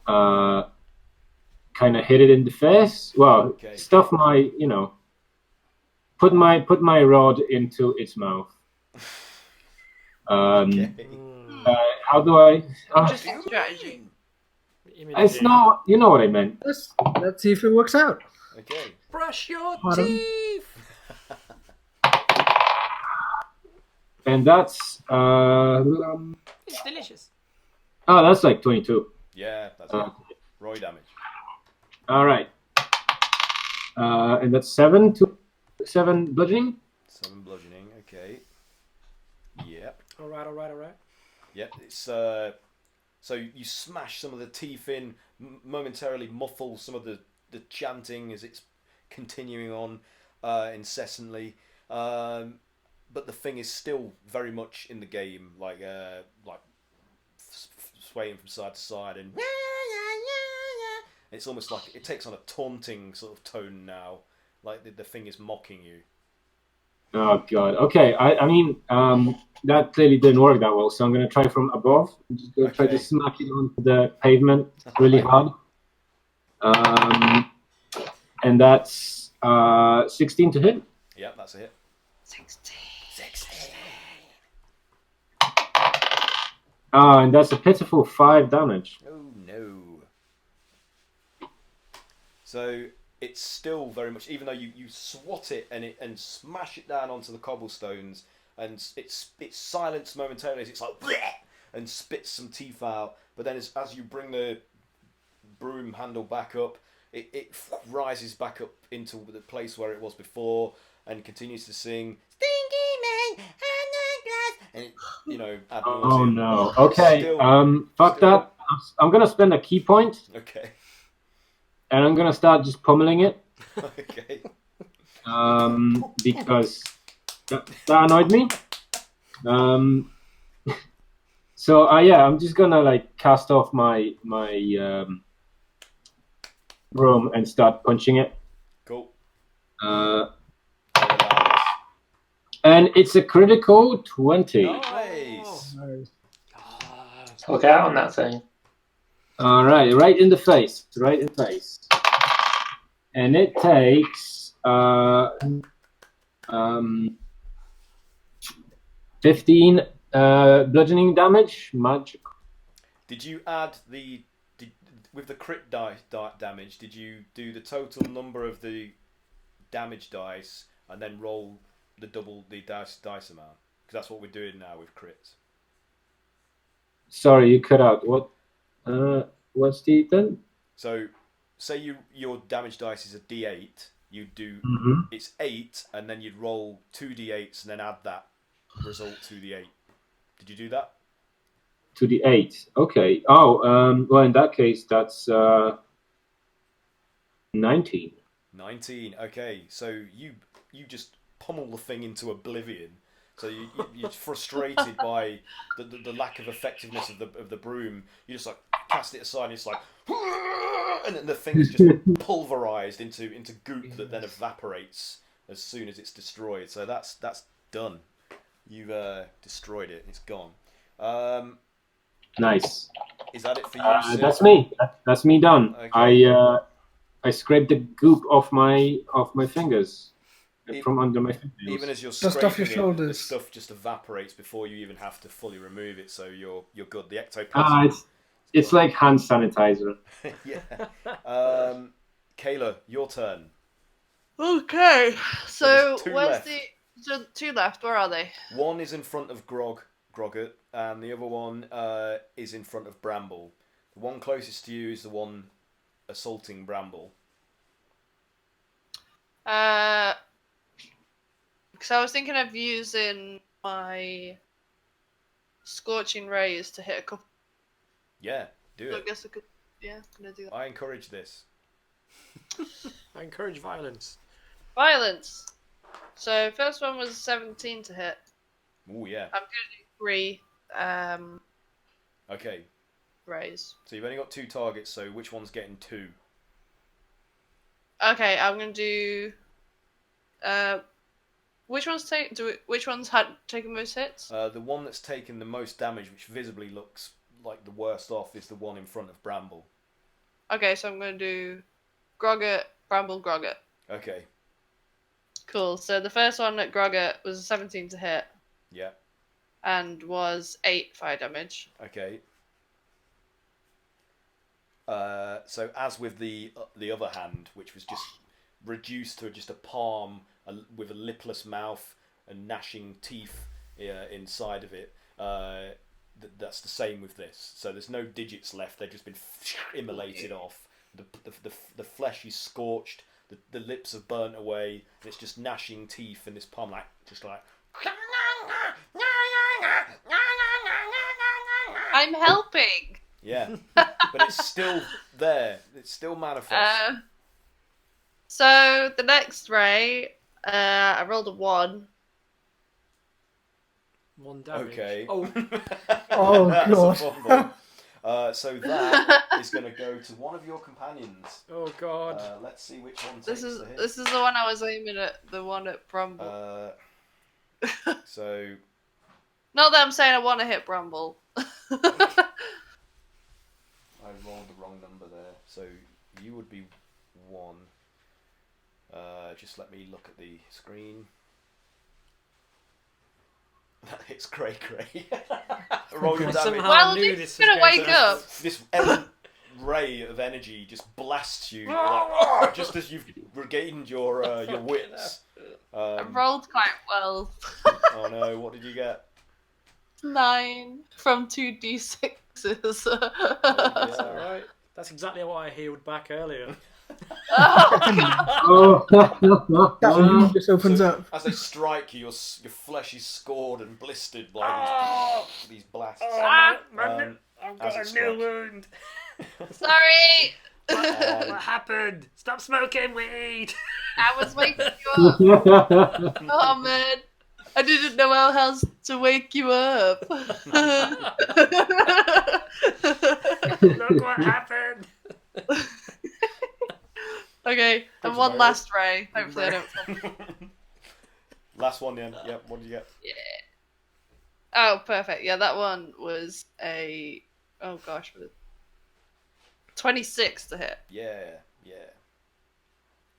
kind of hit it in the face. Well, Okay. stuff my, put my rod into its mouth. Okay. How do I? Just strategy. It's not. You know what I meant. Let's see if it works out. Okay. Brush your Pardon? teeth! And that's It's delicious. oh, that's like 22. Yeah, that's Uh, it. Roy damage. All right. And that's 7 bludgeoning. 7 bludgeoning. Okay. Yep. Alright. Yep. It's so you smash some of the teeth in, momentarily muffle some of the chanting as it's continuing on incessantly. But the thing is still very much in the game, like swaying from side to side, and it's almost like it takes on a taunting sort of tone now, like the thing is mocking you. Oh god. Okay. I mean that clearly didn't work that well. So I'm gonna try from above. I'm just gonna try to Okay. smack it onto the pavement really hard. And that's 16 to hit. Yep, that's a hit. 16. And that's a pitiful 5 damage. Oh no. So it's still very much, even though you swat it and smash it down onto the cobblestones, and it's silenced momentarily as it's like bleh, and spits some teeth out. But then as you bring the broom handle back up, it rises back up into the place where it was before and continues to sing Stinky Man and it, ad nauseam. Oh no. Okay. Fuck that. I'm gonna spend a key point. Okay. And I'm gonna start just pummeling it. Okay. Because that annoyed me. So I'm just gonna like cast off my broom and start punching it. Cool. And it's a critical 20. Nice. Look out on that thing. All right, right in the face, and it takes 15 bludgeoning damage. Magic. Did you add with the crit damage? Did you do the total number of the damage dice and then roll the dice amount? Because that's what we're doing now with crits. Sorry, you cut out. What? What's the then? So, say your damage dice is a D8. You do it's 8, and then you'd roll 2 D8s and then add that result to the 8. Did you do that? To the 8. Okay. Oh, well, in that case, that's 19. 19. Okay, so you just pummel the thing into oblivion. So you're frustrated by the lack of effectiveness of the broom. You just like cast it aside, and it's like, and then the thing is just pulverized into goop that then evaporates as soon as it's destroyed. So that's done. You've destroyed it. It's gone. Nice. Is that it for you? Sid? That's me. That's me done. Okay. I scraped the goop off my fingers. From under my fingers. Even as you're Just off your scraping shoulders. the stuff just evaporates before you even have to fully remove it. So you're good. The ectoplasm. It's like hand sanitizer. Yeah. Kayla, your turn. Okay, so there's 2 where's left. the 2 left? Where are they? One is in front of Grogget, and the other one is in front of Bramble. The one closest to you is the one assaulting Bramble. Because I was thinking of using my scorching rays to hit a couple. Yeah, do I it. guess I could. Yeah, I'm gonna do that. I encourage this. I encourage violence. Violence. So first one was 17 to hit. Ooh, yeah. I'm gonna do 3 Okay, rays. so you've only got 2 targets, so which one's getting 2? Okay, I'm gonna do. Which one's had taken most hits? The one that's taken the most damage, which visibly looks like the worst off, is the one in front of Bramble. Okay, so I'm gonna do Grogget, Bramble, Grogget. Okay. Cool. So the first one at Grogget was a 17 to hit Yeah. and was 8 fire damage. Okay. So as with the other hand, which was just reduced to just a palm with a lipless mouth and gnashing teeth inside of it, that's the same with this. So there's no digits left; they've just been immolated off. The flesh is scorched. The lips have burnt away. And it's just gnashing teeth in this palm, just like. I'm helping. Yeah, but it's still there. It's still manifest. So the next ray, I rolled a 1. 1 damage. Okay. Oh. Oh, That's a God. fumble. So that is going to go to one of your companions. Oh God. Let's see which one takes This is the hit. the one I was aiming at. The one at Bramble. So Not that I'm saying I want to hit Bramble. I rolled the wrong number there. So you would be 1. Just let me look at the screen. It's cray. Roll your damage. Somehow Well, I knew this this is gonna was going wake to- up. This ray of energy just blasts you just as you've regained your wits. I rolled quite well. Oh no, what did you get? 9 from 2d6s. Oh, That's yeah. all right. That's exactly what I healed back earlier. Oh. That wound just opens So, up. as they strike you, your flesh is scored and blistered by these blasts. Oh, I've as got it a new strikes. wound. Sorry! What happened? Stop smoking weed. I was waking you up. Oh man. I didn't know how else to wake you up. Look what happened. Okay, and one last ray. Hopefully I don't. Last one then. Yep, what did you get? Yeah. Oh, perfect. Yeah, that one was a. Oh gosh, 26 to hit. Yeah.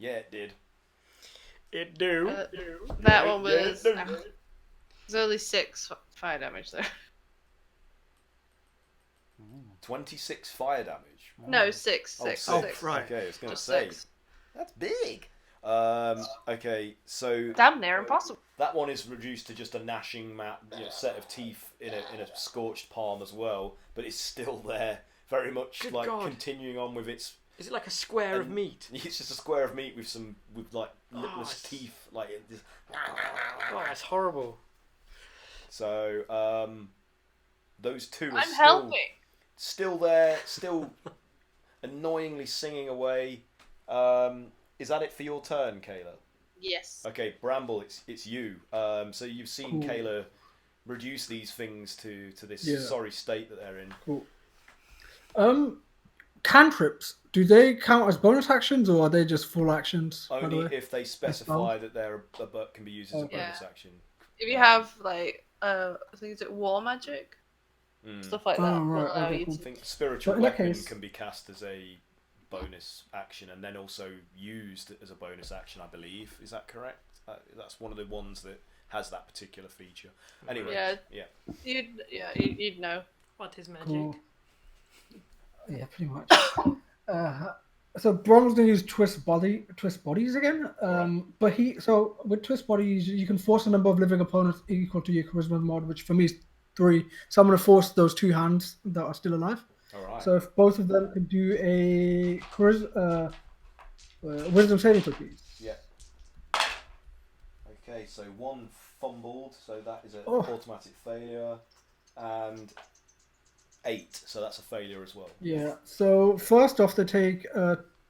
Yeah, it did. It do. That one was. There's only 6 fire damage there. 26 fire damage. No, 6. Oh, 6. six. 6. Right. Okay, I was going to Just say. 6. That's big. Okay, so Damn near impossible. that one is reduced to just a gnashing set of teeth in a scorched palm as well, but it's still there, very much Good like God. continuing on with its. Is it like a square of And- meat? It's just a square of meat with like lipless it's- teeth, like it just. Oh, that's horrible. So those two are I'm helping. still there, still annoyingly singing away. Is that it for your turn, Kayla? Yes. Okay, Bramble, it's you. So you've seen Cool. Kayla reduce these things to this Yeah. sorry state that they're in. Cool. Cantrips, do they count as bonus actions or are they just full actions? by the Only way? if they specify that they're can be used as a Okay. bonus Yeah. action. If you have like, I think it's war magic, Mm. stuff like that. Oh, will right, allow okay, you cool. I to- think spiritual But in that weapon case- can be cast as a bonus action and then also used as a bonus action, I believe. Is that correct? That's one of the ones that has that particular feature. Anyway, Yeah. You'd know. What is magic? Cool. Yeah, pretty much. So Brom's gonna use twist bodies again. But with twist bodies, you can force a number of living opponents equal to your charisma mod, which for me is 3. So I'm gonna force those 2 hands that are still alive. all right. So if both of them can do a wisdom saving throw, please. Yeah. Okay, so one fumbled, so that is an Oh. automatic failure, and 8, so that's a failure as well. Yeah. So first off, they take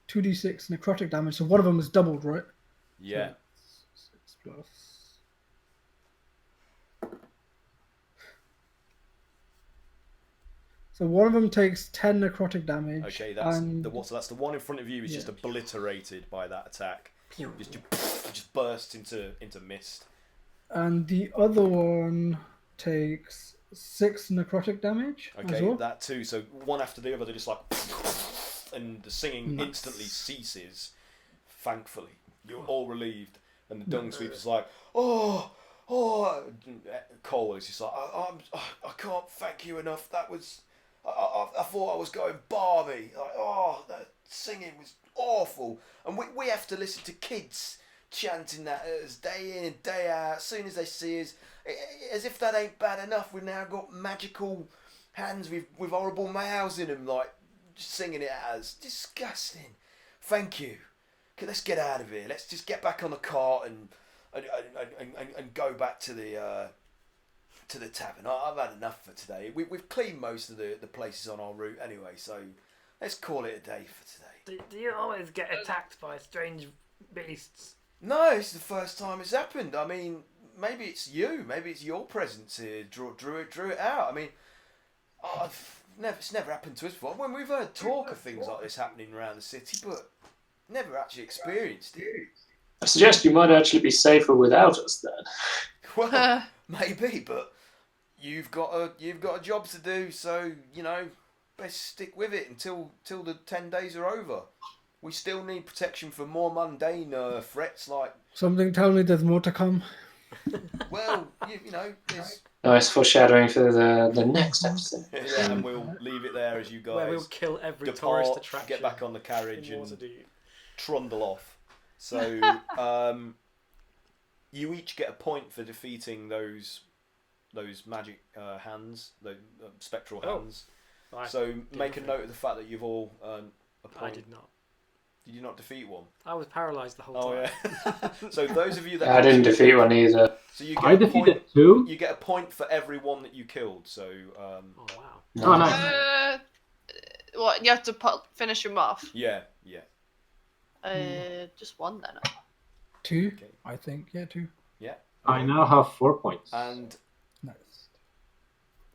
2d6 necrotic damage. So one of them is doubled, right? Yeah. 6 plus. So one of them takes 10 necrotic damage. Okay, that's and so that's the one in front of you is just Yeah. obliterated by that attack. Just bursts into mist. And the other one takes 6 necrotic damage. as Okay, well. that too. So one after the other, they're just like, and the singing Nice. instantly ceases. Thankfully, you're all relieved, and the dung sweeper's like, oh. Cole is just like, I can't thank you enough. That was, I thought I was going balmy. Like, that singing was awful, and we have to listen to kids chanting that at us day in and day out. As soon as they see us, as if that ain't bad enough, we've now got magical hands with horrible mouths in them, like singing it at us. Disgusting. Thank you. Okay, let's get out of here. Let's just get back on the cart and go back to the tavern. I've had enough for today. We've cleaned most of the places on our route anyway, so let's call it a day for today. Do you always get attacked by strange beasts? No, it's the first time it's happened. I mean, maybe it's you. Maybe it's your presence here drew it out. I mean, it's never happened to us before. When we've heard talk of things like this happening around the city, but never actually experienced it. I suggest you might actually be safer without us then. Well, maybe, but you've got a job to do, so best stick with it until the 10 days are over. We still need protection from more mundane threats like. Something tell me there's more to come. Well, there's. Nice foreshadowing for the next episode. Yeah, and we'll leave it there as you guys Where we'll kill every depart, tourist attraction. get back on the carriage in and Waterdeep. trundle off. So, you each get a point for defeating those magic hands, the spectral hands. So make a note of the fact that you've all earned a point. I did not. Did you not defeat one? I was paralysed the whole time. Yeah. So those of you that I didn't defeat one either. So you get I defeated 2. You get a point for every one that you killed. So. Oh wow. Oh, nice. What, you have to finish him off? Yeah. Just 1 then. 2, I think. Yeah, 2. Yeah. I now have 4 points. And. Nice.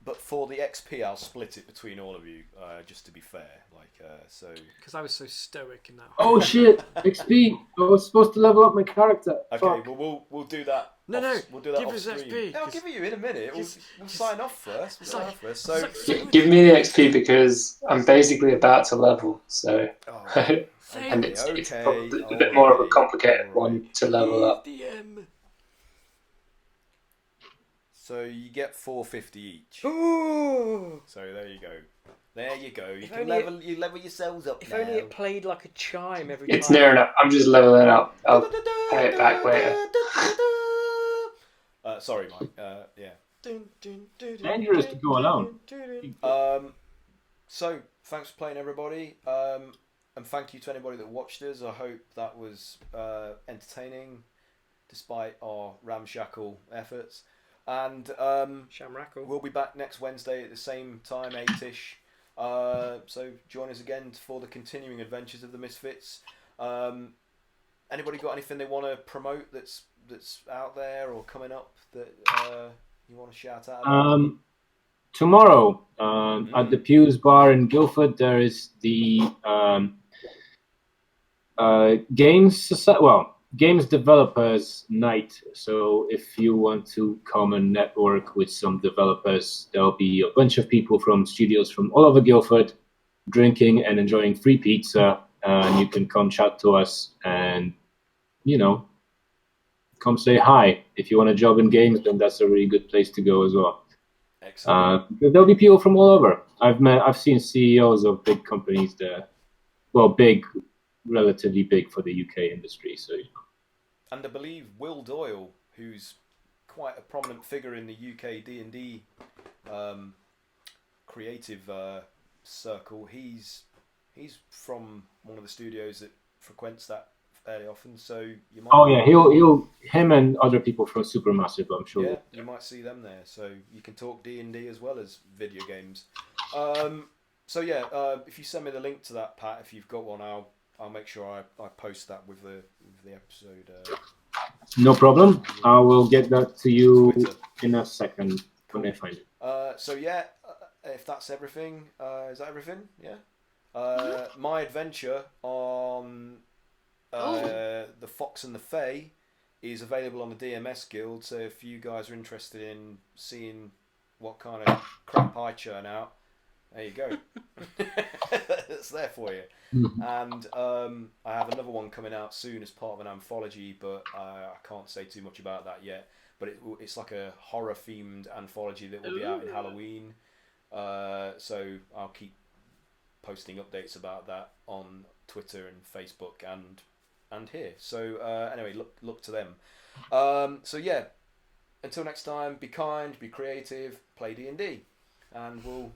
But for the XP, I'll split it between all of you, just to be fair. So. Because I was so stoic in that. Oh shit! XP. I was supposed to level up my character. Okay, Fuck. well we'll do that. No, we'll do that give off us stream. XP. Yeah, I'll give it you in a minute. We'll sign off first. So Give me the XP because I'm basically about to level, so and it's probably a bit more of a complicated one to level up. So you get 450 each. Ooh. So there you go. There you go. You If can only level yourselves up. If now. only it played like a chime every It's time. near enough. I'm just leveling up. I'll pay it back later. Sorry, Mike. Yeah. Dangerous to go alone. So thanks for playing, everybody. And thank you to anybody that watched us. I hope that was entertaining, despite our ramshackle efforts. And Shamrackle. we'll be back next Wednesday at the same time, 8ish. So join us again for the continuing adventures of the Misfits. Anybody got anything they want to promote that's out there or coming up that you want to shout out about? Tomorrow at the Pews Bar in Guildford, there is the Games Developers Night. So if you want to come and network with some developers, there'll be a bunch of people from studios from all over Guildford drinking and enjoying free pizza. And you can come chat to us and, come say hi. If you want a job in games, then that's a really good place to go as well. Excellent. There'll be people from all over. I've seen CEOs of big companies there. Well, relatively big for the UK industry. So. And I believe Will Doyle, who's quite a prominent figure in the UK D&D creative circle, he's from one of the studios that frequents that fairly often. So you might. Oh yeah, him and other people from Supermassive, I'm sure. Yeah, you might see them there. So you can talk D&D as well as video games. So yeah, if you send me the link to that, Pat, if you've got one, I'll make sure I post that with the episode. No problem. I will get that to you Twitter. in a second when I find it. So yeah, if that's everything, is that everything? Yeah. My adventure on the Fox and the Fae is available on the DMS Guild. So if you guys are interested in seeing what kind of crap I churn out, there you go. It's there for you. And I have another one coming out soon as part of an anthology, but I can't say too much about that yet. But it's like a horror themed anthology that will be out in Halloween. So I'll keep posting updates about that on Twitter and Facebook and here. So anyway, look to them. So yeah, until next time, be kind, be creative, play D&D, and we'll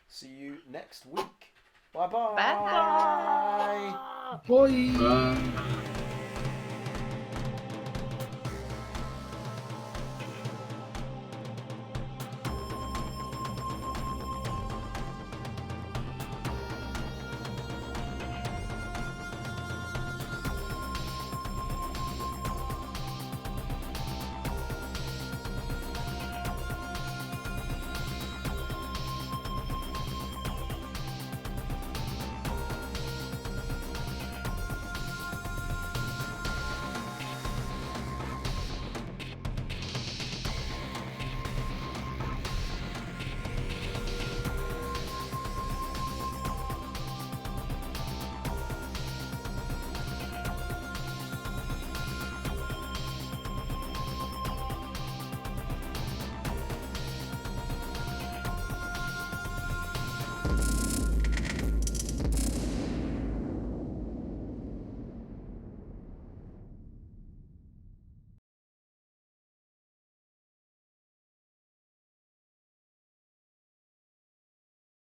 see you next week. Bye-bye. Bye. Bye. Bye.